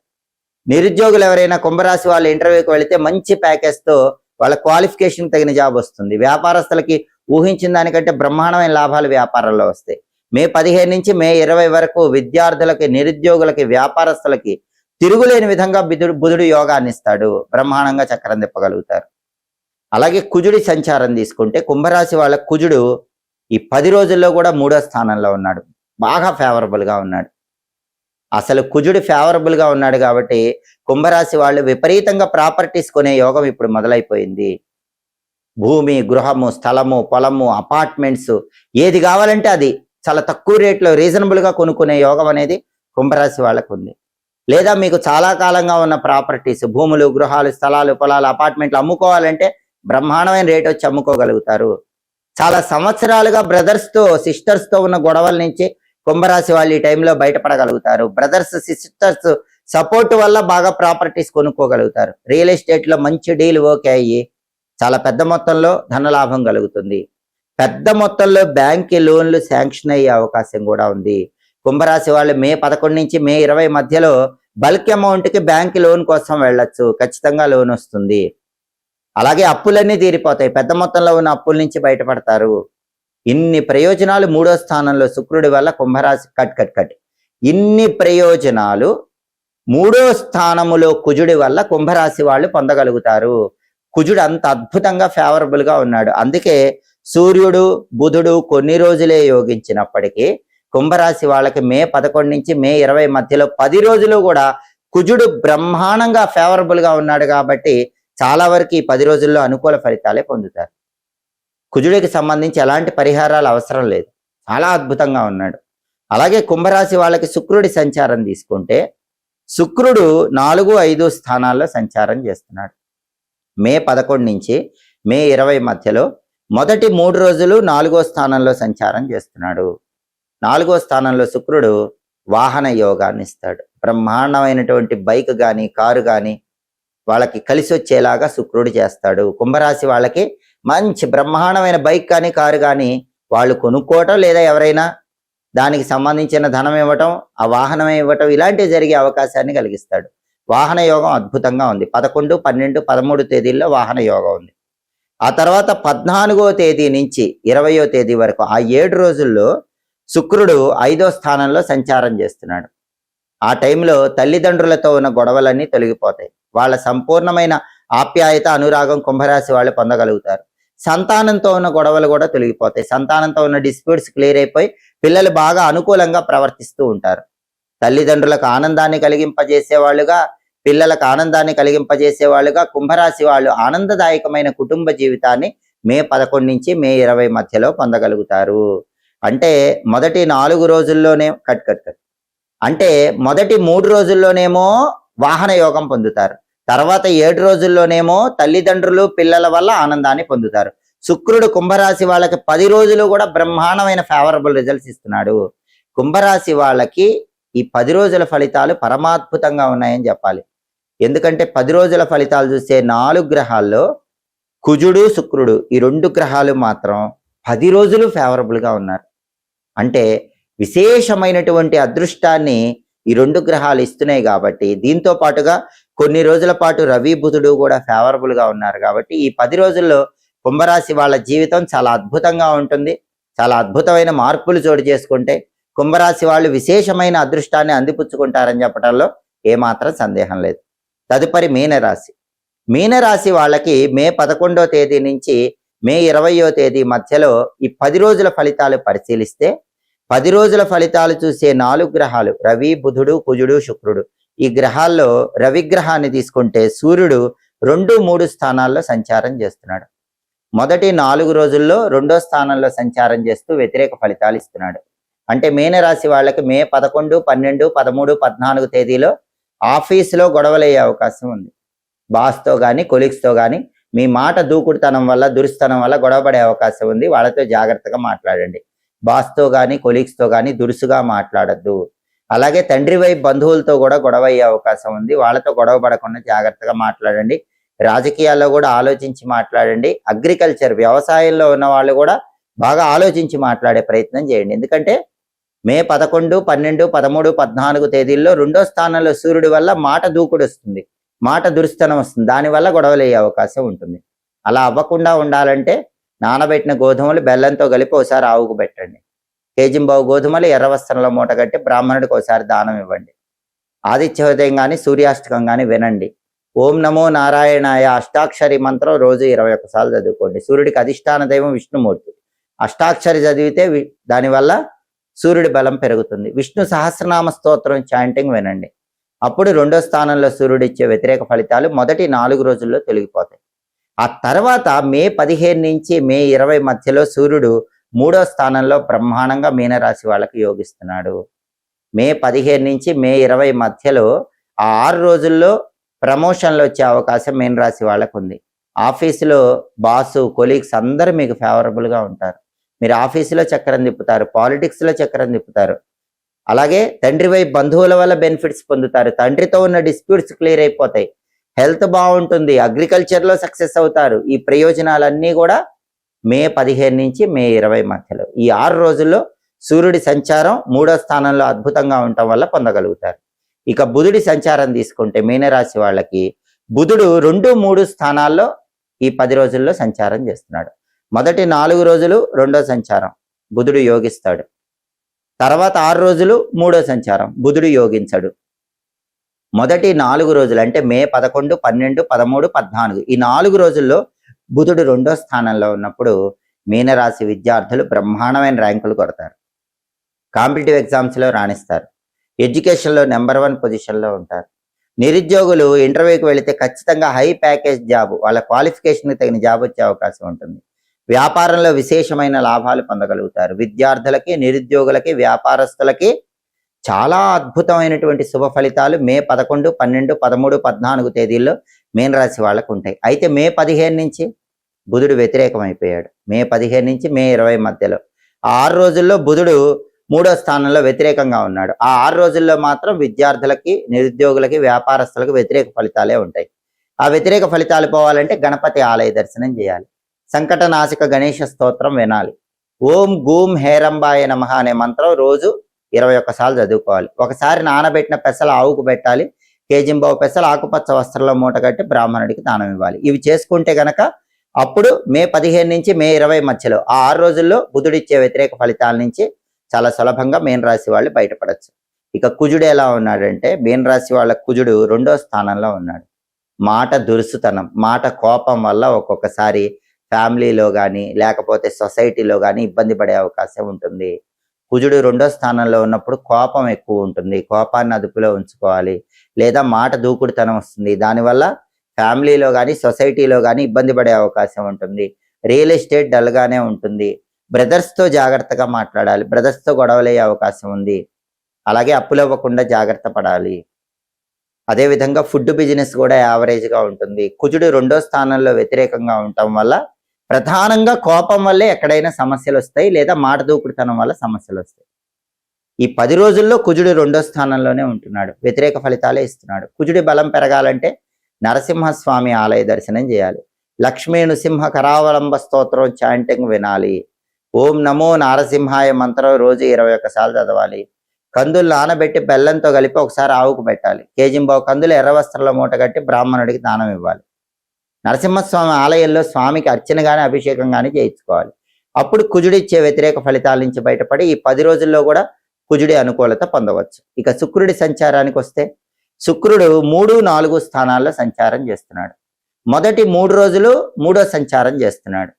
నిరుద్యోగులు ఎవరైనా కుంభరాశి వాళ్ళు ఇంటర్వ్యూకి వెళితే మంచి ప్యాకేజ్తో వాళ్ళ క్వాలిఫికేషన్ తగిన జాబ్ వస్తుంది. వ్యాపారస్తులకి ఊహించిన దానికంటే బ్రహ్మాండమైన లాభాలు వ్యాపారంలో వస్తాయి. మే 15 నుంచి మే 20 వరకు విద్యార్థులకి, నిరుద్యోగులకి, వ్యాపారస్తులకి తిరుగులేని విధంగా బుధుడు యోగాన్ని ఇస్తాడు, బ్రహ్మాండంగా చక్రం తిప్పగలుగుతారు. అలాగే కుజుడి సంచారం తీసుకుంటే కుంభరాశి వాళ్ళ కుజుడు ఈ 10 రోజుల్లో కూడా 3వ స్థానంలో ఉన్నాడు, బాగా ఫేవరబుల్ గా ఉన్నాడు. అసలు కుజుడు ఫేవరబుల్ గా ఉన్నాడు కాబట్టి కుంభరాశి వాళ్ళు విపరీతంగా ప్రాపర్టీస్ కొనే యోగం ఇప్పుడు మొదలైపోయింది. భూమి, గృహము, స్థలము, పొలము, అపార్ట్మెంట్స్ ఏది కావాలంటే అది చాలా తక్కువ రేట్లో రీజనబుల్ గా కొనుక్కునే యోగం అనేది కుంభరాశి వాళ్ళకు ఉంది. లేదా మీకు చాలా కాలంగా ఉన్న ప్రాపర్టీస్, భూములు, గృహాలు, స్థలాలు, పొలాలు, అపార్ట్మెంట్లు అమ్ముకోవాలంటే బ్రహ్మాండమైన రేట్ వచ్చి అమ్ముకోగలుగుతారు. చాలా సంవత్సరాలుగా బ్రదర్స్ తో, సిస్టర్స్ తో ఉన్న గొడవల నుంచి కుంభరాశి వాళ్ళు ఈ టైంలో బయటపడగలుగుతారు. బ్రదర్స్, సిస్టర్స్ సపోర్ట్ వల్ల బాగా ప్రాపర్టీస్ కొనుక్కోగలుగుతారు. రియల్ ఎస్టేట్ లో మంచి డీల్ ఓకే అయ్యి చాలా పెద్ద మొత్తంలో ధనలాభం కలుగుతుంది. పెద్ద మొత్తంలో బ్యాంక్ లోన్లు శాంక్షన్ అయ్యే అవకాశం కూడా ఉంది. కుంభరాశి వాళ్ళు మే 11 నుంచి మే 20 మధ్యలో బల్క్ అమౌంట్ కి బ్యాంక్ లోన్ కోసం వెళ్ళొచ్చు, ఖచ్చితంగా లోన్ వస్తుంది. అలాగే అప్పులన్నీ తీరిపోతాయి, పెద్ద మొత్తంలో ఉన్న అప్పుల నుంచి బయటపడతారు. ఇన్ని ప్రయోజనాలు 3వ స్థానంలో శుక్రుడి వల్ల కుంభరాశి ఇన్ని ప్రయోజనాలు 3వ స్థానములో కుజుడి వల్ల కుంభరాశి వాళ్ళు పొందగలుగుతారు. కుజుడు అంత అద్భుతంగా ఫేవరబుల్ గా ఉన్నాడు. అందుకే సూర్యుడు, బుధుడు కొన్ని రోజులే యోగించినప్పటికీ కుంభరాశి వాళ్ళకి మే 11 నుంచి మే 20 మధ్యలో 10 రోజులు కూడా కుజుడు బ్రహ్మాండంగా ఫేవరబుల్ గా ఉన్నాడు. కాబట్టి చాలా వరకు ఈ 10 రోజుల్లో అనుకూల ఫలితాలే పొందుతారు. కుజుడికి సంబంధించి ఎలాంటి పరిహారాలు అవసరం లేదు, చాలా అద్భుతంగా ఉన్నాడు. అలాగే కుంభరాశి వాళ్ళకి శుక్రుడి సంచారం తీసుకుంటే శుక్రుడు 4, 5 స్థానాల్లో సంచారం చేస్తున్నాడు. మే 11 నుంచి మే 20 మధ్యలో మొదటి 3 రోజులు 4వ స్థానంలో సంచారం చేస్తున్నాడు. 4వ స్థానంలో శుక్రుడు వాహన యోగాన్ని ఇస్తాడు. బ్రహ్మాండమైనటువంటి బైక్ కానీ, కారు కానీ వాళ్ళకి కలిసి వచ్చేలాగా శుక్రుడు చేస్తాడు. కుంభరాశి వాళ్ళకి మంచి బ్రహ్మాండమైన బైక్ కానీ, కారు కానీ వాళ్ళు కొనుక్కోవటం, లేదా ఎవరైనా దానికి సంబంధించిన ధనం ఇవ్వటం, ఆ వాహనం ఇవ్వటం, ఇలాంటివి జరిగే అవకాశాన్ని కలిగిస్తాడు. వాహన యోగం అద్భుతంగా ఉంది. 11, 12, 13 తేదీల్లో వాహన యోగం ఉంది. ఆ తర్వాత 14వ తేదీ నుంచి 20వ తేదీ వరకు ఆ 7 రోజుల్లో శుక్రుడు 5వ స్థానంలో సంచారం చేస్తున్నాడు. ఆ టైంలో తల్లిదండ్రులతో ఉన్న గొడవలన్నీ తొలగిపోతాయి. వాళ్ళ సంపూర్ణమైన ఆప్యాయత, అనురాగం కుంభరాశి వాళ్ళు పొందగలుగుతారు. సంతానంతో ఉన్న గొడవలు కూడా తొలగిపోతాయి. సంతానంతో ఉన్న డిస్ప్యూట్స్ క్లియర్ అయిపోయి పిల్లలు బాగా అనుకూలంగా ప్రవర్తిస్తూ ఉంటారు. తల్లిదండ్రులకు ఆనందాన్ని కలిగింపజేసేవాళ్ళుగా, పిల్లలకు ఆనందాన్ని కలిగింపజేసేవాళ్ళుగా కుంభరాశి వాళ్ళు ఆనందదాయకమైన కుటుంబ జీవితాన్ని మే 11 నుంచి మే 20 మధ్యలో పొందగలుగుతారు. అంటే మొదటి 4 రోజుల్లోనే అంటే మొదటి 3 రోజుల్లోనేమో వాహన యోగం పొందుతారు. తర్వాత 7 రోజుల్లోనేమో తల్లిదండ్రులు, పిల్లల వల్ల ఆనందాన్ని పొందుతారు. శుక్రుడు కుంభరాశి వాళ్ళకి 10 రోజులు కూడా బ్రహ్మాండమైన ఫేవరబుల్ రిజల్ట్స్ ఇస్తున్నాడు. కుంభరాశి వాళ్ళకి ఈ 10 రోజుల ఫలితాలు పరమాద్భుతంగా ఉన్నాయని చెప్పాలి. ఎందుకంటే 10 రోజుల ఫలితాలు చూస్తే 4 గ్రహాల్లో కుజుడు, శుక్రుడు ఈ 2 గ్రహాలు మాత్రం 10 రోజులు ఫేవరబుల్ గా ఉన్నారు. అంటే విశేషమైనటువంటి అదృష్టాన్ని ఈ 2 గ్రహాలు ఇస్తున్నాయి. కాబట్టి దీంతో పాటుగా కొన్ని రోజుల పాటు రవి, బుధుడు కూడా ఫేవరబుల్ గా ఉన్నారు. కాబట్టి ఈ 10 రోజుల్లో కుంభరాశి వాళ్ళ జీవితం చాలా అద్భుతంగా ఉంటుంది. చాలా అద్భుతమైన మార్పులు చోటు చేసుకుంటే కుంభరాశి వాళ్ళు విశేషమైన అదృష్టాన్ని అందిపుచ్చుకుంటారని చెప్పడంలో ఏమాత్రం సందేహం లేదు. తదుపరి మీనరాశి. మీనరాశి వాళ్ళకి మే 11వ తేదీ నుంచి మే 20వ తేదీ మధ్యలో ఈ 10 రోజుల ఫలితాలు పరిశీలిస్తే 10 రోజుల ఫలితాలు చూసే 4 గ్రహాలు రవి, బుధుడు, కుజుడు, శుక్రుడు. ఈ గ్రహాల్లో రవి గ్రహాన్ని తీసుకుంటే సూర్యుడు 2, 3 స్థానాల్లో సంచారం చేస్తున్నాడు. మొదటి 4 రోజుల్లో 2వ స్థానంలో సంచారం చేస్తూ వ్యతిరేక ఫలితాలు ఇస్తున్నాడు. అంటే మీనరాశి వాళ్ళకి మే 11, 12, 13, 14 తేదీలో ఆఫీసులో గొడవలయ్యే అవకాశం ఉంది. బాస్తో కానీ కొలీగ్స్తో కానీ మీ మాట దూకుడుతనం వల్ల దురుస్తనం వల్ల గొడవపడే అవకాశం ఉంది. వాళ్ళతో జాగ్రత్తగా మాట్లాడండి. బాస్తో కానీ కొలీగ్స్తో కానీ దురుసుగా మాట్లాడద్దు. అలాగే తండ్రి వైపు బంధువులతో కూడా గొడవ అయ్యే అవకాశం ఉంది. వాళ్ళతో గొడవ పడకుండా జాగ్రత్తగా మాట్లాడండి. రాజకీయాల్లో కూడా ఆలోచించి మాట్లాడండి. అగ్రికల్చర్ వ్యవసాయంలో ఉన్న వాళ్ళు కూడా బాగా ఆలోచించి మాట్లాడే ప్రయత్నం చేయండి. ఎందుకంటే మే 11, 12, 13, 14 తేదీల్లో 2వ స్థానంలో సూర్యుడి వల్ల మాట దూకుడు వస్తుంది, మాట దురుస్తనం వస్తుంది. దానివల్ల గొడవలు అయ్యే అవకాశం ఉంటుంది. అలా అవ్వకుండా ఉండాలంటే నానబెట్టిన గోధుమలు బెల్లంతో కలిపి ఒకసారి ఆవుకు పెట్టండి. కేజింబావు గోధుమలు ఎర్ర వస్త్రంలో మూట కట్టి బ్రాహ్మణుడికి ఒకసారి దానం ఇవ్వండి. ఆదిత్యోదయం కానీ సూర్యాష్టకం కానీ వినండి. ఓం నమో నారాయణాయ అష్టాక్షరి మంత్రం రోజు 21 సార్లు చదువుకోండి. సూర్యుడికి అధిష్టాన దైవం విష్ణుమూర్తి. అష్టాక్షరి చదివితే దానివల్ల సూర్యుడి బలం పెరుగుతుంది. విష్ణు సహస్రనామ స్తోత్రం చాంటింగ్ వినండి. అప్పుడు 2వ స్థానంలో సూర్యుడు ఇచ్చే వ్యతిరేక ఫలితాలు మొదటి 4 రోజుల్లో తొలగిపోతాయి. ఆ తర్వాత మే 15 నుంచి మే 20 మధ్యలో సూర్యుడు 3వ స్థానంలో బ్రహ్మాండంగా మీనరాశి వాళ్ళకి యోగిస్తున్నాడు. మే 15 నుంచి మే 20 మధ్యలో ఆ 6 రోజుల్లో ప్రమోషన్లు వచ్చే అవకాశం మీనరాశి వాళ్ళకు ఉంది. ఆఫీసులో బాసు కొలీగ్స్ అందరూ మీకు ఫేవరబుల్గా ఉంటారు. మీరు ఆఫీసులో చక్రం తిప్పుతారు, పాలిటిక్స్లో చక్రం తిప్పుతారు. అలాగే తండ్రి వైపు బంధువుల వల్ల బెనిఫిట్స్ పొందుతారు. తండ్రితో ఉన్న డిస్ప్యూట్స్ క్లియర్ అయిపోతాయి. హెల్త్ బాగుంటుంది. అగ్రికల్చర్లో సక్సెస్ అవుతారు. ఈ ప్రయోజనాలన్నీ కూడా మే 15 నుంచి మే 20 మధ్యలో ఈ 6 రోజుల్లో సూర్యుడి సంచారం 3వ స్థానంలో అద్భుతంగా ఉండటం వల్ల పొందగలుగుతారు. ఇక బుధుడి సంచారం తీసుకుంటే మీనరాశి వాళ్ళకి బుధుడు 2, 3 స్థానాల్లో ఈ 10 రోజుల్లో సంచారం చేస్తున్నాడు. మొదటి 4 రోజులు 2వ సంచారం బుధుడు యోగిస్తాడు. తర్వాత 6 రోజులు 3వ సంచారం బుధుడు యోగించడు. మొదటి 4 రోజులు అంటే మే 11, 12, 13, 14 ఈ 4 రోజుల్లో బుధుడు 2వ స్థానంలో ఉన్నప్పుడు మీనరాశి విద్యార్థులు బ్రహ్మాండమైన ర్యాంకులు కొడతారు. కాంపిటేటివ్ ఎగ్జామ్స్లో రాణిస్తారు. ఎడ్యుకేషన్లో నెంబర్ 1 పొజిషన్లో ఉంటారు. నిరుద్యోగులు ఇంటర్వ్యూకి వెళితే ఖచ్చితంగా హై ప్యాకేజ్ జాబ్, వాళ్ళ క్వాలిఫికేషన్కి తగిన జాబ్ వచ్చే అవకాశం ఉంటుంది. వ్యాపారంలో విశేషమైన లాభాలు పొందగలుగుతారు. విద్యార్థులకి, నిరుద్యోగులకి, వ్యాపారస్తులకి చాలా అద్భుతమైనటువంటి శుభ ఫలితాలు మే 11, 12, 13, 14 తేదీల్లో మీనరాశి వాళ్ళకు ఉంటాయి. అయితే మే 15 నుంచి బుధుడు వ్యతిరేకం అయిపోయాడు. మే 15 నుంచి మే 20 మధ్యలో ఆ 6 రోజుల్లో బుధుడు 3వ స్థానంలో వ్యతిరేకంగా ఉన్నాడు. ఆ 6 రోజుల్లో మాత్రం విద్యార్థులకి, నిరుద్యోగులకి, వ్యాపారస్తులకు వ్యతిరేక ఫలితాలే ఉంటాయి. ఆ వ్యతిరేక ఫలితాలు పోవాలంటే గణపతి ఆలయ దర్శనం చేయాలి. సంకటనాశక గణేష స్తోత్రం వినాలి. ఓం గూం హేరంబాయ నమః అనే మంత్రం రోజు 21 సార్లు చదువుకోవాలి. ఒకసారి నానబెట్టిన పెసలు ఆవుకు పెట్టాలి. కేజింబావు పెసలు ఆకుపచ్చ వస్త్రంలో మూట కట్టి బ్రాహ్మణుడికి దానం ఇవ్వాలి. ఇవి చేసుకుంటే గనక అప్పుడు మే 15 నుంచి మే 20 మధ్యలో ఆ 6 రోజుల్లో బుధుడిచ్చే వ్యతిరేక ఫలితాల నుంచి చాలా సులభంగా మీనరాశి వాళ్ళు బయటపడచ్చు. ఇక కుజుడు ఎలా ఉన్నాడంటే మీనరాశి వాళ్ళ కుజుడు 2వ స్థానంలో ఉన్నాడు. మాట దురుసుతనం, మాట కోపం వల్ల ఒక్కొక్కసారి ఫ్యామిలీలో కానీ లేకపోతే సొసైటీలో కానీ ఇబ్బంది పడే అవకాశం ఉంటుంది. కుజుడు 2వ స్థానంలో ఉన్నప్పుడు కోపం ఎక్కువ ఉంటుంది. కోపాన్ని అదుపులో ఉంచుకోవాలి. లేదా మాట దూకుడుతనం వస్తుంది. దానివల్ల ఫ్యామిలీలో కానీ సొసైటీలో కానీ ఇబ్బంది పడే అవకాశం ఉంటుంది. రియల్ ఎస్టేట్ డల్గానే ఉంటుంది. బ్రదర్స్తో జాగ్రత్తగా మాట్లాడాలి. బ్రదర్స్తో గొడవలయ్యే అవకాశం ఉంది. అలాగే అప్పులు అవ్వకుండా జాగ్రత్త పడాలి. అదేవిధంగా ఫుడ్ బిజినెస్ కూడా యావరేజ్గా ఉంటుంది. కుజుడు 2వ స్థానంలో వ్యతిరేకంగా ఉండటం వల్ల ప్రధానంగా కోపం వల్లే ఎక్కడైనా సమస్యలు వస్తాయి, లేదా మాట దూకుడుతనం వల్ల సమస్యలు వస్తాయి. ఈ 10 రోజుల్లో కుజుడు 2వ స్థానంలోనే ఉంటున్నాడు. వ్యతిరేక ఫలితాలే ఇస్తున్నాడు. కుజుడి బలం పెరగాలంటే నరసింహస్వామి ఆలయ దర్శనం చేయాలి. లక్ష్మీ నృసింహ కరావలంబ స్తోత్రం చాంటింగ్ వినాలి. ఓం నమో నారసింహాయ మంత్రం రోజు 21 సార్లు చదవాలి. కందులు నానబెట్టి బెల్లంతో కలిపి ఒకసారి ఆవుకు పెట్టాలి. కేజింబావు కందులు ఎర్ర వస్త్రంలో మూట కట్టి బ్రాహ్మణుడికి దానం ఇవ్వాలి. నరసింహస్వామి ఆలయంలో స్వామికి అర్చన కానీ అభిషేకం కానీ చేయించుకోవాలి. అప్పుడు కుజుడిచ్చే వ్యతిరేక ఫలితాల నుంచి బయటపడి ఈ 10 రోజుల్లో కూడా కుజుడి అనుకూలత పొందవచ్చు. ఇక శుక్రుడి సంచారానికి వస్తే శుక్రుడు 3, 4 స్థానాల్లో సంచారం చేస్తున్నాడు. మొదటి 3 రోజులు 3వ సంచారం చేస్తున్నాడు.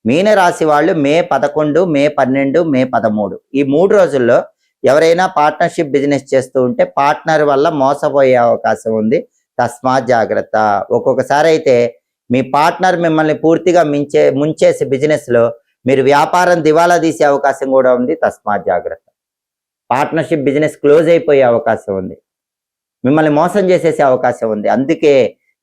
మీనరాశి వాళ్ళు మే 11, మే 12, మే 13 ఈ 3 రోజుల్లో ఎవరైనా పార్ట్నర్షిప్ బిజినెస్ చేస్తూ ఉంటే పార్ట్నర్ వల్ల మోసపోయే అవకాశం ఉంది. తస్మాత్ జాగ్రత్త. ఒక్కొక్కసారి అయితే మీ పార్ట్నర్ మిమ్మల్ని పూర్తిగా ముంచేసి బిజినెస్లో మీరు వ్యాపారం దివాలా తీసే అవకాశం కూడా ఉంది. తస్మాత్ జాగ్రత్త. పార్ట్నర్షిప్ బిజినెస్ క్లోజ్ అయిపోయే అవకాశం ఉంది. మిమ్మల్ని మోసం చేసేసే అవకాశం ఉంది. అందుకే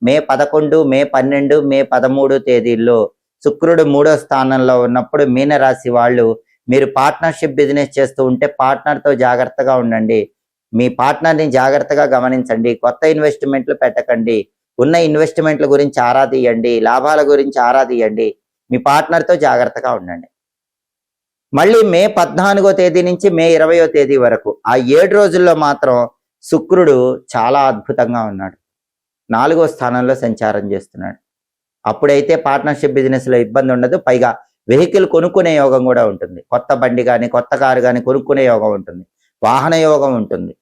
మే 11, మే 12, మే 13 తేదీల్లో శుక్రుడు 3వ స్థానంలో ఉన్నప్పుడు మీనరాశి వాళ్ళు మీరు పార్ట్నర్షిప్ బిజినెస్ చేస్తూ ఉంటే పార్ట్నర్తో జాగ్రత్తగా ఉండండి. మీ పార్ట్నర్ని జాగ్రత్తగా గమనించండి. కొత్త ఇన్వెస్ట్మెంట్లు పెట్టకండి. ఉన్న ఇన్వెస్ట్మెంట్ల గురించి ఆరా తీయండి. లాభాల గురించి ఆరా తీయండి. మీ పార్ట్నర్తో జాగ్రత్తగా ఉండండి. మళ్ళీ మే 14వ తేదీ నుంచి మే 20వ తేదీ వరకు ఆ 7 రోజుల్లో మాత్రం శుక్రుడు చాలా అద్భుతంగా ఉన్నాడు. 4వ స్థానంలో సంచారం చేస్తున్నాడు. అప్పుడైతే పార్ట్నర్షిప్ బిజినెస్లో ఇబ్బంది ఉండదు. పైగా వెహికల్ కొనుక్కునే యోగం కూడా ఉంటుంది. కొత్త బండి కానీ కొత్త కారు కానీ కొనుక్కునే యోగం ఉంటుంది. వాహన యోగం ఉంటుంది.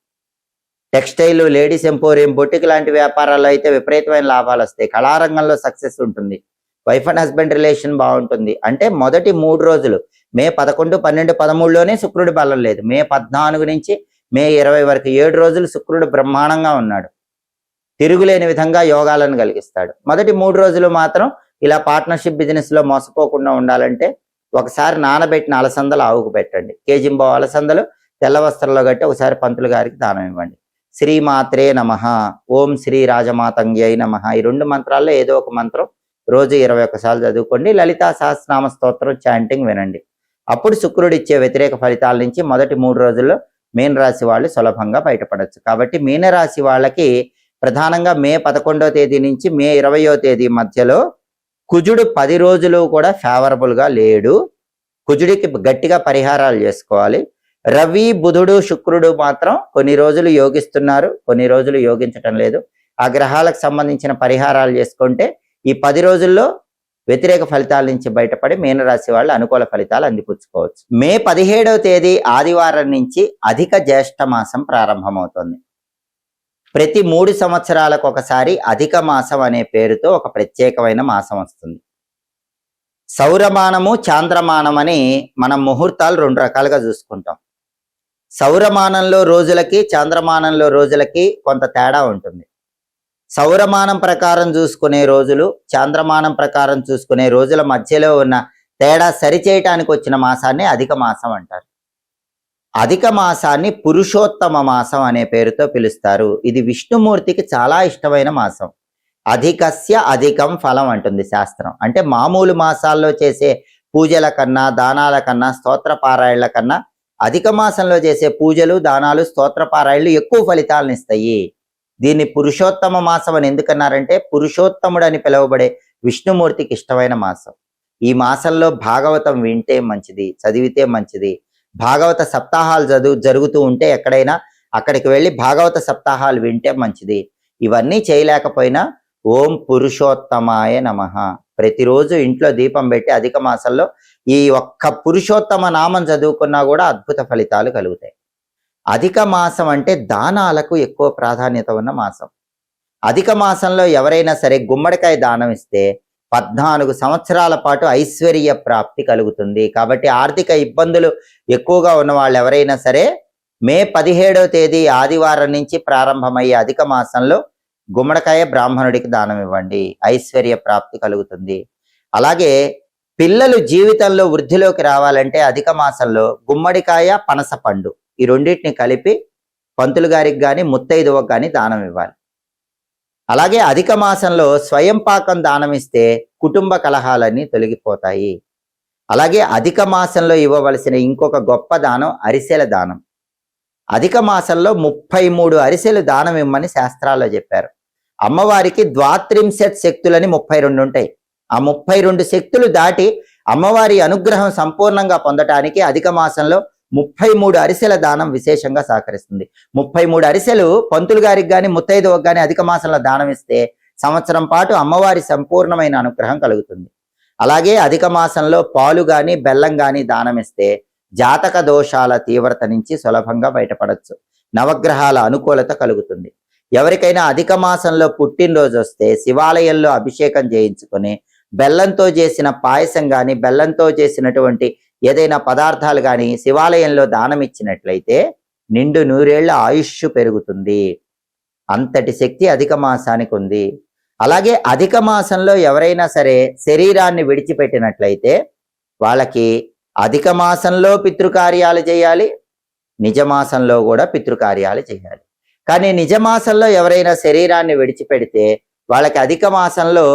టెక్స్టైల్, లేడీస్ ఎంపోరియం, బొటిక్ లాంటి వ్యాపారాల్లో అయితే విపరీతమైన లాభాలు వస్తాయి. కళారంగంలో సక్సెస్ ఉంటుంది. వైఫ్ అండ్ హస్బెండ్ రిలేషన్ బాగుంటుంది. అంటే మొదటి 3 రోజులు మే 11, 12, 13లోనే శుక్రుడి బలం లేదు. మే 14 నుంచి మే 20 వరకు 7 రోజులు శుక్రుడు బ్రహ్మాండంగా ఉన్నాడు. తిరుగులేని విధంగా యోగాలను కలిగిస్తాడు. మొదటి 3 రోజులు మాత్రం ఇలా పార్ట్నర్షిప్ బిజినెస్లో మోసపోకుండా ఉండాలంటే ఒకసారి నానబెట్టిన అలసందలు ఆవుకు పెట్టండి. కేజింబో అలసందలు తెల్ల వస్త్రంలో కట్టి ఒకసారి పంతులు గారికి దానం ఇవ్వండి. శ్రీమాత్రే నమః, ఓం శ్రీ రాజమాతంగ్యై నమః. ఈ 2 మంత్రాల్లో ఏదో ఒక మంత్రం రోజు 21 సార్లు చదువుకోండి. లలితా సహస్రనామ స్తోత్రం చాంటింగ్ వినండి. అప్పుడు శుక్రుడు ఇచ్చే వ్యతిరేక ఫలితాల నుంచి మొదటి 3 రోజుల్లో మీనరాశి వాళ్ళు సులభంగా బయటపడవచ్చు. కాబట్టి మీనరాశి వాళ్ళకి ప్రధానంగా మే 11వ తేదీ నుంచి మే 20వ తేదీ మధ్యలో కుజుడు 10 రోజులు కూడా ఫేవరబుల్గా లేడు. కుజుడికి గట్టిగా పరిహారాలు చేసుకోవాలి. రవి, బుధుడు, శుక్రుడు మాత్రం కొన్ని రోజులు యోగిస్తున్నారు, కొన్ని రోజులు యోగించటం లేదు. ఆ గ్రహాలకు సంబంధించిన పరిహారాలు చేసుకుంటే ఈ 10 రోజుల్లో వ్యతిరేక ఫలితాల నుంచి బయటపడి మీనరాశి వాళ్ళు అనుకూల ఫలితాలు అందిపుచ్చుకోవచ్చు. మే 17వ తేదీ ఆదివారం నుంచి అధిక జ్యేష్ఠ మాసం ప్రారంభమవుతుంది. ప్రతి 3 సంవత్సరాలకు ఒకసారి అధిక మాసం అనే పేరుతో ఒక ప్రత్యేకమైన మాసం వస్తుంది. సౌరమానము, చాంద్రమానం అని మనం ముహూర్తాలు 2 రకాలుగా చూసుకుంటాం. సౌరమానంలో రోజులకి, చాంద్రమానంలో రోజులకి కొంత తేడా ఉంటుంది. సౌరమానం ప్రకారం చూసుకునే రోజులు, చాంద్రమానం ప్రకారం చూసుకునే రోజుల మధ్యలో ఉన్న తేడా సరిచేయటానికి వచ్చిన మాసాన్ని అధిక మాసం అంటారు. అధిక మాసాన్ని పురుషోత్తమ మాసం అనే పేరుతో పిలుస్తారు. ఇది విష్ణుమూర్తికి చాలా ఇష్టమైన మాసం. అధికస్య అధికం ఫలం అంటుంది శాస్త్రం. అంటే మామూలు మాసాల్లో చేసే పూజల కన్నా, దానాల కన్నా, స్తోత్ర పారాయణల కన్నా అధిక మాసంలో చేసే పూజలు, దానాలు, స్తోత్ర పారాయణలు ఎక్కువ ఫలితాలను ఇస్తాయి. దీన్ని పురుషోత్తమ మాసం అని ఎందుకన్నారంటే పురుషోత్తముడు అని పిలువబడే విష్ణుమూర్తికి ఇష్టమైన మాసం. ఈ మాసంలో భాగవతం వింటే మంచిది, చదివితే మంచిది. భాగవత సప్తాహాలు జరుగుతూ ఉంటే ఎక్కడైనా అక్కడికి వెళ్ళి భాగవత సప్తాహాలు వింటే మంచిది. ఇవన్నీ చేయలేకపోయినా ఓం పురుషోత్తమాయ నమః ప్రతిరోజు ఇంట్లో దీపం పెట్టి అధిక మాసంలో ఈ ఒక్క పురుషోత్తమ నామం చదువుకున్నా కూడా అద్భుత ఫలితాలు కలుగుతాయి. అధిక మాసం అంటే దానాలకు ఎక్కువ ప్రాధాన్యత ఉన్న మాసం. అధిక మాసంలో ఎవరైనా సరే గుమ్మడికాయ దానం ఇస్తే 14 సంవత్సరాల పాటు ఐశ్వర్య ప్రాప్తి కలుగుతుంది. కాబట్టి ఆర్థిక ఇబ్బందులు ఎక్కువగా ఉన్న వాళ్ళు ఎవరైనా సరే మే 17వ తేదీ ఆదివారం నుంచి ప్రారంభమయ్యే అధిక మాసంలో గుమ్మడికాయ బ్రాహ్మణుడికి దానం ఇవ్వండి. ఐశ్వర్య ప్రాప్తి కలుగుతుంది. అలాగే పిల్లలు జీవితంలో వృద్ధిలోకి రావాలంటే అధిక మాసంలో గుమ్మడికాయ, పనస పండు ఈ రెండింటిని కలిపి పంతులు గారికి కానీ ముత్తైదువకు కానీ దానం ఇవ్వాలి. అలాగే అధిక మాసంలో స్వయం పాకం దానం ఇస్తే కుటుంబ కలహాలన్నీ తొలగిపోతాయి. అలాగే అధిక మాసంలో ఇవ్వవలసిన ఇంకొక గొప్ప దానం అరిసెల దానం. అధిక మాసంలో 33 అరిసెలు దానం ఇవ్వమని శాస్త్రాల్లో చెప్పారు. అమ్మవారికి ద్వాత్రింశత్ శక్తులని 32 ఉంటాయి. ఆ 32 శక్తులు దాటి అమ్మవారి అనుగ్రహం సంపూర్ణంగా పొందటానికి అధిక మాసంలో 33 అరిసెల దానం విశేషంగా సహకరిస్తుంది. 33 అరిసెలు పంతులు గారికి కానీ ముత్తైదువకు కానీ అధిక మాసంలో దానం ఇస్తే సంవత్సరం పాటు అమ్మవారి సంపూర్ణమైన అనుగ్రహం కలుగుతుంది. అలాగే అధిక మాసంలో పాలు కానీ బెల్లం కానీ దానం ఇస్తే జాతక దోషాల తీవ్రత నుంచి సులభంగా బయటపడవచ్చు. నవగ్రహాల అనుకూలత కలుగుతుంది. ఎవరికైనా అధిక మాసంలో పుట్టినరోజు వస్తే శివాలయంలో అభిషేకం చేయించుకొని బెల్లంతో చేసిన పాయసం కానీ బెల్లంతో చేసినటువంటి ఏదైనా పదార్థాలు కానీ శివాలయంలో దానం ఇచ్చినట్లయితే నిండు 100 ఏళ్ల ఆయుష్ పెరుగుతుంది. అంతటి శక్తి అధిక మాసానికి ఉంది. అలాగే అధిక మాసంలో ఎవరైనా సరే శరీరాన్ని విడిచిపెట్టినట్లయితే వాళ్ళకి అధిక మాసంలో పితృకార్యాలు చేయాలి, నిజమాసంలో కూడా పితృకార్యాలు చేయాలి. కానీ నిజమాసంలో ఎవరైనా శరీరాన్ని విడిచిపెడితే వాళ్ళకి అధిక మాసంలో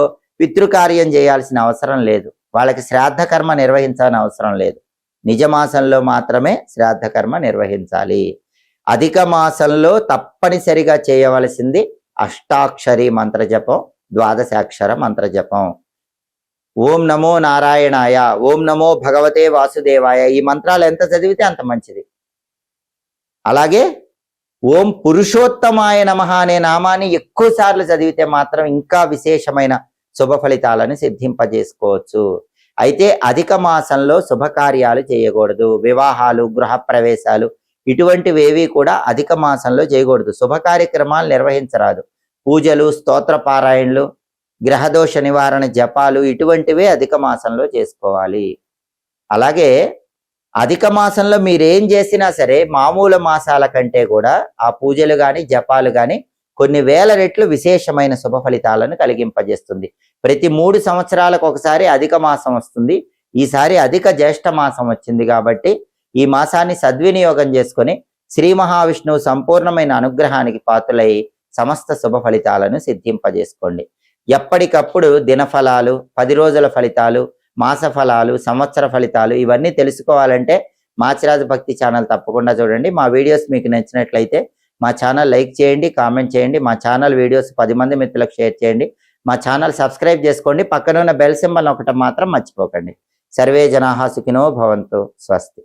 పితృకార్యం చేయాల్సిన అవసరం లేదు, వాళ్ళకి శ్రాద్ధ కర్మ నిర్వహించాల్సిన అవసరం లేదు. నిజమాసంలో మాత్రమే శ్రాద్ధ కర్మ నిర్వహించాలి. అధిక మాసంలో తప్పనిసరిగా చేయవలసింది అష్టాక్షరి మంత్ర జపం, ద్వాదశాక్షర మంత్ర జపం. ఓం నమో నారాయణాయ, ఓం నమో భగవతే వాసుదేవాయ, ఈ మంత్రాలు ఎంత చదివితే అంత మంచిది. అలాగే ఓం పురుషోత్తమాయ నమః అనే నామాన్ని ఎక్కువ సార్లు చదివితే మాత్రం ఇంకా విశేషమైన శుభ ఫలితాలను సిద్ధింపజేసుకోవచ్చు. అయితే అధిక మాసంలో శుభకార్యాలు చేయకూడదు. వివాహాలు, గృహ ప్రవేశాలు ఇటువంటివేవి కూడా అధిక మాసంలో చేయకూడదు. శుభ కార్యక్రమాలు నిర్వహించరాదు. పూజలు, స్తోత్ర పారాయణలు, గ్రహదోష నివారణ జపాలు ఇటువంటివే అధిక మాసంలో చేసుకోవాలి. అలాగే అధిక మాసంలో మీరేం చేసినా సరే మామూలు మాసాల కంటే కూడా ఆ పూజలు కానీ జపాలు కానీ కొన్ని వేల రెట్లు విశేషమైన శుభ ఫలితాలను కలిగింపజేస్తుంది. ప్రతి 3 సంవత్సరాలకు ఒకసారి అధిక మాసం వస్తుంది. ఈసారి అధిక జ్యేష్ఠ మాసం వచ్చింది కాబట్టి ఈ మాసాన్ని సద్వినియోగం చేసుకొని శ్రీ మహావిష్ణువు సంపూర్ణమైన అనుగ్రహానికి పాత్రులై సమస్త శుభ ఫలితాలను సిద్ధింపజేసుకోండి. ఎప్పటికప్పుడు దినఫలాలు, 10 రోజుల ఫలితాలు, మాస ఫలాలు, సంవత్సర ఫలితాలు ఇవన్నీ తెలుసుకోవాలంటే మాచిరాజు భక్తి ఛానల్ తప్పకుండా చూడండి. మా వీడియోస్ మీకు నచ్చినట్లయితే మా ఛానల్ లైక్ చేయండి, కామెంట్ చేయండి. మా ఛానల్ వీడియోస్ 10 మంది మిత్రులకు షేర్ చేయండి. మా ఛానల్ సబ్స్క్రైబ్ చేసుకోండి. పక్కన ఉన్న బెల్ సింబల్ ఒకటి మాత్రం మర్చిపోకండి. సర్వే జనాః సుఖినో భవంతు. స్వస్తి.